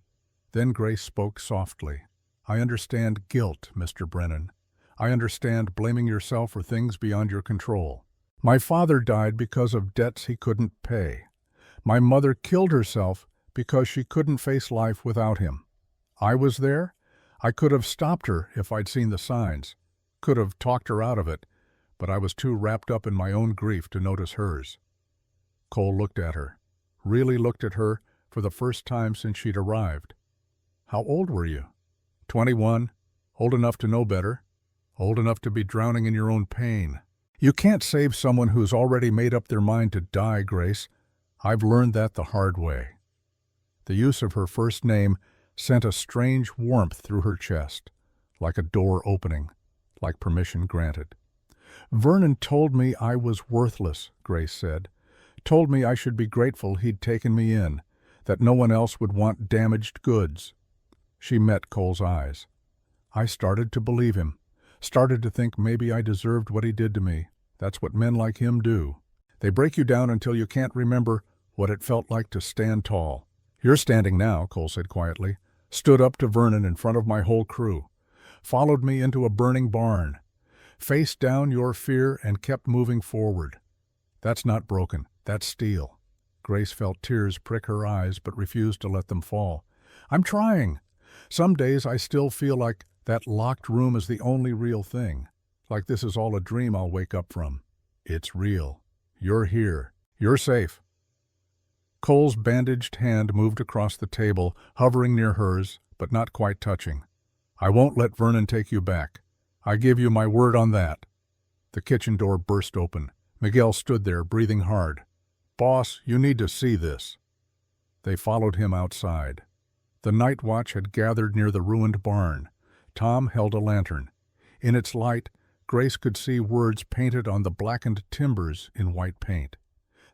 Then Grace spoke softly. I understand guilt, Mr. Brennan. I understand blaming yourself for things beyond your control. My father died because of debts he couldn't pay. My mother killed herself because she couldn't face life without him. I was there. I could have stopped her if I'd seen the signs, could have talked her out of it, but I was too wrapped up in my own grief to notice hers. Cole looked at her, really looked at her for the first time since she'd arrived. How old were you? 21, old enough to know better, old enough to be drowning in your own pain. You can't save someone who's already made up their mind to die, Grace. I've learned that the hard way. The use of her first name sent a strange warmth through her chest, like a door opening, like permission granted. Vernon told me I was worthless, Grace said. Told me I should be grateful he'd taken me in, that no one else would want damaged goods. She met Cole's eyes. I started to believe him, started to think maybe I deserved what he did to me. That's what men like him do. They break you down until you can't remember what it felt like to stand tall. You're standing now, Cole said quietly. Stood up to Vernon in front of my whole crew. Followed me into a burning barn. Faced down your fear and kept moving forward. That's not broken. That's steel. Grace felt tears prick her eyes but refused to let them fall. I'm trying. Some days I still feel like that locked room is the only real thing. Like this is all a dream I'll wake up from. It's real. You're here. You're safe. Cole's bandaged hand moved across the table, hovering near hers, but not quite touching. I won't let Vernon take you back. I give you my word on that. The kitchen door burst open. Miguel stood there, breathing hard. Boss, you need to see this. They followed him outside. The night watch had gathered near the ruined barn. Tom held a lantern. In its light, Grace could see words painted on the blackened timbers in white paint.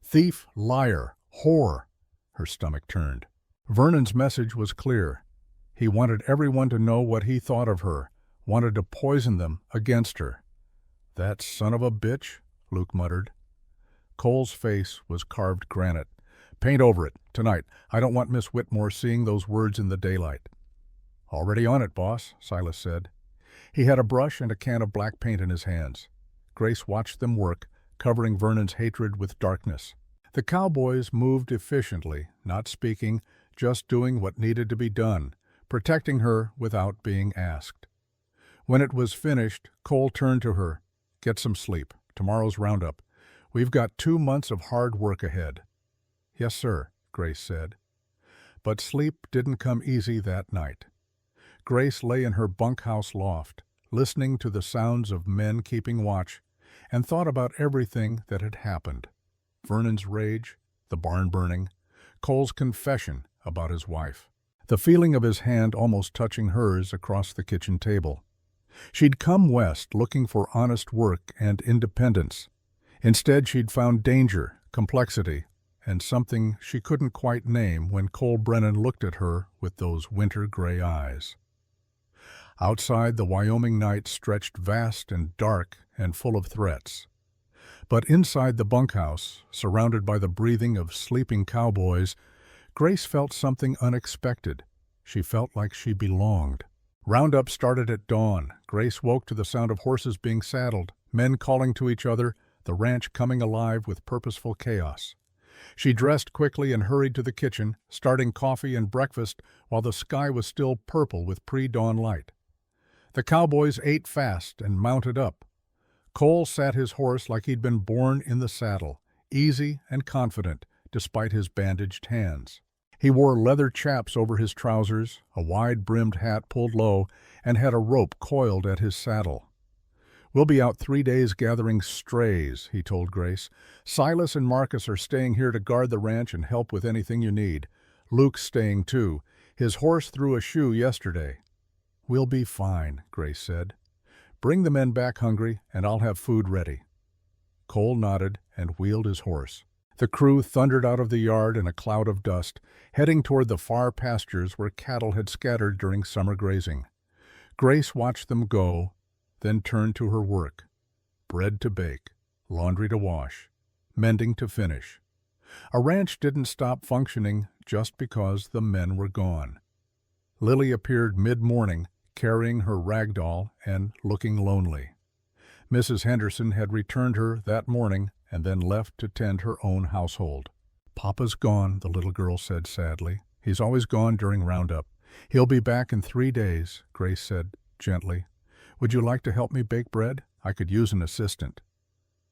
Thief, liar, whore. Her stomach turned. Vernon's message was clear. He wanted everyone to know what he thought of her, wanted to poison them against her. That son of a bitch, Luke muttered. Cole's face was carved granite. Paint over it, tonight. I don't want Miss Whitmore seeing those words in the daylight. Already on it, boss, Silas said. He had a brush and a can of black paint in his hands. Grace watched them work, covering Vernon's hatred with darkness. The cowboys moved efficiently, not speaking, just doing what needed to be done, protecting her without being asked. When it was finished, Cole turned to her. Get some sleep. Tomorrow's roundup. We've got 2 months of hard work ahead. Yes, sir, Grace said. But sleep didn't come easy that night. Grace lay in her bunkhouse loft, listening to the sounds of men keeping watch, and thought about everything that had happened. Vernon's rage, the barn burning, Cole's confession about his wife, the feeling of his hand almost touching hers across the kitchen table. She'd come west looking for honest work and independence. Instead, she'd found danger, complexity, and something she couldn't quite name when Cole Brennan looked at her with those winter-gray eyes. Outside, the Wyoming night stretched vast and dark and full of threats. But inside the bunkhouse, surrounded by the breathing of sleeping cowboys, Grace felt something unexpected. She felt like she belonged. Roundup started at dawn. Grace woke to the sound of horses being saddled, men calling to each other, the ranch coming alive with purposeful chaos. She dressed quickly and hurried to the kitchen, starting coffee and breakfast while the sky was still purple with pre-dawn light. The cowboys ate fast and mounted up. Cole sat his horse like he'd been born in the saddle, easy and confident, despite his bandaged hands. He wore leather chaps over his trousers, a wide-brimmed hat pulled low, and had a rope coiled at his saddle. We'll be out 3 days gathering strays, he told Grace. Silas and Marcus are staying here to guard the ranch and help with anything you need. Luke's staying too. His horse threw a shoe yesterday. We'll be fine, Grace said. Bring the men back hungry, and I'll have food ready." Cole nodded and wheeled his horse. The crew thundered out of the yard in a cloud of dust, heading toward the far pastures where cattle had scattered during summer grazing. Grace watched them go, then turned to her work. Bread to bake, laundry to wash, mending to finish. A ranch didn't stop functioning just because the men were gone. Lily appeared mid-morning, carrying her rag doll and looking lonely. Mrs. Henderson had returned her that morning and then left to tend her own household. "Papa's gone," the little girl said sadly. "He's always gone during roundup. He'll be back in 3 days," Grace said gently. "Would you like to help me bake bread? I could use an assistant."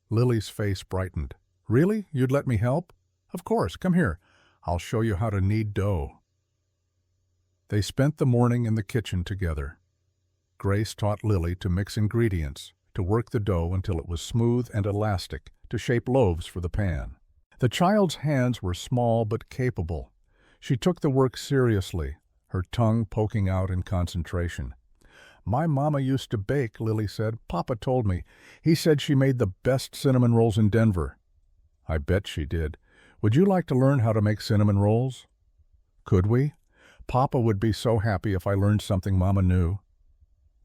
Lily's face brightened. "Really? You'd let me help?" "Of course. Come here. I'll show you how to knead dough." They spent the morning in the kitchen together. Grace taught Lily to mix ingredients, to work the dough until it was smooth and elastic, to shape loaves for the pan. The child's hands were small but capable. She took the work seriously, her tongue poking out in concentration. "My mama used to bake," Lily said. "Papa told me. He said she made the best cinnamon rolls in Denver." "I bet she did. Would you like to learn how to make cinnamon rolls?" "Could we? Papa would be so happy if I learned something Mama knew."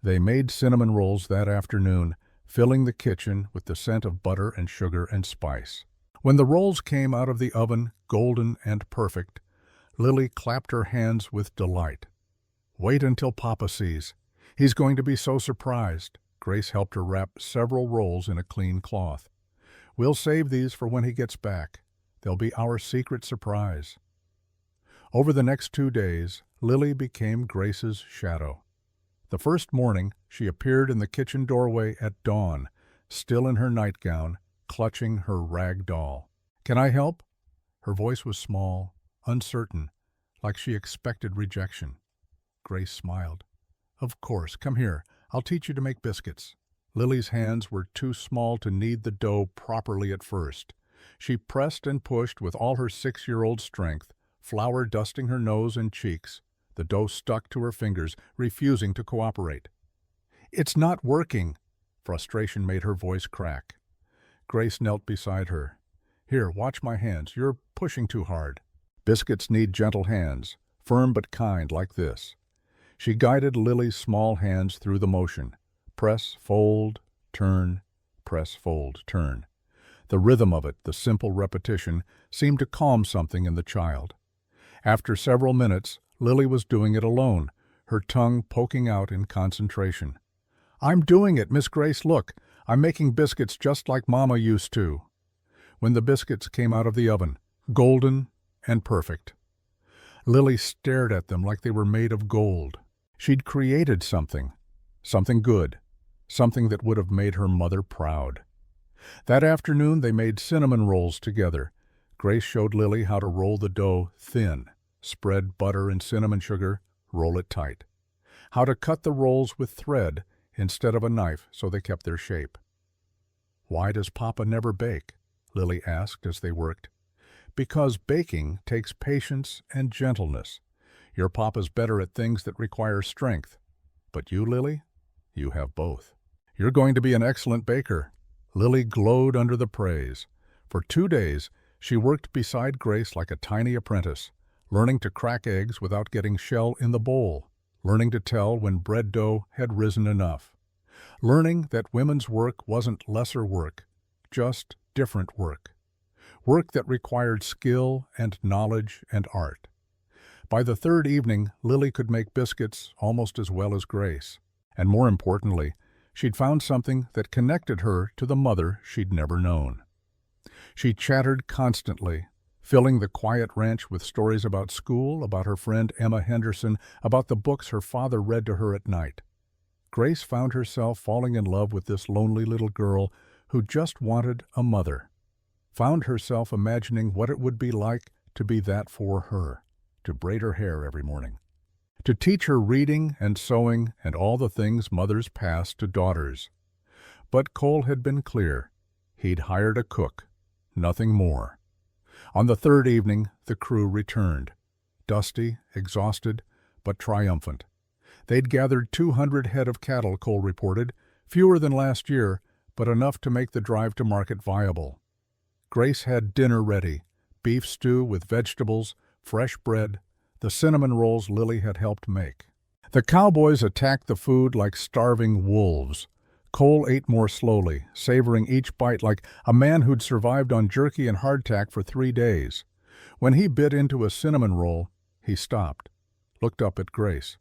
They made cinnamon rolls that afternoon, filling the kitchen with the scent of butter and sugar and spice. When the rolls came out of the oven, golden and perfect, Lily clapped her hands with delight. "Wait until Papa sees. He's going to be so surprised." Grace helped her wrap several rolls in a clean cloth. "We'll save these for when he gets back. They'll be our secret surprise." Over the next 2 days, Lily became Grace's shadow. The first morning, she appeared in the kitchen doorway at dawn, still in her nightgown, clutching her rag doll. "Can I help?" Her voice was small, uncertain, like she expected rejection. Grace smiled. "Of course, come here. I'll teach you to make biscuits." Lily's hands were too small to knead the dough properly at first. She pressed and pushed with all her 6-year-old strength, flour dusting her nose and cheeks. The dough stuck to her fingers, refusing to cooperate. "It's not working." Frustration made her voice crack. Grace knelt beside her. "Here, watch my hands. You're pushing too hard." Biscuits need gentle hands, firm but kind, like this. She guided Lily's small hands through the motion. Press, fold, turn, press, fold, turn. The rhythm of it, the simple repetition, seemed to calm something in the child. After several minutes, Lily was doing it alone, her tongue poking out in concentration. "I'm doing it, Miss Grace, look. I'm making biscuits just like Mama used to." When the biscuits came out of the oven, golden and perfect, Lily stared at them like they were made of gold. She'd created something good, something that would have made her mother proud. That afternoon they made cinnamon rolls together. Grace showed Lily how to roll the dough thin, spread butter and cinnamon sugar, roll it tight. How to cut the rolls with thread instead of a knife so they kept their shape. "Why does Papa never bake?" Lily asked as they worked. "Because baking takes patience and gentleness. Your Papa's better at things that require strength. But you, Lily, you have both. You're going to be an excellent baker." Lily glowed under the praise. For 2 days, she worked beside Grace like a tiny apprentice, learning to crack eggs without getting shell in the bowl, learning to tell when bread dough had risen enough, learning that women's work wasn't lesser work, just different work, work that required skill and knowledge and art. By the 3rd evening, Lily could make biscuits almost as well as Grace, and more importantly, she'd found something that connected her to the mother she'd never known. She chattered constantly, filling the quiet ranch with stories about school, about her friend Emma Henderson, about the books her father read to her at night. Grace found herself falling in love with this lonely little girl who just wanted a mother, found herself imagining what it would be like to be that for her, to braid her hair every morning, to teach her reading and sewing and all the things mothers pass to daughters. But Cole had been clear. He'd hired a cook, nothing more. On the 3rd evening, the crew returned, dusty, exhausted, but triumphant. They'd gathered 200 head of cattle, Cole reported, Fewer than last year, but enough to make the drive to market viable. Grace had dinner ready, beef stew with vegetables, fresh bread, the cinnamon rolls Lily had helped make. The cowboys attacked the food like starving wolves. Cole ate more slowly, savoring each bite like a man who'd survived on jerky and hardtack for 3 days. When he bit into a cinnamon roll, he stopped, looked up at Grace.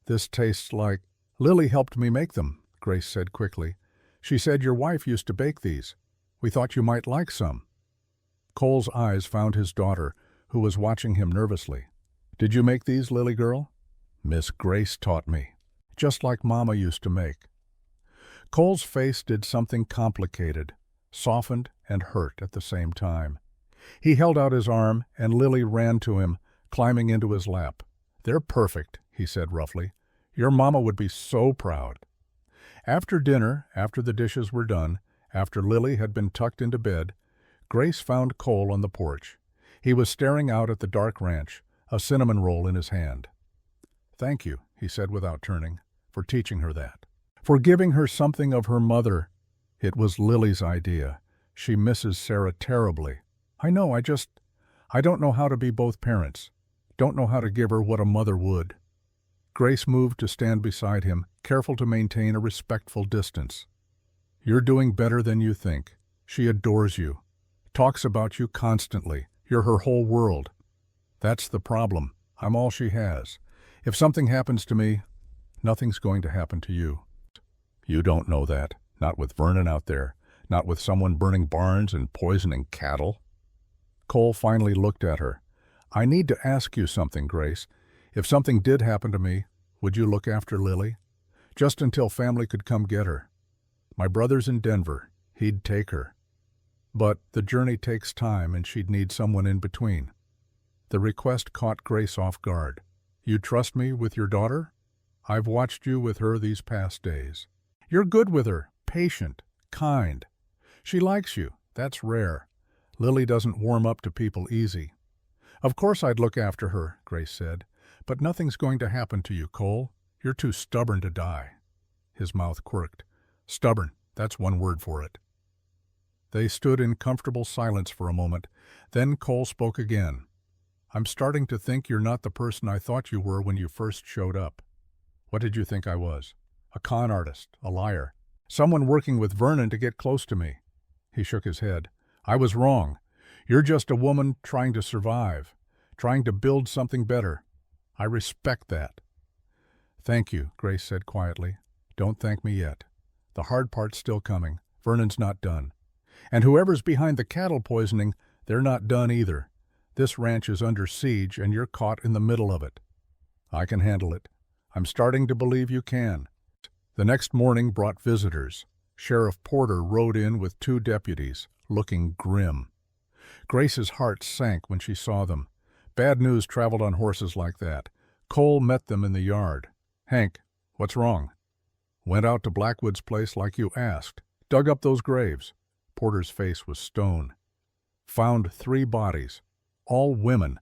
"This tastes like—" "Lily helped me make them," Grace said quickly. "She said your wife used to bake these. We thought you might like some." Cole's eyes found his daughter, who was watching him nervously. "Did you make these, Lily girl?" "Miss Grace taught me. Just like Mama used to make." Cole's face did something complicated, softened and hurt at the same time. He held out his arm, and Lily ran to him, climbing into his lap. "They're perfect," he said roughly. "Your Mama would be so proud." After dinner, after the dishes were done, after Lily had been tucked into bed, Grace found Cole on the porch. He was staring out at the dark ranch, a cinnamon roll in his hand. "Thank you," he said without turning, "for teaching her that. For giving her something of her mother. It was Lily's idea. She misses Sarah terribly. I know, I don't know how to be both parents. Don't know how to give her what a mother would." Grace moved to stand beside him, careful to maintain a respectful distance. "You're doing better than you think. She adores you. Talks about you constantly. You're her whole world. That's the problem. I'm all she has. If something happens to me, nothing's going to happen to you." "You don't know that. Not with Vernon out there. Not with someone burning barns and poisoning cattle." Cole finally looked at her. "I need to ask you something, Grace. If something did happen to me, would you look after Lily? Just until family could come get her. My brother's in Denver. He'd take her. But the journey takes time, and she'd need someone in between." The request caught Grace off guard. "You trust me with your daughter? I've watched you with her these past days. You're good with her, patient, kind. She likes you. That's rare. Lily doesn't warm up to people easy." "Of course I'd look after her," Grace said. "But nothing's going to happen to you, Cole. You're too stubborn to die." His mouth quirked. "Stubborn, that's one word for it." They stood in comfortable silence for a moment. Then Cole spoke again. "I'm starting to think you're not the person I thought you were when you first showed up. What did you think I was? A con artist, a liar, someone working with Vernon to get close to me?" He shook his head. "I was wrong. You're just a woman trying to survive, trying to build something better. I respect that." "Thank you," Grace said quietly. "Don't thank me yet. The hard part's still coming. Vernon's not done. And whoever's behind the cattle poisoning, they're not done either. This ranch is under siege, and you're caught in the middle of it. I can handle it. I'm starting to believe you can." The next morning brought visitors. Sheriff Porter rode in with 2 deputies, looking grim. Grace's heart sank when she saw them. Bad news traveled on horses like that. Cole met them in the yard. "Hank, what's wrong?" "Went out to Blackwood's place like you asked. Dug up those graves." Porter's face was stone. "Found 3 bodies. All women.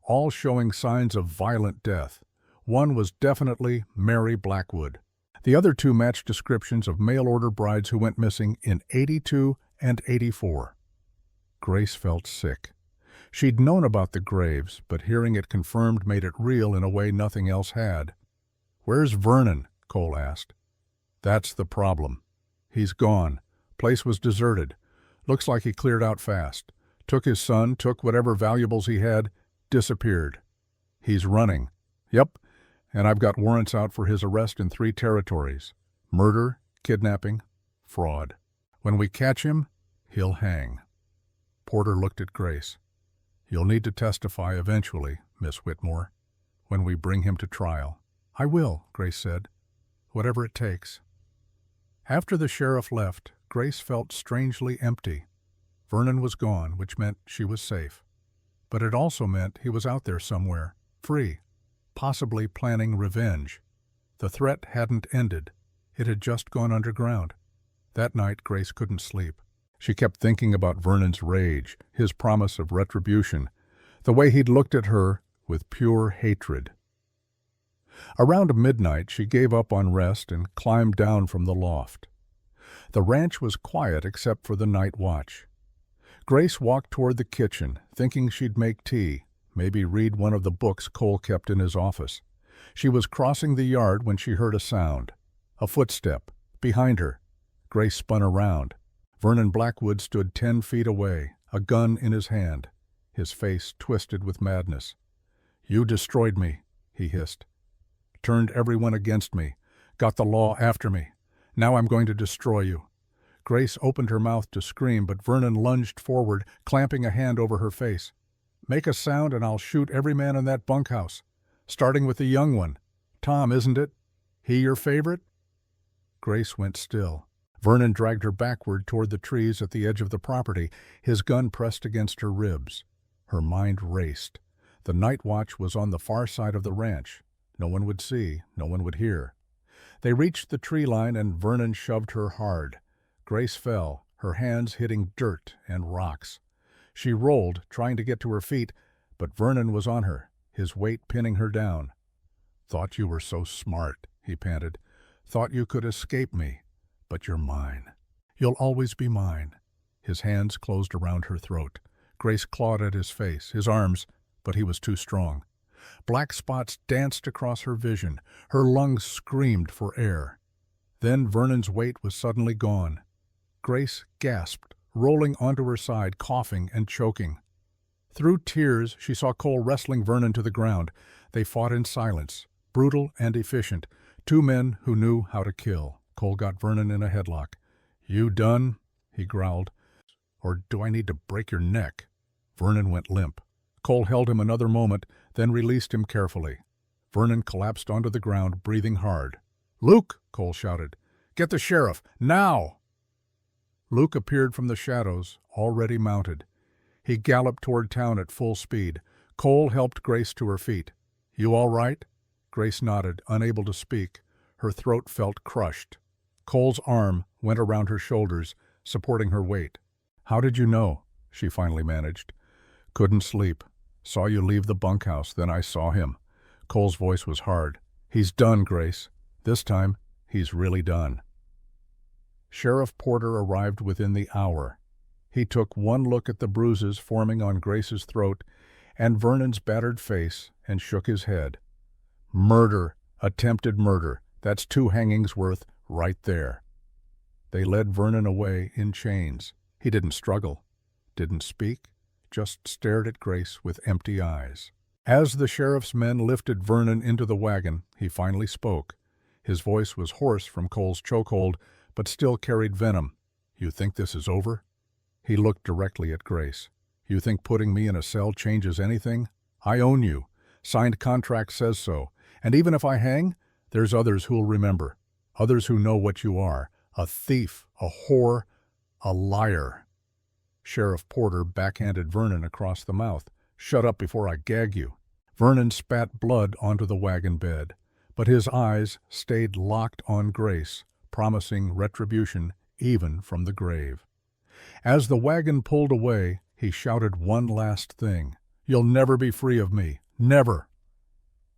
All showing signs of violent death. One was definitely Mary Blackwood. The other 2 matched descriptions of mail-order brides who went missing in '82 and '84. Grace felt sick. She'd known about the graves, but hearing it confirmed made it real in a way nothing else had. "Where's Vernon?" Cole asked. "That's the problem. He's gone. Place was deserted. Looks like he cleared out fast. Took his son, took whatever valuables he had, disappeared. He's running. Yep, and I've got warrants out for his arrest in 3 territories. Murder, kidnapping, fraud. When we catch him, he'll hang." Porter looked at Grace. "You'll need to testify eventually, Miss Whitmore, when we bring him to trial." "I will," Grace said. "Whatever it takes." After the sheriff left, Grace felt strangely empty. Vernon was gone, which meant she was safe. But it also meant he was out there somewhere, free, possibly planning revenge. The threat hadn't ended. It had just gone underground. That night, Grace couldn't sleep. She kept thinking about Vernon's rage, his promise of retribution, the way he'd looked at her with pure hatred. Around midnight, she gave up on rest and climbed down from the loft. The ranch was quiet except for the night watch. Grace walked toward the kitchen, thinking she'd make tea, maybe read one of the books Cole kept in his office. She was crossing the yard when she heard a sound. A footstep. Behind her. Grace spun around. Vernon Blackwood stood 10 feet away, a gun in his hand, his face twisted with madness. "You destroyed me," he hissed. "Turned everyone against me. Got the law after me. Now I'm going to destroy you." Grace opened her mouth to scream, but Vernon lunged forward, clamping a hand over her face. "Make a sound and I'll shoot every man in that bunkhouse. Starting with the young one. Tom, isn't it? He your favorite?" Grace went still. Vernon dragged her backward toward the trees at the edge of the property, his gun pressed against her ribs. Her mind raced. The night watch was on the far side of the ranch. No one would see, no one would hear. They reached the tree line and Vernon shoved her hard. Grace fell, her hands hitting dirt and rocks. She rolled, trying to get to her feet, but Vernon was on her, his weight pinning her down. "Thought you were so smart," he panted. "Thought you could escape me. But you're mine. You'll always be mine." His hands closed around her throat. Grace clawed at his face, his arms, but he was too strong. Black spots danced across her vision. Her lungs screamed for air. Then Vernon's weight was suddenly gone. Grace gasped, rolling onto her side, coughing and choking. Through tears, she saw Cole wrestling Vernon to the ground. They fought in silence, brutal and efficient, two men who knew how to kill. Cole got Vernon in a headlock. "You done?" he growled. "Or do I need to break your neck?" Vernon went limp. Cole held him another moment, then released him carefully. Vernon collapsed onto the ground, breathing hard. "Luke!" Cole shouted. "Get the sheriff, now!" Luke appeared from the shadows, already mounted. He galloped toward town at full speed. Cole helped Grace to her feet. "You all right?" Grace nodded, unable to speak. Her throat felt crushed. Cole's arm went around her shoulders, supporting her weight. "How did you know?" she finally managed. "Couldn't sleep. Saw you leave the bunkhouse, then I saw him." Cole's voice was hard. "He's done, Grace. This time, he's really done." Sheriff Porter arrived within the hour. He took one look at the bruises forming on Grace's throat and Vernon's battered face and shook his head. "Murder, attempted murder. That's 2 hangings worth right there." They led Vernon away in chains. He didn't struggle, didn't speak, just stared at Grace with empty eyes. As the sheriff's men lifted Vernon into the wagon, he finally spoke. His voice was hoarse from Cole's chokehold, but still carried venom. "You think this is over?" He looked directly at Grace. "You think putting me in a cell changes anything? I own you. Signed contract says so. And even if I hang, there's others who'll remember. Others who know what you are. A thief, a whore, a liar." Sheriff Porter backhanded Vernon across the mouth. "Shut up before I gag you." Vernon spat blood onto the wagon bed, but his eyes stayed locked on Grace, promising retribution even from the grave. As the wagon pulled away, he shouted one last thing. "You'll never be free of me. Never."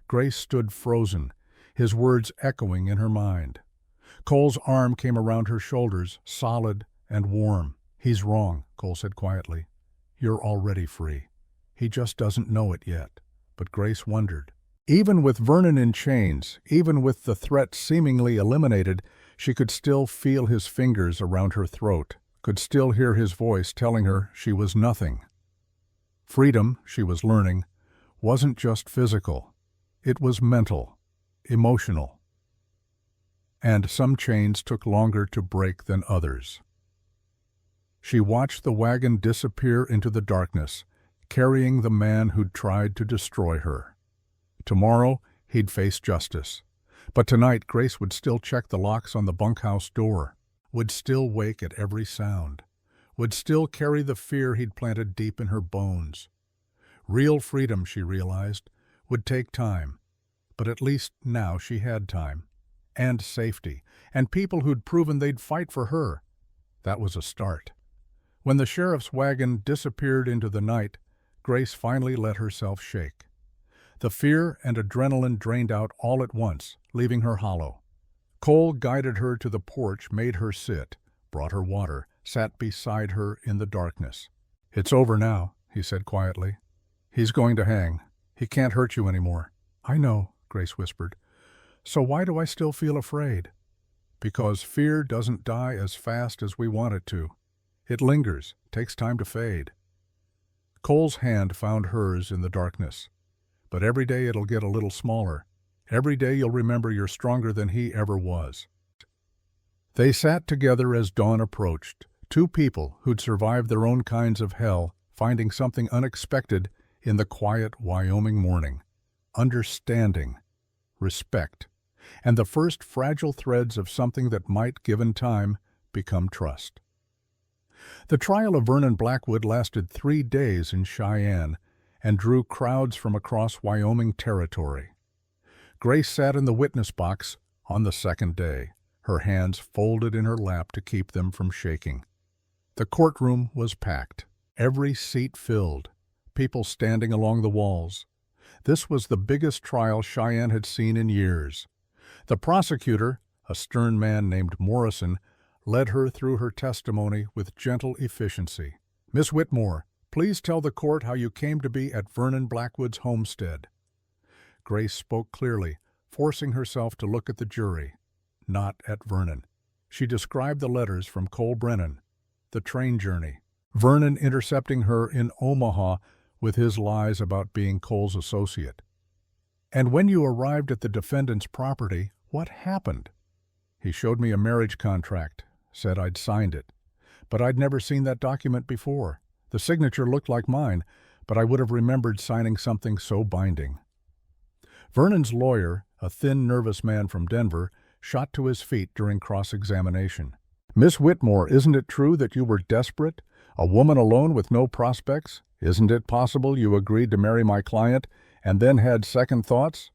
Grace stood frozen, his words echoing in her mind. Cole's arm came around her shoulders, solid and warm. "He's wrong," Cole said quietly. "You're already free. He just doesn't know it yet." But Grace wondered. Even with Vernon in chains, even with the threat seemingly eliminated, she could still feel his fingers around her throat, could still hear his voice telling her she was nothing. Freedom, she was learning, wasn't just physical. It was mental, emotional. And some chains took longer to break than others. She watched the wagon disappear into the darkness, carrying the man who'd tried to destroy her. Tomorrow, he'd face justice. But tonight, Grace would still check the locks on the bunkhouse door, would still wake at every sound, would still carry the fear he'd planted deep in her bones. Real freedom, she realized, would take time. But at least now she had time. And safety, and people who'd proven they'd fight for her. That was a start. When the sheriff's wagon disappeared into the night, Grace finally let herself shake. The fear and adrenaline drained out all at once, leaving her hollow. Cole guided her to the porch, made her sit, brought her water, sat beside her in the darkness. "It's over now," he said quietly. "He's going to hang. He can't hurt you anymore." "I know," Grace whispered. "So why do I still feel afraid?" "Because fear doesn't die as fast as we want it to. It lingers, takes time to fade." Cole's hand found hers in the darkness. "But every day it'll get a little smaller. Every day you'll remember you're stronger than he ever was." They sat together as dawn approached, two people who'd survived their own kinds of hell, finding something unexpected in the quiet Wyoming morning. Understanding, respect, and the first fragile threads of something that might, given time, become trust. The trial of Vernon Blackwood lasted 3 days in Cheyenne and drew crowds from across Wyoming territory. Grace sat in the witness box on the second day, her hands folded in her lap to keep them from shaking. The courtroom was packed, every seat filled, people standing along the walls. This was the biggest trial Cheyenne had seen in years. The prosecutor, a stern man named Morrison, led her through her testimony with gentle efficiency. "Miss Whitmore, please tell the court how you came to be at Vernon Blackwood's homestead." Grace spoke clearly, forcing herself to look at the jury, not at Vernon. She described the letters from Cole Brennan, the train journey, Vernon intercepting her in Omaha with his lies about being Cole's associate. "And when you arrived at the defendant's property, what happened?" "He showed me a marriage contract, said I'd signed it. But I'd never seen that document before. The signature looked like mine, but I would have remembered signing something so binding." Vernon's lawyer, a thin, nervous man from Denver, shot to his feet during cross-examination. "Miss Whitmore, isn't it true that you were desperate? A woman alone with no prospects? Isn't it possible you agreed to marry my client and then had second thoughts?"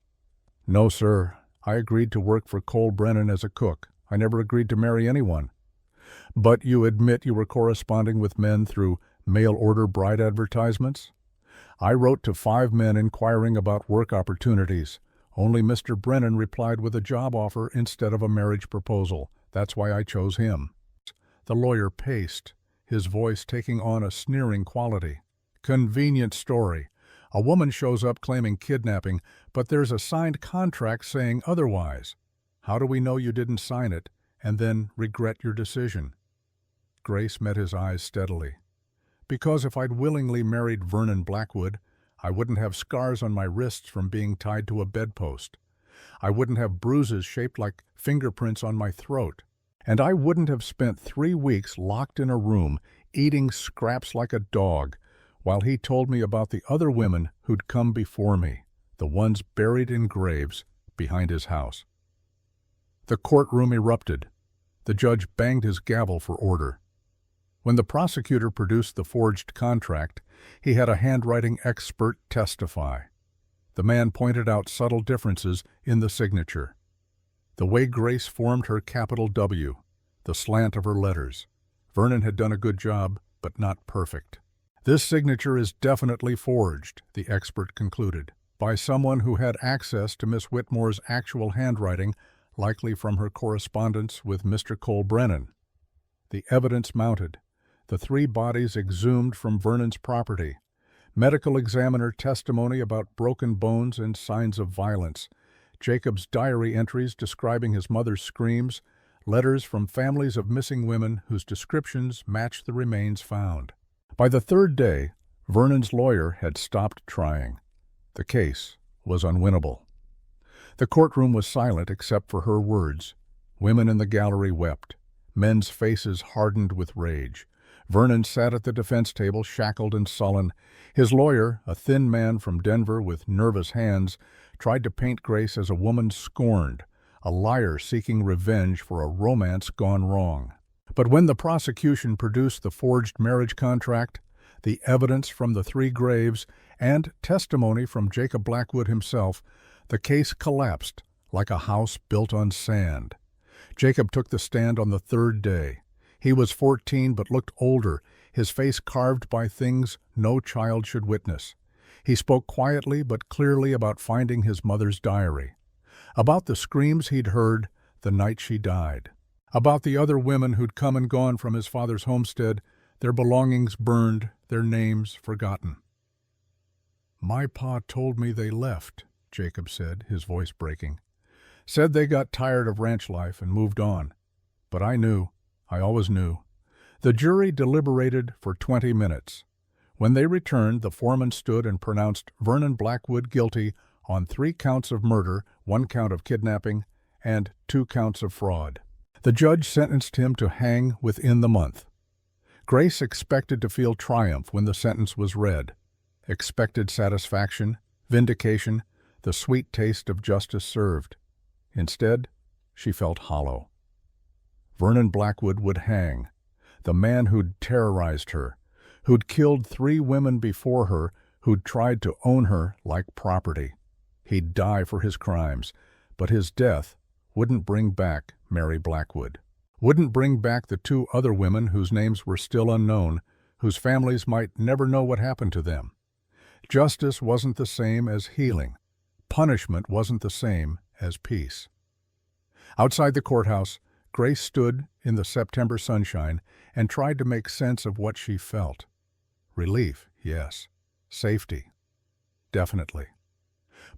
"No, sir. I agreed to work for Cole Brennan as a cook. I never agreed to marry anyone." "But you admit you were corresponding with men through mail-order bride advertisements?" "I wrote to 5 men inquiring about work opportunities. Only Mr. Brennan replied with a job offer instead of a marriage proposal. That's why I chose him." The lawyer paced, his voice taking on a sneering quality. "Convenient story. A woman shows up claiming kidnapping, but there's a signed contract saying otherwise. How do we know you didn't sign it and then regret your decision?" Grace met his eyes steadily. "Because if I'd willingly married Vernon Blackwood, I wouldn't have scars on my wrists from being tied to a bedpost. I wouldn't have bruises shaped like fingerprints on my throat. And I wouldn't have spent 3 weeks locked in a room, eating scraps like a dog, while he told me about the other women who'd come before me, the ones buried in graves behind his house." The courtroom erupted. The judge banged his gavel for order. When the prosecutor produced the forged contract, he had a handwriting expert testify. The man pointed out subtle differences in the signature. The way Grace formed her capital W, the slant of her letters. Vernon had done a good job, but not perfect. "This signature is definitely forged," the expert concluded, "by someone who had access to Miss Whitmore's actual handwriting, likely from her correspondence with Mr. Cole Brennan." The evidence mounted. The 3 bodies exhumed from Vernon's property. Medical examiner testimony about broken bones and signs of violence. Jacob's diary entries describing his mother's screams. Letters from families of missing women whose descriptions matched the remains found. By the 3rd day, Vernon's lawyer had stopped trying. The case was unwinnable. The courtroom was silent except for her words. Women in the gallery wept. Men's faces hardened with rage. Vernon sat at the defense table, shackled and sullen. His lawyer, a thin man from Denver with nervous hands, tried to paint Grace as a woman scorned, a liar seeking revenge for a romance gone wrong. But when the prosecution produced the forged marriage contract, the evidence from the 3 graves, and testimony from Jacob Blackwood himself, the case collapsed like a house built on sand. Jacob took the stand on the 3rd day. He was 14 but looked older, his face carved by things no child should witness. He spoke quietly but clearly about finding his mother's diary, about the screams he'd heard the night she died, about the other women who'd come and gone from his father's homestead, their belongings burned, their names forgotten. "My pa told me they left," Jacob said, his voice breaking. "Said they got tired of ranch life and moved on. But I knew. I always knew." The jury deliberated for 20 minutes. When they returned, the foreman stood and pronounced Vernon Blackwood guilty on 3 counts of murder, 1 count of kidnapping, and 2 counts of fraud. The judge sentenced him to hang within the month. Grace expected to feel triumph when the sentence was read, expected satisfaction, vindication, the sweet taste of justice served. Instead, she felt hollow. Vernon Blackwood would hang, the man who'd terrorized her, who'd killed 3 women before her, who'd tried to own her like property. He'd die for his crimes, but his death wouldn't bring back Mary Blackwood, wouldn't bring back the 2 other women whose names were still unknown, whose families might never know what happened to them. Justice wasn't the same as healing. Punishment wasn't the same as peace. Outside the courthouse, Grace stood in the September sunshine and tried to make sense of what she felt. Relief, yes. Safety, definitely.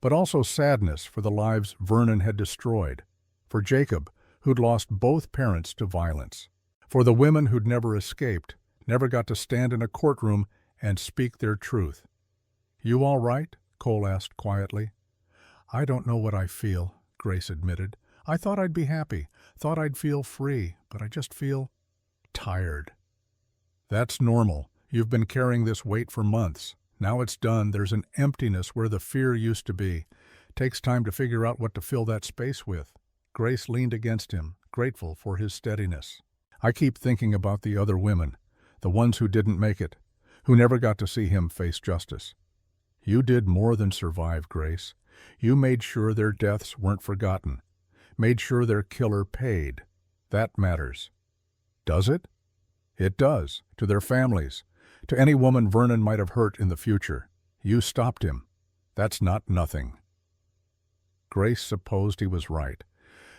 But also sadness for the lives Vernon had destroyed, for Jacob, who'd lost both parents to violence, for the women who'd never escaped, never got to stand in a courtroom and speak their truth. "You all right?" Cole asked quietly. "I don't know what I feel," Grace admitted. "I thought I'd be happy, thought I'd feel free, but I just feel tired." "That's normal. You've been carrying this weight for months. Now it's done. There's an emptiness where the fear used to be. Takes time to figure out what to fill that space with." Grace leaned against him, grateful for his steadiness. "I keep thinking about the other women, the ones who didn't make it, who never got to see him face justice. You did more than survive, Grace. You made sure their deaths weren't forgotten, made sure their killer paid. That matters." "Does it?" "It does, to their families, to any woman Vernon might have hurt in the future. You stopped him. That's not nothing." Grace supposed he was right,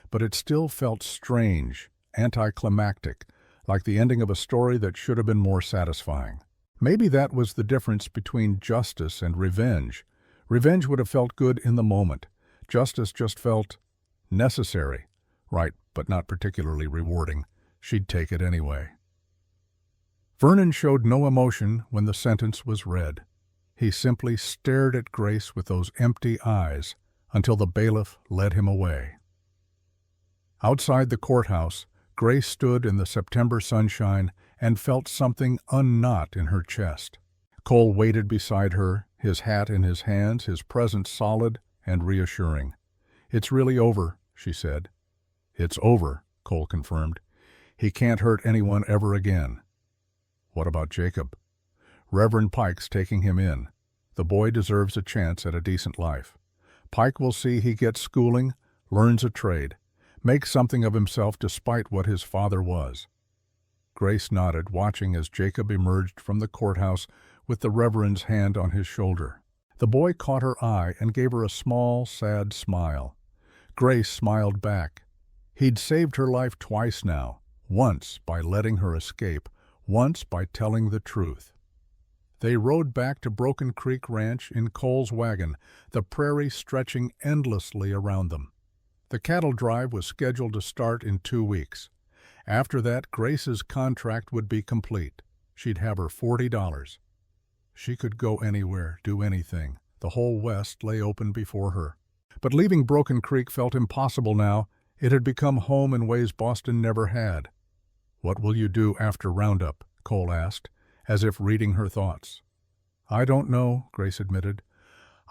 but it still felt strange, anticlimactic, like the ending of a story that should have been more satisfying. Maybe that was the difference between justice and revenge. Revenge would have felt good in the moment. Justice just felt necessary. Right, but not particularly rewarding. She'd take it anyway. Vernon showed no emotion when the sentence was read. He simply stared at Grace with those empty eyes until the bailiff led him away. Outside the courthouse, Grace stood in the September sunshine and felt something unknot in her chest. Cole waited beside her, his hat in his hands, his presence solid and reassuring. "It's really over," she said. "It's over," Cole confirmed. "He can't hurt anyone ever again." "What about Jacob?" "Reverend Pike's taking him in. The boy deserves a chance at a decent life. Pike will see he gets schooling, learns a trade, makes something of himself despite what his father was." Grace nodded, watching as Jacob emerged from the courthouse with the Reverend's hand on his shoulder. The boy caught her eye and gave her a small, sad smile. Grace smiled back. He'd saved her life twice now, once by letting her escape, once by telling the truth. They rode back to Broken Creek Ranch in Cole's wagon, the prairie stretching endlessly around them. The cattle drive was scheduled to start in 2 weeks. After that, Grace's contract would be complete. She'd have her $40. She could go anywhere, do anything. The whole West lay open before her. But leaving Broken Creek felt impossible now. It had become home in ways Boston never had. "What will you do after Roundup?" Cole asked, as if reading her thoughts. "I don't know," Grace admitted.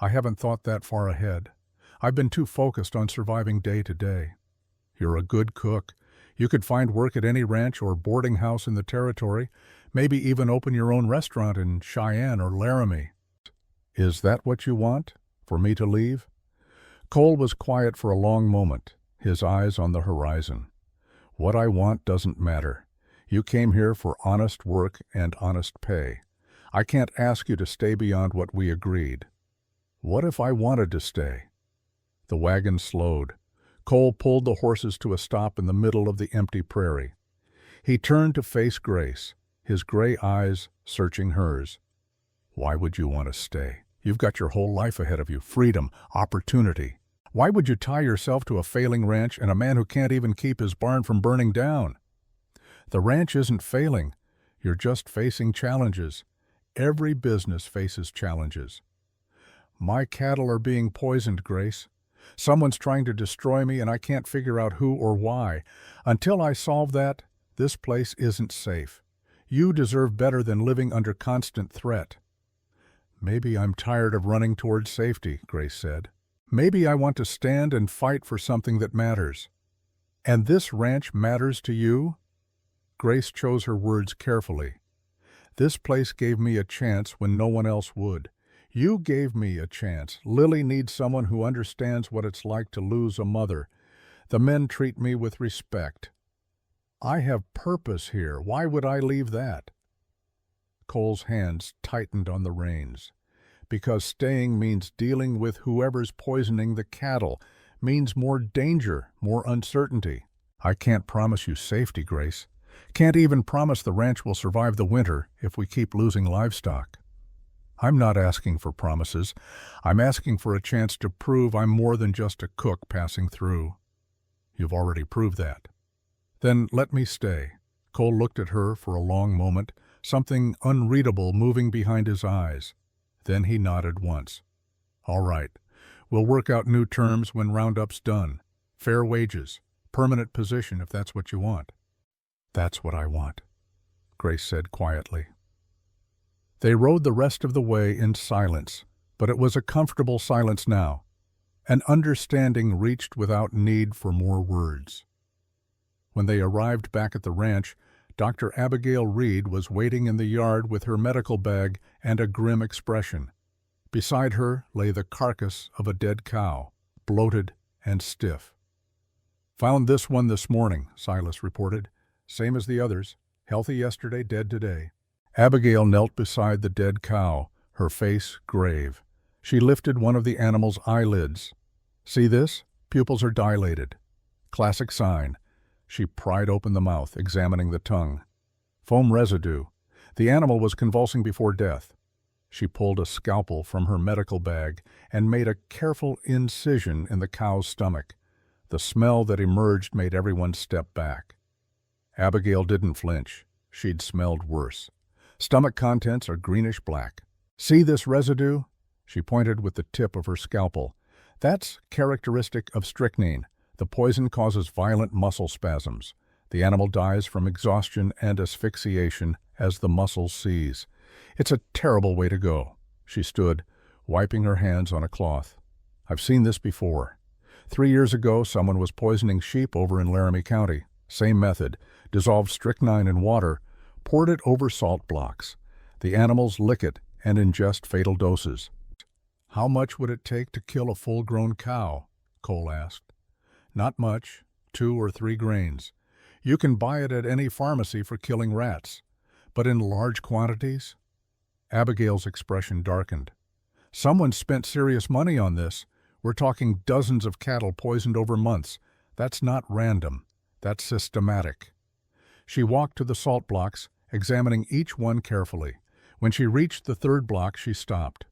"I haven't thought that far ahead. I've been too focused on surviving day to day." "You're a good cook. You could find work at any ranch or boarding house in the territory, maybe even open your own restaurant in Cheyenne or Laramie." "Is that what you want? For me to leave?" Cole was quiet for a long moment, his eyes on the horizon. "What I want doesn't matter. You came here for honest work and honest pay. I can't ask you to stay beyond what we agreed. What if I wanted to stay? The wagon slowed. Cole pulled the horses to a stop in the middle of the empty prairie. He turned to face Grace, his gray eyes searching hers. Why would you want to stay? You've got your whole life ahead of you, freedom, opportunity. Why would you tie yourself to a failing ranch and a man who can't even keep his barn from burning down? The ranch isn't failing. You're just facing challenges. Every business faces challenges. My cattle are being poisoned, Grace. Someone's trying to destroy me and I can't figure out who or why. Until I solve that, this place isn't safe. You deserve better than living under constant threat. Maybe I'm tired of running towards safety, Grace said. Maybe I want to stand and fight for something that matters. And this ranch matters to you? Grace chose her words carefully. This place gave me a chance when no one else would. You gave me a chance. Lily needs someone who understands what it's like to lose a mother. The men treat me with respect. I have purpose here. Why would I leave that? Cole's hands tightened on the reins. Because staying means dealing with whoever's poisoning the cattle, means more danger, more uncertainty. I can't promise you safety, Grace. Can't even promise the ranch will survive the winter if we keep losing livestock. I'm not asking for promises. I'm asking for a chance to prove I'm more than just a cook passing through. You've already proved that. Then let me stay. Cole looked at her for a long moment, something unreadable moving behind his eyes. Then he nodded once. All right. We'll work out new terms when Roundup's done. Fair wages. Permanent position if that's what you want. That's what I want, Grace said quietly. They rode the rest of the way in silence, but it was a comfortable silence now. An understanding reached without need for more words. When they arrived back at the ranch, Dr. Abigail Reed was waiting in the yard with her medical bag and a grim expression. Beside her lay the carcass of a dead cow, bloated and stiff. Found this one this morning, Silas reported. Same as the others. Healthy yesterday, dead today. Abigail knelt beside the dead cow, her face grave. She lifted one of the animal's eyelids. See this? Pupils are dilated. Classic sign. She pried open the mouth, examining the tongue. Foam residue. The animal was convulsing before death. She pulled a scalpel from her medical bag and made a careful incision in the cow's stomach. The smell that emerged made everyone step back. Abigail didn't flinch. She'd smelled worse. Stomach contents are greenish-black. See this residue? She pointed with the tip of her scalpel. That's characteristic of strychnine. The poison causes violent muscle spasms. The animal dies from exhaustion and asphyxiation as the muscles seize. It's a terrible way to go. She stood, wiping her hands on a cloth. I've seen this before. 3 years ago, someone was poisoning sheep over in Laramie County. Same method. Dissolved strychnine in water, poured it over salt blocks. The animals lick it and ingest fatal doses. How much would it take to kill a full-grown cow? Cole asked. Not much, 2 or 3 grains. You can buy it at any pharmacy for killing rats. But in large quantities? Abigail's expression darkened. Someone spent serious money on this. We're talking dozens of cattle poisoned over months. That's not random. That's systematic. She walked to the salt blocks, examining each one carefully. When she reached the 3rd block, she stopped.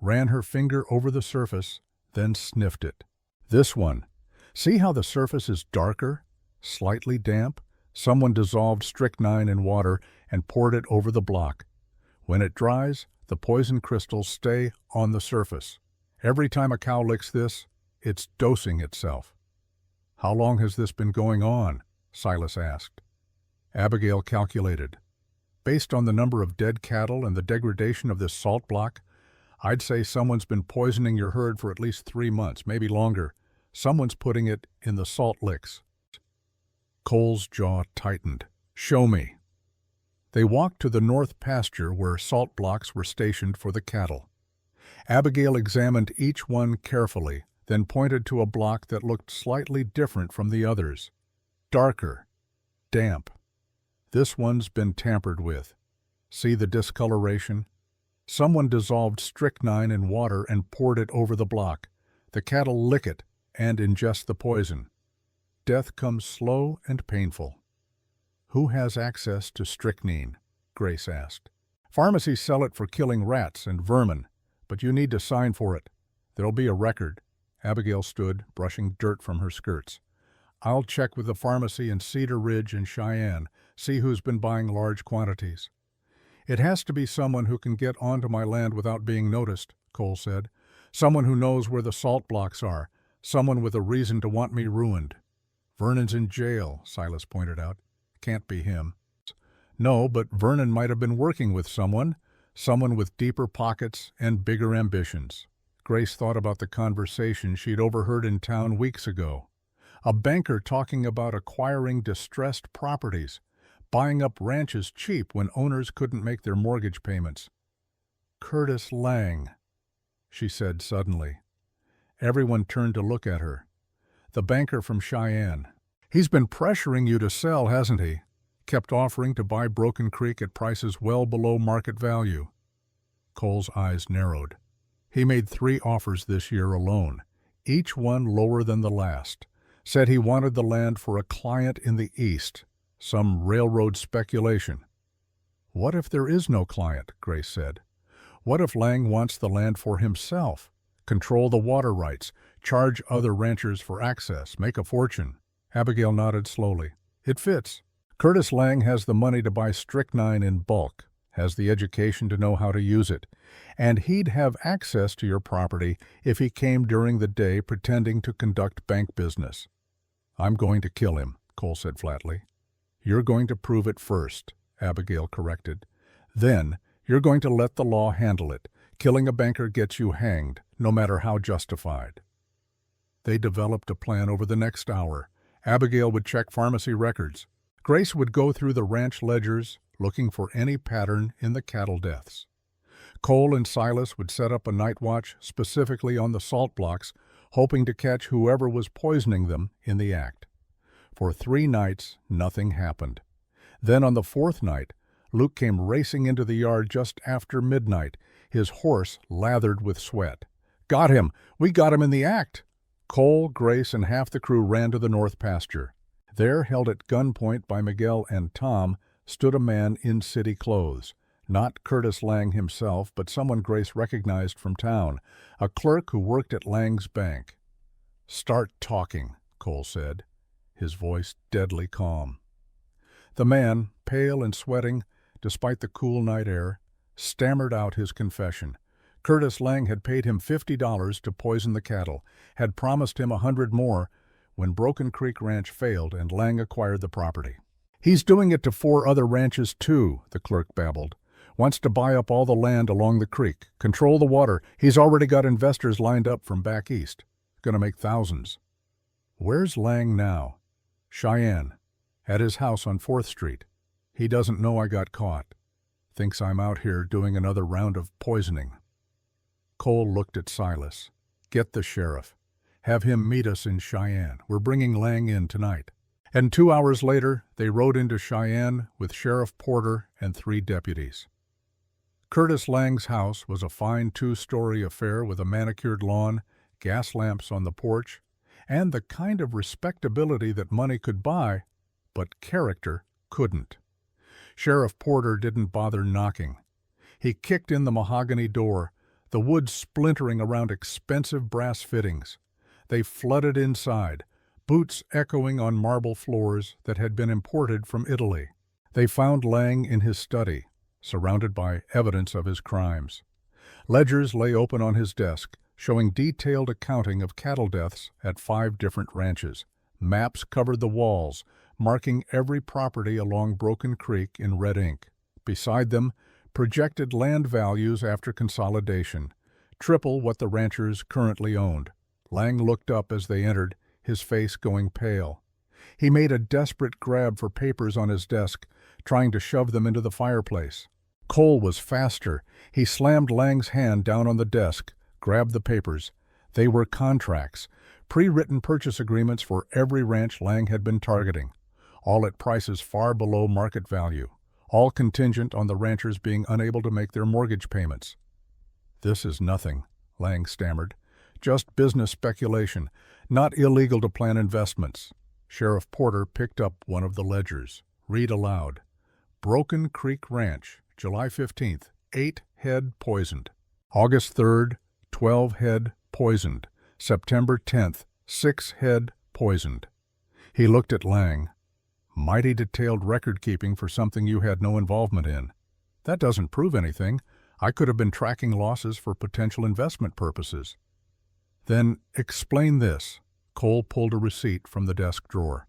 Ran her finger over the surface, then sniffed it. This one. See how the surface is darker, slightly damp? Someone dissolved strychnine in water and poured it over the block. When it dries, the poison crystals stay on the surface. Every time a cow licks this, it's dosing itself. How long has this been going on? Silas asked. Abigail calculated. Based on the number of dead cattle and the degradation of this salt block, I'd say someone's been poisoning your herd for at least 3 months, maybe longer. Someone's putting it in the salt licks. Cole's jaw tightened. Show me. They walked to the north pasture where salt blocks were stationed for the cattle. Abigail examined each one carefully, then pointed to a block that looked slightly different from the others. Darker. Damp. This one's been tampered with. See the discoloration? Someone dissolved strychnine in water and poured it over the block. The cattle lick it and ingest the poison. Death comes slow and painful. Who has access to strychnine? Grace asked. Pharmacies sell it for killing rats and vermin, but you need to sign for it. There'll be a record. Abigail stood, brushing dirt from her skirts. I'll check with the pharmacy in Cedar Ridge and Cheyenne, see who's been buying large quantities. It has to be someone who can get onto my land without being noticed, Cole said. Someone who knows where the salt blocks are. Someone with a reason to want me ruined. Vernon's in jail, Silas pointed out. Can't be him. No, but Vernon might have been working with someone with deeper pockets and bigger ambitions. Grace thought about the conversation she'd overheard in town weeks ago. A banker talking about acquiring distressed properties, buying up ranches cheap when owners couldn't make their mortgage payments. Curtis Lang, she said suddenly. Everyone turned to look at her. The banker from Cheyenne. He's been pressuring you to sell, hasn't he? Kept offering to buy Broken Creek at prices well below market value. Cole's eyes narrowed. He made 3 offers this year alone, each one lower than the last. Said he wanted the land for a client in the East, some railroad speculation. What if there is no client, Grace said. What if Lang wants the land for himself, control the water rights, charge other ranchers for access, make a fortune? Abigail nodded slowly. It fits. Curtis Lang has the money to buy strychnine in bulk, has the education to know how to use it, and he'd have access to your property if he came during the day pretending to conduct bank business. I'm going to kill him, Cole said flatly. You're going to prove it first, Abigail corrected. Then you're going to let the law handle it. Killing a banker gets you hanged, no matter how justified. They developed a plan over the next hour. Abigail would check pharmacy records. Grace would go through the ranch ledgers, looking for any pattern in the cattle deaths. Cole and Silas would set up a night watch specifically on the salt blocks, hoping to catch whoever was poisoning them in the act. For 3 nights, nothing happened. Then on the 4th night, Luke came racing into the yard just after midnight, his horse lathered with sweat. Got him! We got him in the act! Cole, Grace, and half the crew ran to the north pasture. There, held at gunpoint by Miguel and Tom, stood a man in city clothes. Not Curtis Lang himself, but someone Grace recognized from town, a clerk who worked at Lang's bank. Start talking, Cole said, his voice deadly calm. The man, pale and sweating, despite the cool night air, stammered out his confession. Curtis Lang had paid him $50 to poison the cattle, had promised him 100 more when Broken Creek Ranch failed and Lang acquired the property. He's doing it to 4 other ranches too, the clerk babbled. Wants to buy up all the land along the creek, control the water. He's already got investors lined up from back east. Gonna make thousands. Where's Lang now? Cheyenne. At his house on 4th Street. He doesn't know I got caught. Thinks I'm out here doing another round of poisoning. Cole looked at Silas. Get the sheriff. Have him meet us in Cheyenne. We're bringing Lang in tonight. And 2 hours later, they rode into Cheyenne with Sheriff Porter and 3 deputies. Curtis Lang's house was a fine 2-story affair with a manicured lawn, gas lamps on the porch, and the kind of respectability that money could buy, but character couldn't. Sheriff Porter didn't bother knocking. He kicked in the mahogany door, the wood splintering around expensive brass fittings. They flooded inside, boots echoing on marble floors that had been imported from Italy. They found Lang in his study, surrounded by evidence of his crimes. Ledgers lay open on his desk, showing detailed accounting of cattle deaths at 5 different ranches. Maps covered the walls, marking every property along Broken Creek in red ink. Beside them, projected land values after consolidation, triple what the ranchers currently owned. Lang looked up as they entered, his face going pale. He made a desperate grab for papers on his desk, trying to shove them into the fireplace. Cole was faster. He slammed Lang's hand down on the desk, grabbed the papers. They were contracts, pre-written purchase agreements for every ranch Lang had been targeting, all at prices far below market value, all contingent on the ranchers being unable to make their mortgage payments. "This is nothing," Lang stammered. "Just business speculation, not illegal to plan investments." Sheriff Porter picked up one of the ledgers. Read aloud. "Broken Creek Ranch, July 15th, 8 head poisoned. August 3rd, 12 head poisoned. September 10th, 6 head poisoned." He looked at Lang. "Mighty detailed record-keeping for something you had no involvement in. That doesn't prove anything. I could have been tracking losses for potential investment purposes." "Then explain this." Cole pulled a receipt from the desk drawer.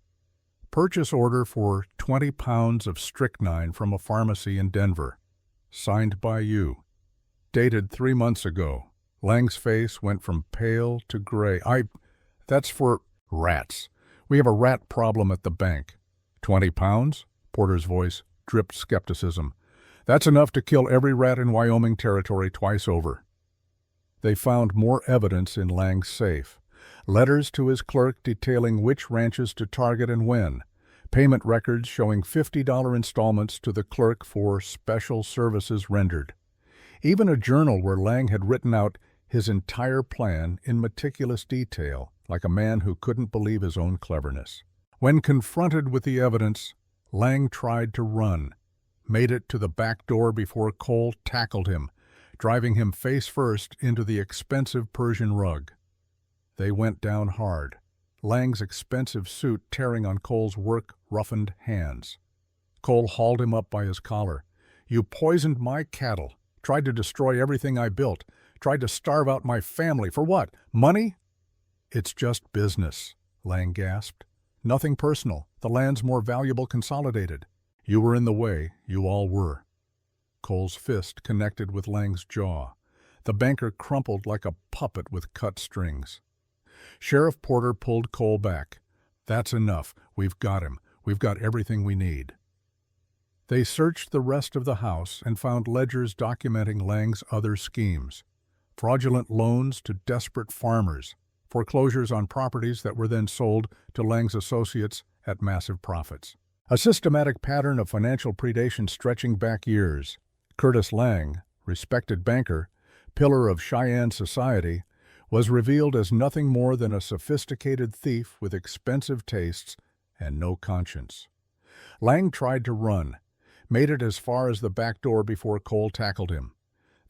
"Purchase order for 20 pounds of strychnine from a pharmacy in Denver. Signed by you. Dated 3 months ago." Lang's face went from pale to gray. That's for rats. We have a rat problem at the bank." 20 pounds? Porter's voice dripped skepticism. "That's enough to kill every rat in Wyoming territory twice over." They found more evidence in Lang's safe. Letters to his clerk detailing which ranches to target and when. Payment records showing $50 installments to the clerk for special services rendered. Even a journal where Lang had written out his entire plan in meticulous detail, like a man who couldn't believe his own cleverness. When confronted with the evidence, Lang tried to run, made it to the back door before Cole tackled him, driving him face first into the expensive Persian rug. They went down hard, Lang's expensive suit tearing on Cole's work-roughened hands. Cole hauled him up by his collar. "You poisoned my cattle, tried to destroy everything I built, tried to starve out my family. For what? Money?" "It's just business," Lang gasped. "Nothing personal. The land's more valuable consolidated. You were in the way. You all were." Cole's fist connected with Lang's jaw. The banker crumpled like a puppet with cut strings. Sheriff Porter pulled Cole back. "That's enough. We've got him. We've got everything we need." They searched the rest of the house and found ledgers documenting Lang's other schemes. Fraudulent loans to desperate farmers, foreclosures on properties that were then sold to Lang's associates at massive profits. A systematic pattern of financial predation stretching back years. Curtis Lang, respected banker, pillar of Cheyenne society, was revealed as nothing more than a sophisticated thief with expensive tastes and no conscience. Lang tried to run, made it as far as the back door before Cole tackled him.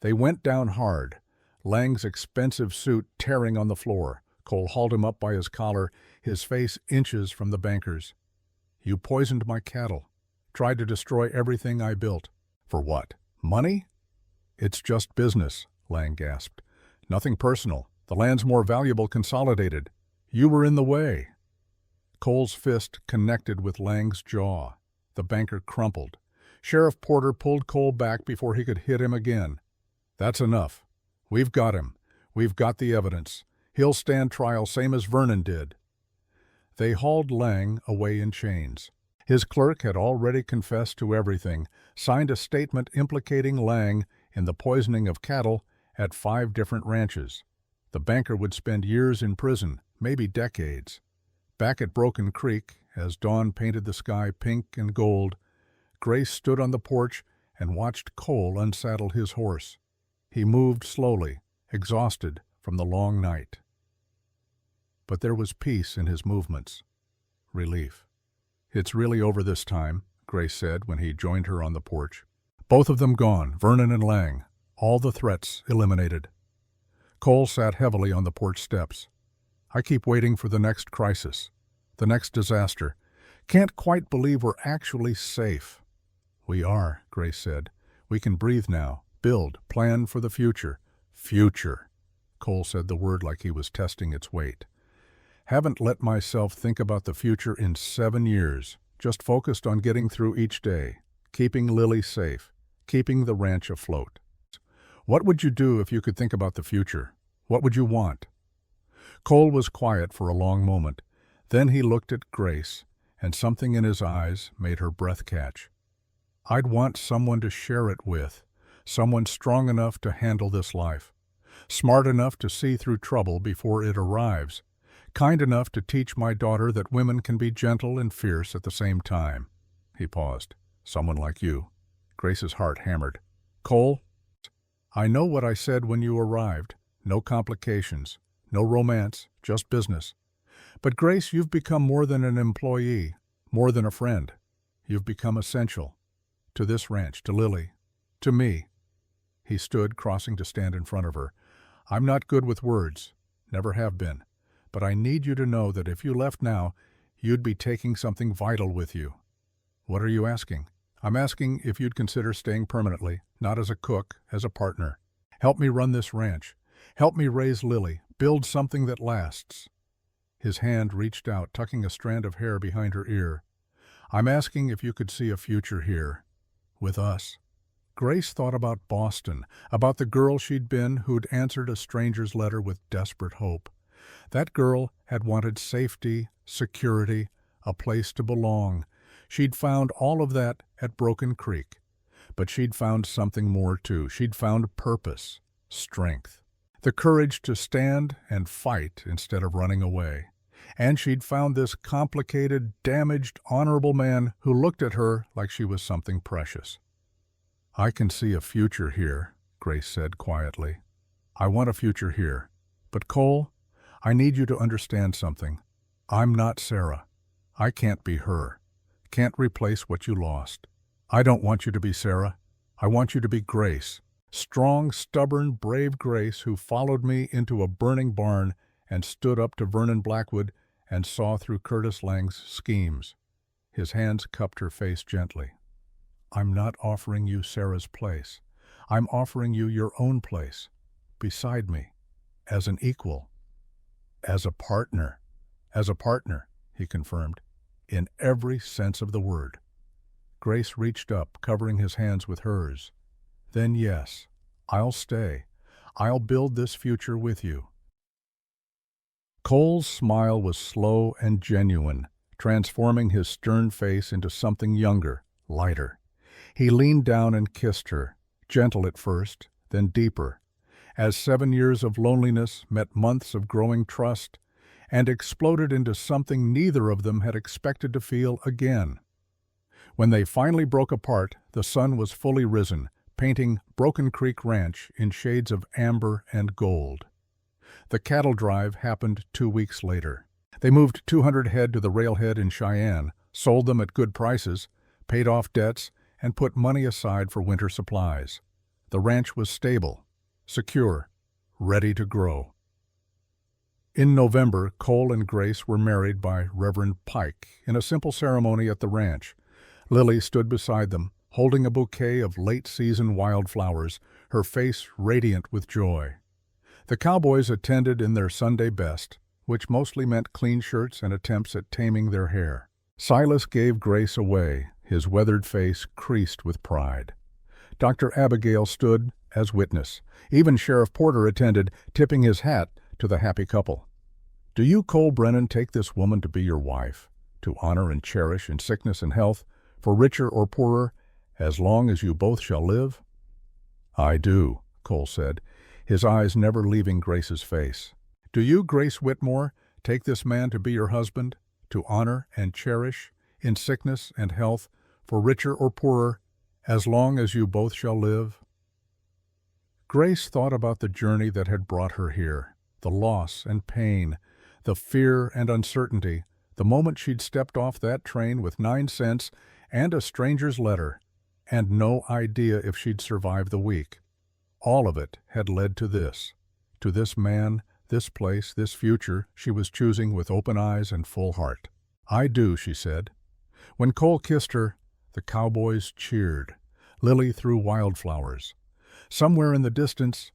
They went down hard, Lang's expensive suit tearing on the floor. Cole hauled him up by his collar, his face inches from the banker's. "You poisoned my cattle, tried to destroy everything I built. For what? Money?" "It's just business," Lang gasped. "Nothing personal. The land's more valuable consolidated. You were in the way." Cole's fist connected with Lang's jaw. The banker crumpled. Sheriff Porter pulled Cole back before he could hit him again. "That's enough. We've got him. We've got the evidence. He'll stand trial same as Vernon did." They hauled Lang away in chains. His clerk had already confessed to everything, signed a statement implicating Lang in the poisoning of cattle at 5 different ranches. The banker would spend years in prison, maybe decades. Back at Broken Creek, as dawn painted the sky pink and gold, Grace stood on the porch and watched Cole unsaddle his horse. He moved slowly, exhausted from the long night. But there was peace in his movements. Relief. "It's really over this time," Grace said when he joined her on the porch. "Both of them gone, Vernon and Lang. All the threats eliminated." Cole sat heavily on the porch steps. "I keep waiting for the next crisis, the next disaster. Can't quite believe we're actually safe." "We are," Grace said. "We can breathe now, build, plan for the future." "Future." Cole said the word like he was testing its weight. "Haven't let myself think about the future in 7 years. Just focused on getting through each day, keeping Lily safe, keeping the ranch afloat." "What would you do if you could think about the future? What would you want?" Cole was quiet for a long moment. Then he looked at Grace, and something in his eyes made her breath catch. "I'd want someone to share it with, someone strong enough to handle this life, smart enough to see through trouble before it arrives, kind enough to teach my daughter that women can be gentle and fierce at the same time." He paused. "Someone like you." Grace's heart hammered. "Cole, I know what I said when you arrived. No complications, no romance, just business. But Grace, you've become more than an employee, more than a friend. You've become essential. To this ranch, to Lily, to me." He stood, crossing to stand in front of her. "I'm not good with words, never have been. But I need you to know that if you left now, you'd be taking something vital with you." "What are you asking?" "I'm asking if you'd consider staying permanently, not as a cook, as a partner. Help me run this ranch. Help me raise Lily, build something that lasts." His hand reached out, tucking a strand of hair behind her ear. "I'm asking if you could see a future here, with us." Grace thought about Boston, about the girl she'd been who'd answered a stranger's letter with desperate hope. That girl had wanted safety, security, a place to belong. She'd found all of that at Broken Creek. But she'd found something more too. She'd found purpose, strength, the courage to stand and fight instead of running away. And she'd found this complicated, damaged, honorable man who looked at her like she was something precious. "I can see a future here," Grace said quietly. "I want a future here. But Cole, I need you to understand something. I'm not Sarah. I can't be her. Can't replace what you lost. I don't want you to be Sarah. I want you to be Grace. Strong, stubborn, brave Grace who followed me into a burning barn and stood up to Vernon Blackwood and saw through Curtis Lang's schemes." His hands cupped her face gently. "I'm not offering you Sarah's place. I'm offering you your own place, beside me, as an equal, as a partner." "As a partner," he confirmed, "in every sense of the word." Grace reached up, covering his hands with hers. "Then yes, I'll stay. I'll build this future with you." Cole's smile was slow and genuine, transforming his stern face into something younger, lighter. He leaned down and kissed her, gentle at first, then deeper, as 7 years of loneliness met months of growing trust, and exploded into something neither of them had expected to feel again. When they finally broke apart, the sun was fully risen, painting Broken Creek Ranch in shades of amber and gold. The cattle drive happened 2 weeks later. They moved 200 head to the railhead in Cheyenne, sold them at good prices, paid off debts, and put money aside for winter supplies. The ranch was stable, secure, ready to grow. In November, Cole and Grace were married by Reverend Pike in a simple ceremony at the ranch. Lily stood beside them, holding a bouquet of late-season wildflowers, her face radiant with joy. The Cowboys attended in their Sunday best, which mostly meant clean shirts and attempts at taming their hair. Silas gave Grace away, his weathered face creased with pride. Dr. Abigail stood as witness. Even Sheriff Porter attended, tipping his hat to the happy couple. "Do you, Cole Brennan, take this woman to be your wife, to honor and cherish in sickness and health, for richer or poorer, as long as you both shall live?" "I do," Cole said, his eyes never leaving Grace's face. "Do you, Grace Whitmore, take this man to be your husband, to honor and cherish, in sickness and health, for richer or poorer, as long as you both shall live?" Grace thought about the journey that had brought her here, the loss and pain, the fear and uncertainty, the moment she'd stepped off that train with 9 cents and a stranger's letter, and no idea if she'd survive the week. All of it had led to this man, this place, this future she was choosing with open eyes and full heart. "I do," she said. When Cole kissed her, the Cowboys cheered. Lily threw wildflowers. Somewhere in the distance,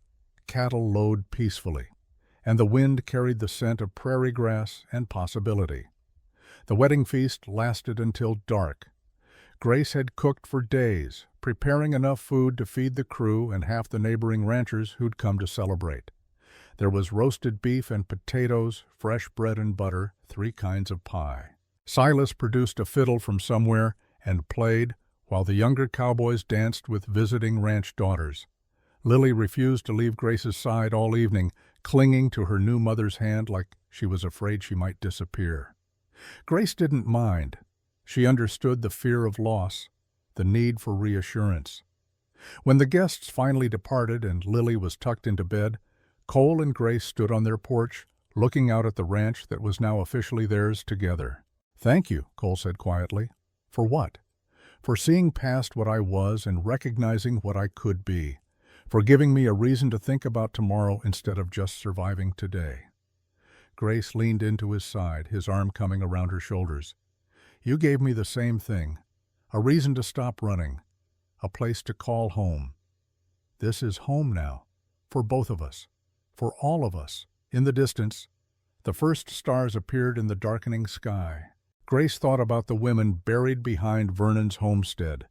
cattle lowed peacefully, and the wind carried the scent of prairie grass and possibility. The wedding feast lasted until dark. Grace had cooked for days, preparing enough food to feed the crew and half the neighboring ranchers who'd come to celebrate. There was roasted beef and potatoes, fresh bread and butter, 3 kinds of pie. Silas produced a fiddle from somewhere and played, while the younger Cowboys danced with visiting ranch daughters. Lily refused to leave Grace's side all evening, clinging to her new mother's hand like she was afraid she might disappear. Grace didn't mind. She understood the fear of loss, the need for reassurance. When the guests finally departed and Lily was tucked into bed, Cole and Grace stood on their porch, looking out at the ranch that was now officially theirs together. "Thank you," Cole said quietly. "For what?" "For seeing past what I was and recognizing what I could be. For giving me a reason to think about tomorrow instead of just surviving today." Grace leaned into his side, his arm coming around her shoulders. "You gave me the same thing. A reason to stop running. A place to call home. This is home now. For both of us. For all of us." In the distance, the first stars appeared in the darkening sky. Grace thought about the women buried behind Vernon's homestead,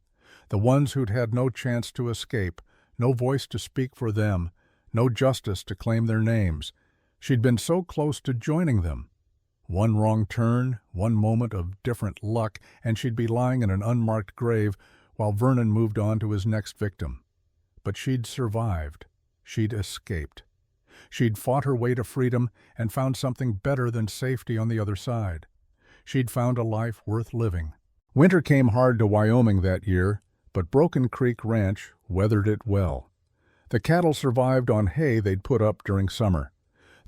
the ones who'd had no chance to escape, no voice to speak for them, no justice to claim their names. She'd been so close to joining them. One wrong turn, one moment of different luck, and she'd be lying in an unmarked grave while Vernon moved on to his next victim. But she'd survived. She'd escaped. She'd fought her way to freedom and found something better than safety on the other side. She'd found a life worth living. Winter came hard to Wyoming that year, but Broken Creek Ranch weathered it well. The cattle survived on hay they'd put up during summer.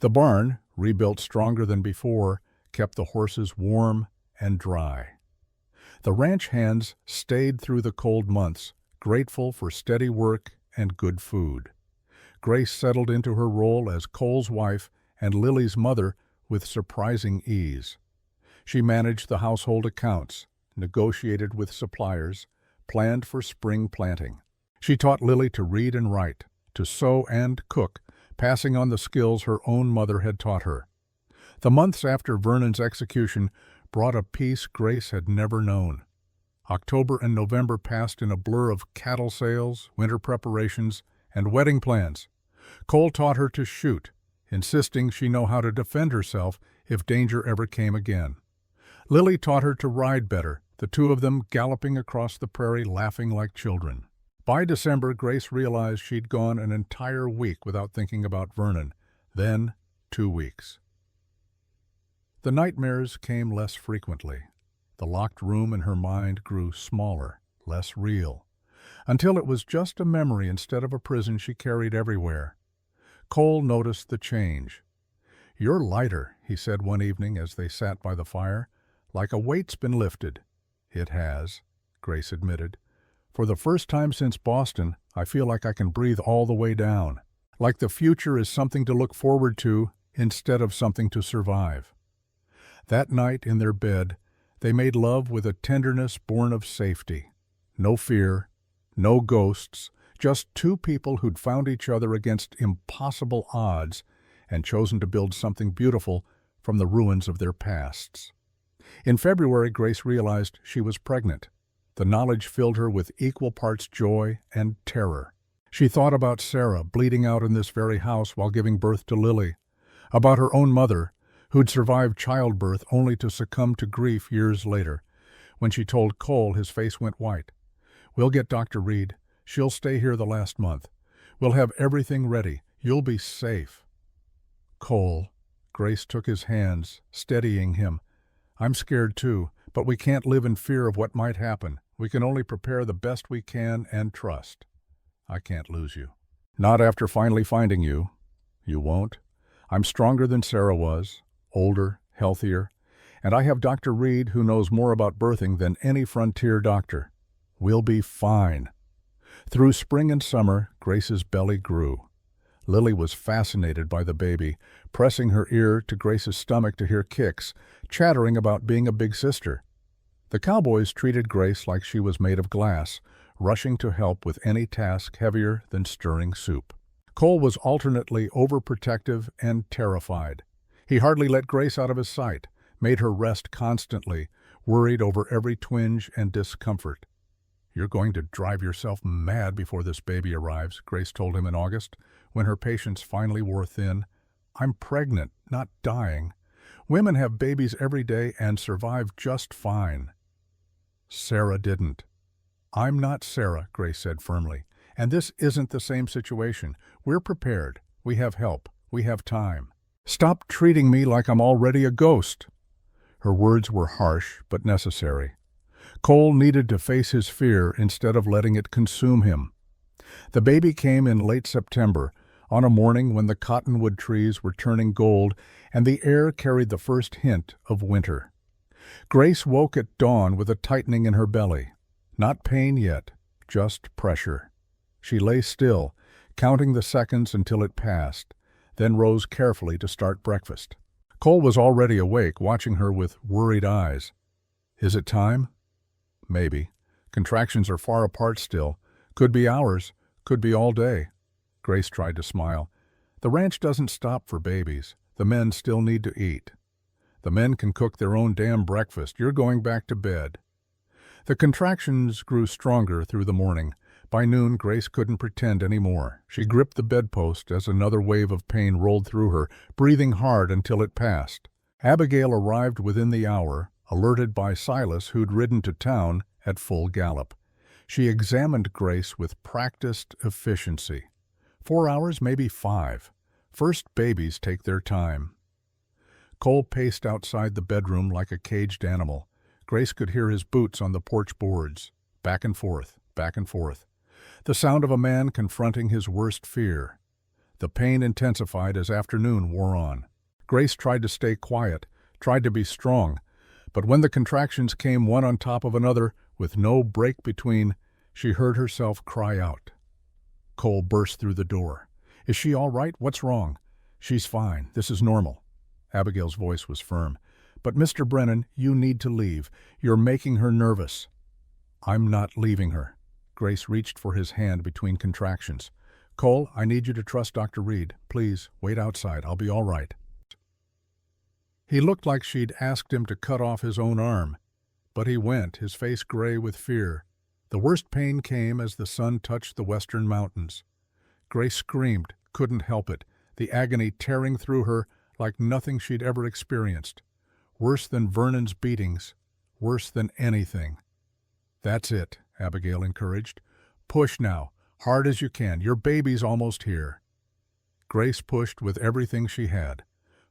The barn, rebuilt stronger than before, kept the horses warm and dry. The ranch hands stayed through the cold months, grateful for steady work and good food. Grace settled into her role as Cole's wife and Lily's mother with surprising ease. She managed the household accounts, negotiated with suppliers, planned for spring planting. She taught Lily to read and write, to sew and cook, passing on the skills her own mother had taught her. The months after Vernon's execution brought a peace Grace had never known. October and November passed in a blur of cattle sales, winter preparations, and wedding plans. Cole taught her to shoot, insisting she know how to defend herself if danger ever came again. Lily taught her to ride better, the two of them galloping across the prairie laughing like children. By December, Grace realized she'd gone an entire week without thinking about Vernon, then 2 weeks. The nightmares came less frequently. The locked room in her mind grew smaller, less real, until it was just a memory instead of a prison she carried everywhere. Cole noticed the change. "You're lighter," he said one evening as they sat by the fire, "like a weight's been lifted." "It has," Grace admitted. "For the first time since Boston, I feel like I can breathe all the way down. Like the future is something to look forward to instead of something to survive." That night in their bed, they made love with a tenderness born of safety. No fear, no ghosts, just two people who'd found each other against impossible odds and chosen to build something beautiful from the ruins of their pasts. In February, Grace realized she was pregnant. The knowledge filled her with equal parts joy and terror. She thought about Sarah bleeding out in this very house while giving birth to Lily, about her own mother, who'd survived childbirth only to succumb to grief years later. When she told Cole, his face went white. "We'll get Dr. Reed. She'll stay here the last month. We'll have everything ready. You'll be safe." "Cole," Grace took his hands, steadying him. "I'm scared too, but we can't live in fear of what might happen. We can only prepare the best we can and trust. I can't lose you." "Not after finally finding you." "You won't. I'm stronger than Sarah was, older, healthier, and I have Dr. Reed who knows more about birthing than any frontier doctor. We'll be fine." Through spring and summer, Grace's belly grew. Lily was fascinated by the baby, pressing her ear to Grace's stomach to hear kicks, chattering about being a big sister. The Cowboys treated Grace like she was made of glass, rushing to help with any task heavier than stirring soup. Cole was alternately overprotective and terrified. He hardly let Grace out of his sight, made her rest constantly, worried over every twinge and discomfort. "You're going to drive yourself mad before this baby arrives," Grace told him in August, when her patience finally wore thin. "I'm pregnant, not dying. Women have babies every day and survive just fine." Sarah didn't. "I'm not Sarah," Grace said firmly, "and this isn't the same situation. We're prepared. We have help. We have time. Stop treating me like I'm already a ghost." Her words were harsh but necessary. Cole needed to face his fear instead of letting it consume him. The baby came in late September, on a morning when the cottonwood trees were turning gold and the air carried the first hint of winter. Grace woke at dawn with a tightening in her belly. Not pain yet, just pressure. She lay still, counting the seconds until it passed, then rose carefully to start breakfast. Cole was already awake, watching her with worried eyes. Is it time? Maybe. Contractions are far apart still. Could be hours, could be all day. Grace tried to smile. The ranch doesn't stop for babies. The men still need to eat. The men can cook their own damn breakfast. You're going back to bed. The contractions grew stronger through the morning. By noon, Grace couldn't pretend anymore. She gripped the bedpost as another wave of pain rolled through her, breathing hard until it passed. Abigail arrived within the hour, alerted by Silas, who'd ridden to town at full gallop. She examined Grace with practiced efficiency. 4 hours, maybe 5. First babies take their time. Cole paced outside the bedroom like a caged animal. Grace could hear his boots on the porch boards. Back and forth, back and forth. The sound of a man confronting his worst fear. The pain intensified as afternoon wore on. Grace tried to stay quiet, tried to be strong, but when the contractions came one on top of another, with no break between, she heard herself cry out. Cole burst through the door. Is she all right? What's wrong? She's fine. This is normal. Abigail's voice was firm. But Mr. Brennan, you need to leave. You're making her nervous. I'm not leaving her. Grace reached for his hand between contractions. Cole, I need you to trust Dr. Reed. Please, wait outside. I'll be all right. He looked like she'd asked him to cut off his own arm. But he went, his face gray with fear. The worst pain came as the sun touched the western mountains. Grace screamed, couldn't help it, the agony tearing through her like nothing she'd ever experienced. Worse than Vernon's beatings, worse than anything. That's it, Abigail encouraged. Push now, hard as you can. Your baby's almost here. Grace pushed with everything she had.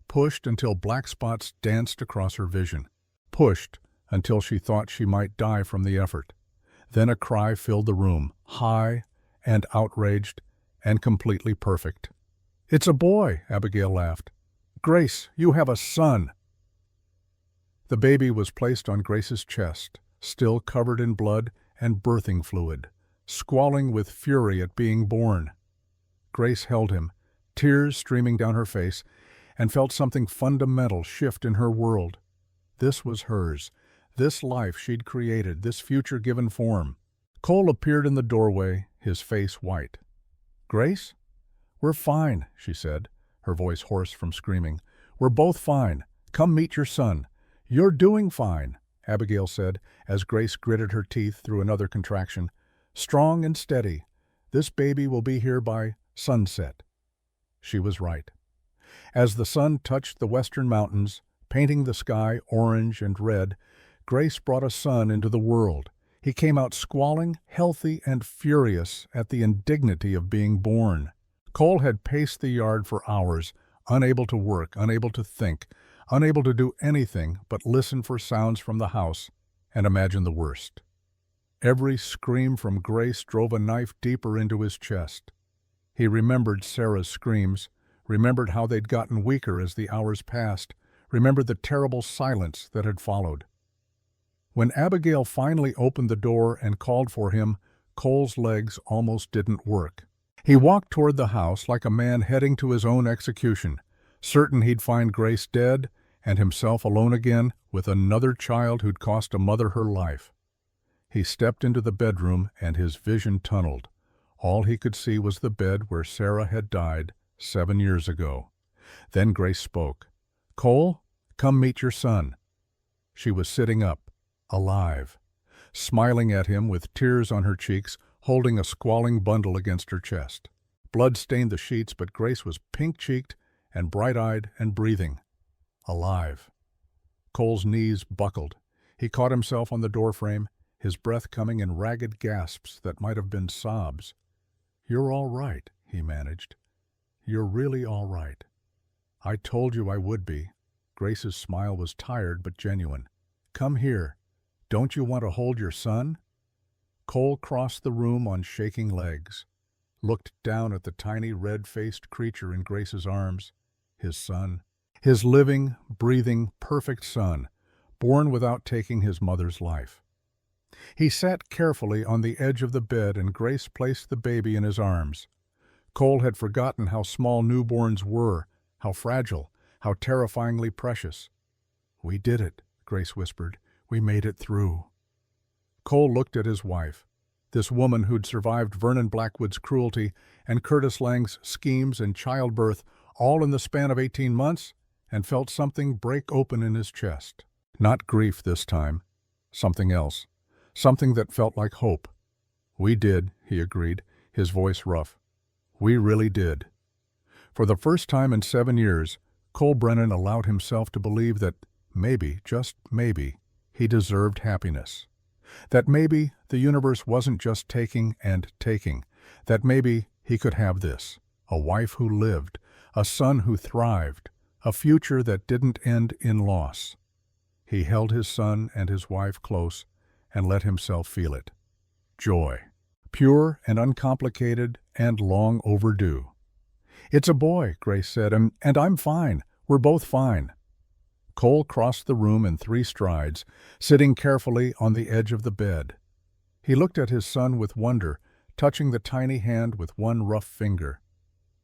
Pushed until black spots danced across her vision. Pushed until she thought she might die from the effort. Then a cry filled the room, high and outraged and completely perfect. It's a boy, Abigail laughed. Grace, you have a son. The baby was placed on Grace's chest, still covered in blood and birthing fluid, squalling with fury at being born. Grace held him, tears streaming down her face, and felt something fundamental shift in her world. This was hers, this life she'd created, this future given form. Cole appeared in the doorway, his face white. Grace? We're fine, she said, her voice hoarse from screaming. We're both fine. Come meet your son. You're doing fine, Abigail said, as Grace gritted her teeth through another contraction. Strong and steady. This baby will be here by sunset. She was right. As the sun touched the western mountains, painting the sky orange and red, Grace brought a son into the world. He came out squalling, healthy, and furious at the indignity of being born. Cole had paced the yard for hours, unable to work, unable to think, unable to do anything but listen for sounds from the house and imagine the worst. Every scream from Grace drove a knife deeper into his chest. He remembered Sarah's screams, remembered how they'd gotten weaker as the hours passed, remembered the terrible silence that had followed. When Abigail finally opened the door and called for him, Cole's legs almost didn't work. He walked toward the house like a man heading to his own execution, certain he'd find Grace dead and himself alone again with another child who'd cost a mother her life. He stepped into the bedroom and his vision tunneled. All he could see was the bed where Sarah had died 7 years ago. Then Grace spoke. Cole, come meet your son. She was sitting up, alive, smiling at him with tears on her cheeks, holding a squalling bundle against her chest. Blood stained the sheets, but Grace was pink-cheeked and bright-eyed and breathing. Alive. Cole's knees buckled. He caught himself on the doorframe, his breath coming in ragged gasps that might have been sobs. You're all right, he managed. You're really all right. I told you I would be. Grace's smile was tired but genuine. Come here. Don't you want to hold your son?" Cole crossed the room on shaking legs, looked down at the tiny red-faced creature in Grace's arms. His son. His living, breathing, perfect son, born without taking his mother's life. He sat carefully on the edge of the bed and Grace placed the baby in his arms. Cole had forgotten how small newborns were, how fragile, how terrifyingly precious. "We did it," Grace whispered. "We made it through." Cole looked at his wife, this woman who'd survived Vernon Blackwood's cruelty and Curtis Lang's schemes and childbirth all in the span of 18 months, and felt something break open in his chest. Not grief this time, something else, something that felt like hope. "We did," he agreed, his voice rough. "We really did." For the first time in 7 years, Cole Brennan allowed himself to believe that maybe, just maybe, he deserved happiness. That maybe the universe wasn't just taking and taking. That maybe he could have this, a wife who lived, a son who thrived, a future that didn't end in loss. He held his son and his wife close and let himself feel it. Joy. Pure and uncomplicated and long overdue. "It's a boy," Grace said, and I'm fine. We're both fine." Cole crossed the room in 3 strides, sitting carefully on the edge of the bed. He looked at his son with wonder, touching the tiny hand with one rough finger.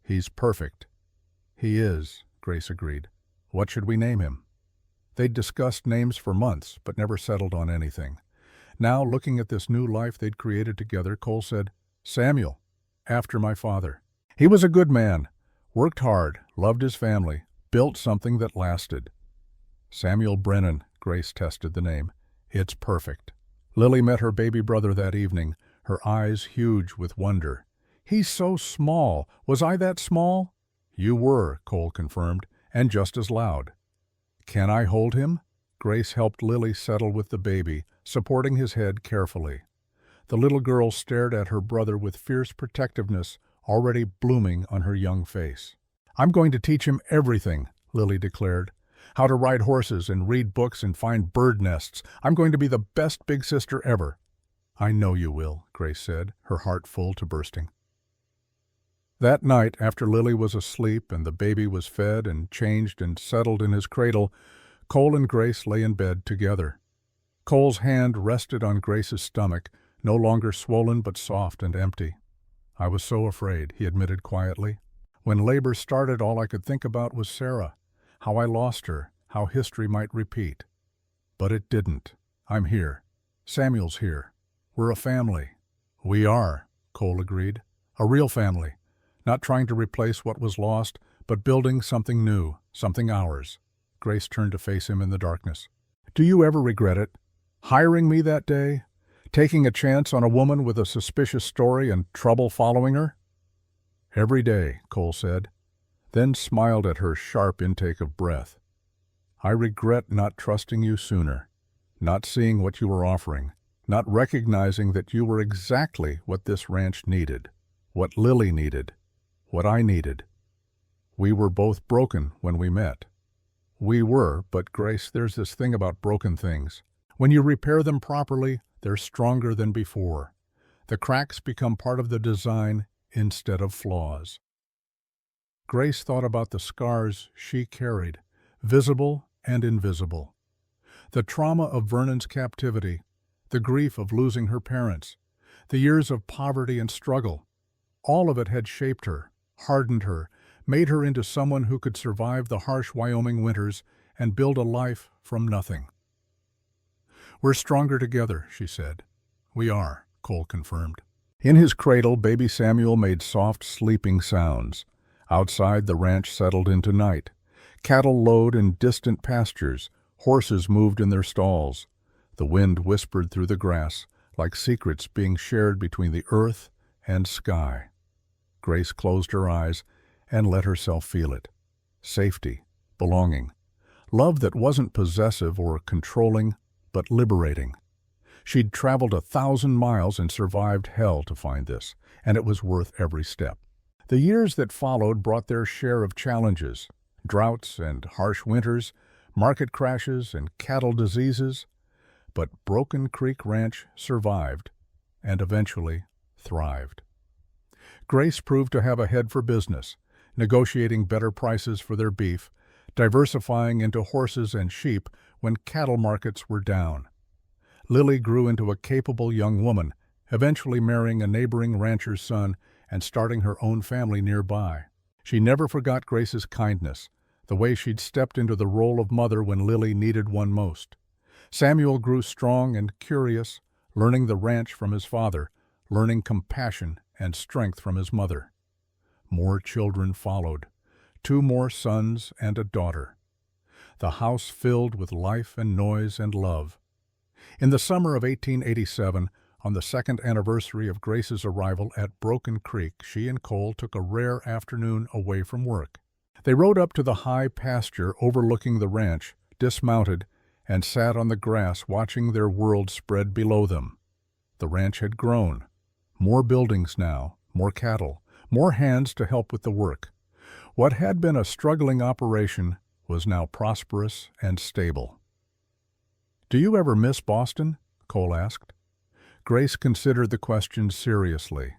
"He's perfect." "He is," Grace agreed. "What should we name him?" They'd discussed names for months, but never settled on anything. Now, looking at this new life they'd created together, Cole said, "Samuel, after my father. He was a good man, worked hard, loved his family, built something that lasted." "Samuel Brennan," Grace tested the name. "It's perfect." Lily met her baby brother that evening, her eyes huge with wonder. "He's so small. Was I that small?" "You were," Cole confirmed, "and just as loud." "Can I hold him?" Grace helped Lily settle with the baby, supporting his head carefully. The little girl stared at her brother with fierce protectiveness already blooming on her young face. "I'm going to teach him everything," Lily declared. "How to ride horses and read books and find bird nests. I'm going to be the best big sister ever." "I know you will," Grace said, her heart full to bursting. That night, after Lily was asleep and the baby was fed and changed and settled in his cradle, Cole and Grace lay in bed together. Cole's hand rested on Grace's stomach, no longer swollen but soft and empty. "I was so afraid," he admitted quietly. "When labor started, all I could think about was Sarah, how I lost her, how history might repeat. But it didn't. I'm here. Samuel's here. We're a family." "We are," Cole agreed. "A real family. Not trying to replace what was lost, but building something new, something ours." Grace turned to face him in the darkness. "Do you ever regret it? Hiring me that day? Taking a chance on a woman with a suspicious story and trouble following her?" "Every day," Cole said, then smiled at her sharp intake of breath. "I regret not trusting you sooner, not seeing what you were offering, not recognizing that you were exactly what this ranch needed, what Lily needed, what I needed. We were both broken when we met." "We were, but Grace, there's this thing about broken things. When you repair them properly, they're stronger than before. The cracks become part of the design instead of flaws." Grace thought about the scars she carried, visible and invisible. The trauma of Vernon's captivity, the grief of losing her parents, the years of poverty and struggle, all of it had shaped her, hardened her, made her into someone who could survive the harsh Wyoming winters and build a life from nothing. "We're stronger together," she said. "We are," Cole confirmed. In his cradle, baby Samuel made soft, sleeping sounds. Outside, the ranch settled into night. Cattle lowed in distant pastures. Horses moved in their stalls. The wind whispered through the grass, like secrets being shared between the earth and sky. Grace closed her eyes and let herself feel it. Safety, belonging, love that wasn't possessive or controlling, but liberating. She'd traveled 1,000 miles and survived hell to find this, and it was worth every step. The years that followed brought their share of challenges, droughts and harsh winters, market crashes and cattle diseases. but Broken Creek Ranch survived and eventually thrived. Grace proved to have a head for business, negotiating better prices for their beef, diversifying into horses and sheep when cattle markets were down. Lily grew into a capable young woman, eventually marrying a neighboring rancher's son and starting her own family nearby. She never forgot Grace's kindness, the way she'd stepped into the role of mother when Lily needed one most. Samuel grew strong and curious, learning the ranch from his father, learning compassion and strength from his mother. More children followed, 2 more sons and a daughter. The house filled with life and noise and love. In the summer of 1887, on the 2nd anniversary of Grace's arrival at Broken Creek, she and Cole took a rare afternoon away from work. They rode up to the high pasture overlooking the ranch, dismounted, and sat on the grass watching their world spread below them. The ranch had grown. More buildings now, more cattle, more hands to help with the work. What had been a struggling operation was now prosperous and stable. "Do you ever miss Boston?" Cole asked. Grace considered the question seriously.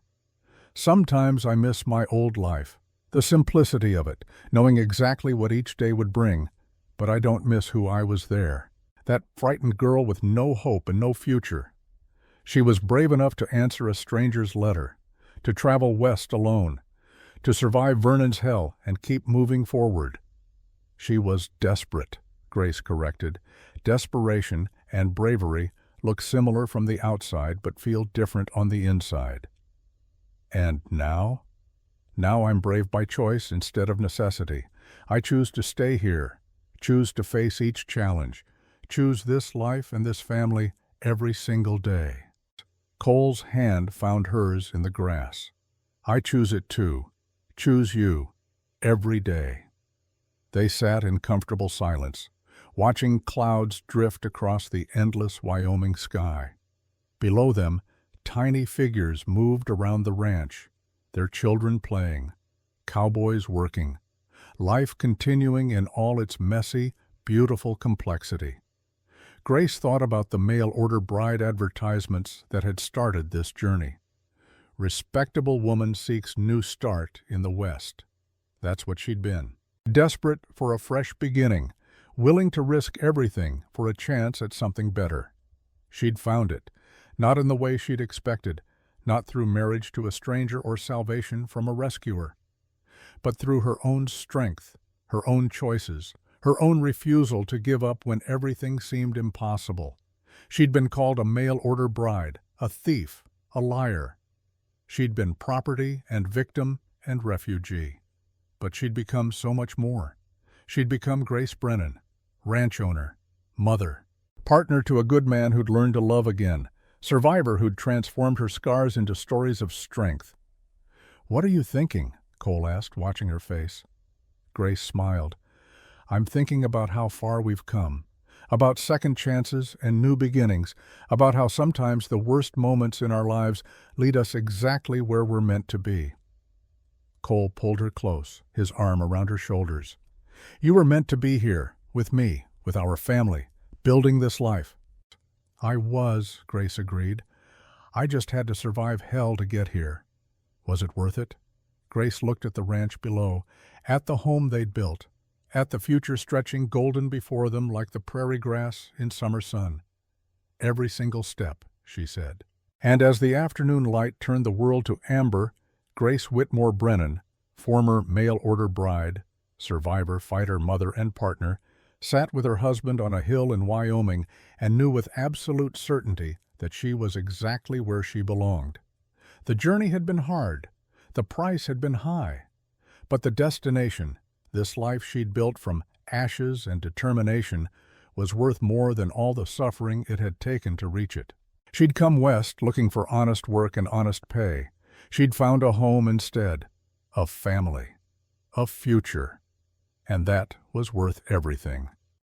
"Sometimes I miss my old life, the simplicity of it, knowing exactly what each day would bring, but I don't miss who I was there. That frightened girl with no hope and no future. She was brave enough to answer a stranger's letter, to travel west alone, to survive Vernon's hell and keep moving forward. She was desperate," Grace corrected. Desperation and bravery look similar from the outside but feel different on the inside. "And now? Now I'm brave by choice instead of necessity. I choose to stay here, choose to face each challenge, choose this life and this family every single day." Cole's hand found hers in the grass. "I choose it too. Choose you. Every day." They sat in comfortable silence, watching clouds drift across the endless Wyoming sky. Below them, tiny figures moved around the ranch, their children playing, cowboys working, life continuing in all its messy, beautiful complexity. Grace thought about the mail-order bride advertisements that had started this journey. Respectable woman seeks new start in the West. That's what she'd been. Desperate for a fresh beginning, willing to risk everything for a chance at something better. She'd found it, not in the way she'd expected, not through marriage to a stranger or salvation from a rescuer, but through her own strength, her own choices, her own refusal to give up when everything seemed impossible. She'd been called a mail-order bride, a thief, a liar. She'd been property and victim and refugee. But she'd become so much more. She'd become Grace Brennan, ranch owner, mother, partner to a good man who'd learned to love again, survivor who'd transformed her scars into stories of strength. "What are you thinking?" Cole asked, watching her face. Grace smiled. "I'm thinking about how far we've come, about second chances and new beginnings, about how sometimes the worst moments in our lives lead us exactly where we're meant to be." Cole pulled her close, his arm around her shoulders. "You were meant to be here, with me, with our family, building this life." "I was," Grace agreed. "I just had to survive hell to get here. Was it worth it?" Grace looked at the ranch below, at the home they'd built, at the future stretching golden before them like the prairie grass in summer sun. "Every single step," she said. And as the afternoon light turned the world to amber, Grace Whitmore Brennan, former mail-order bride, survivor, fighter, mother, and partner, sat with her husband on a hill in Wyoming and knew with absolute certainty that she was exactly where she belonged. The journey had been hard. The price had been high. But the destination, this life she'd built from ashes and determination, was worth more than all the suffering it had taken to reach it. She'd come west looking for honest work and honest pay. She'd found a home instead, a family, a future, and that was worth everything.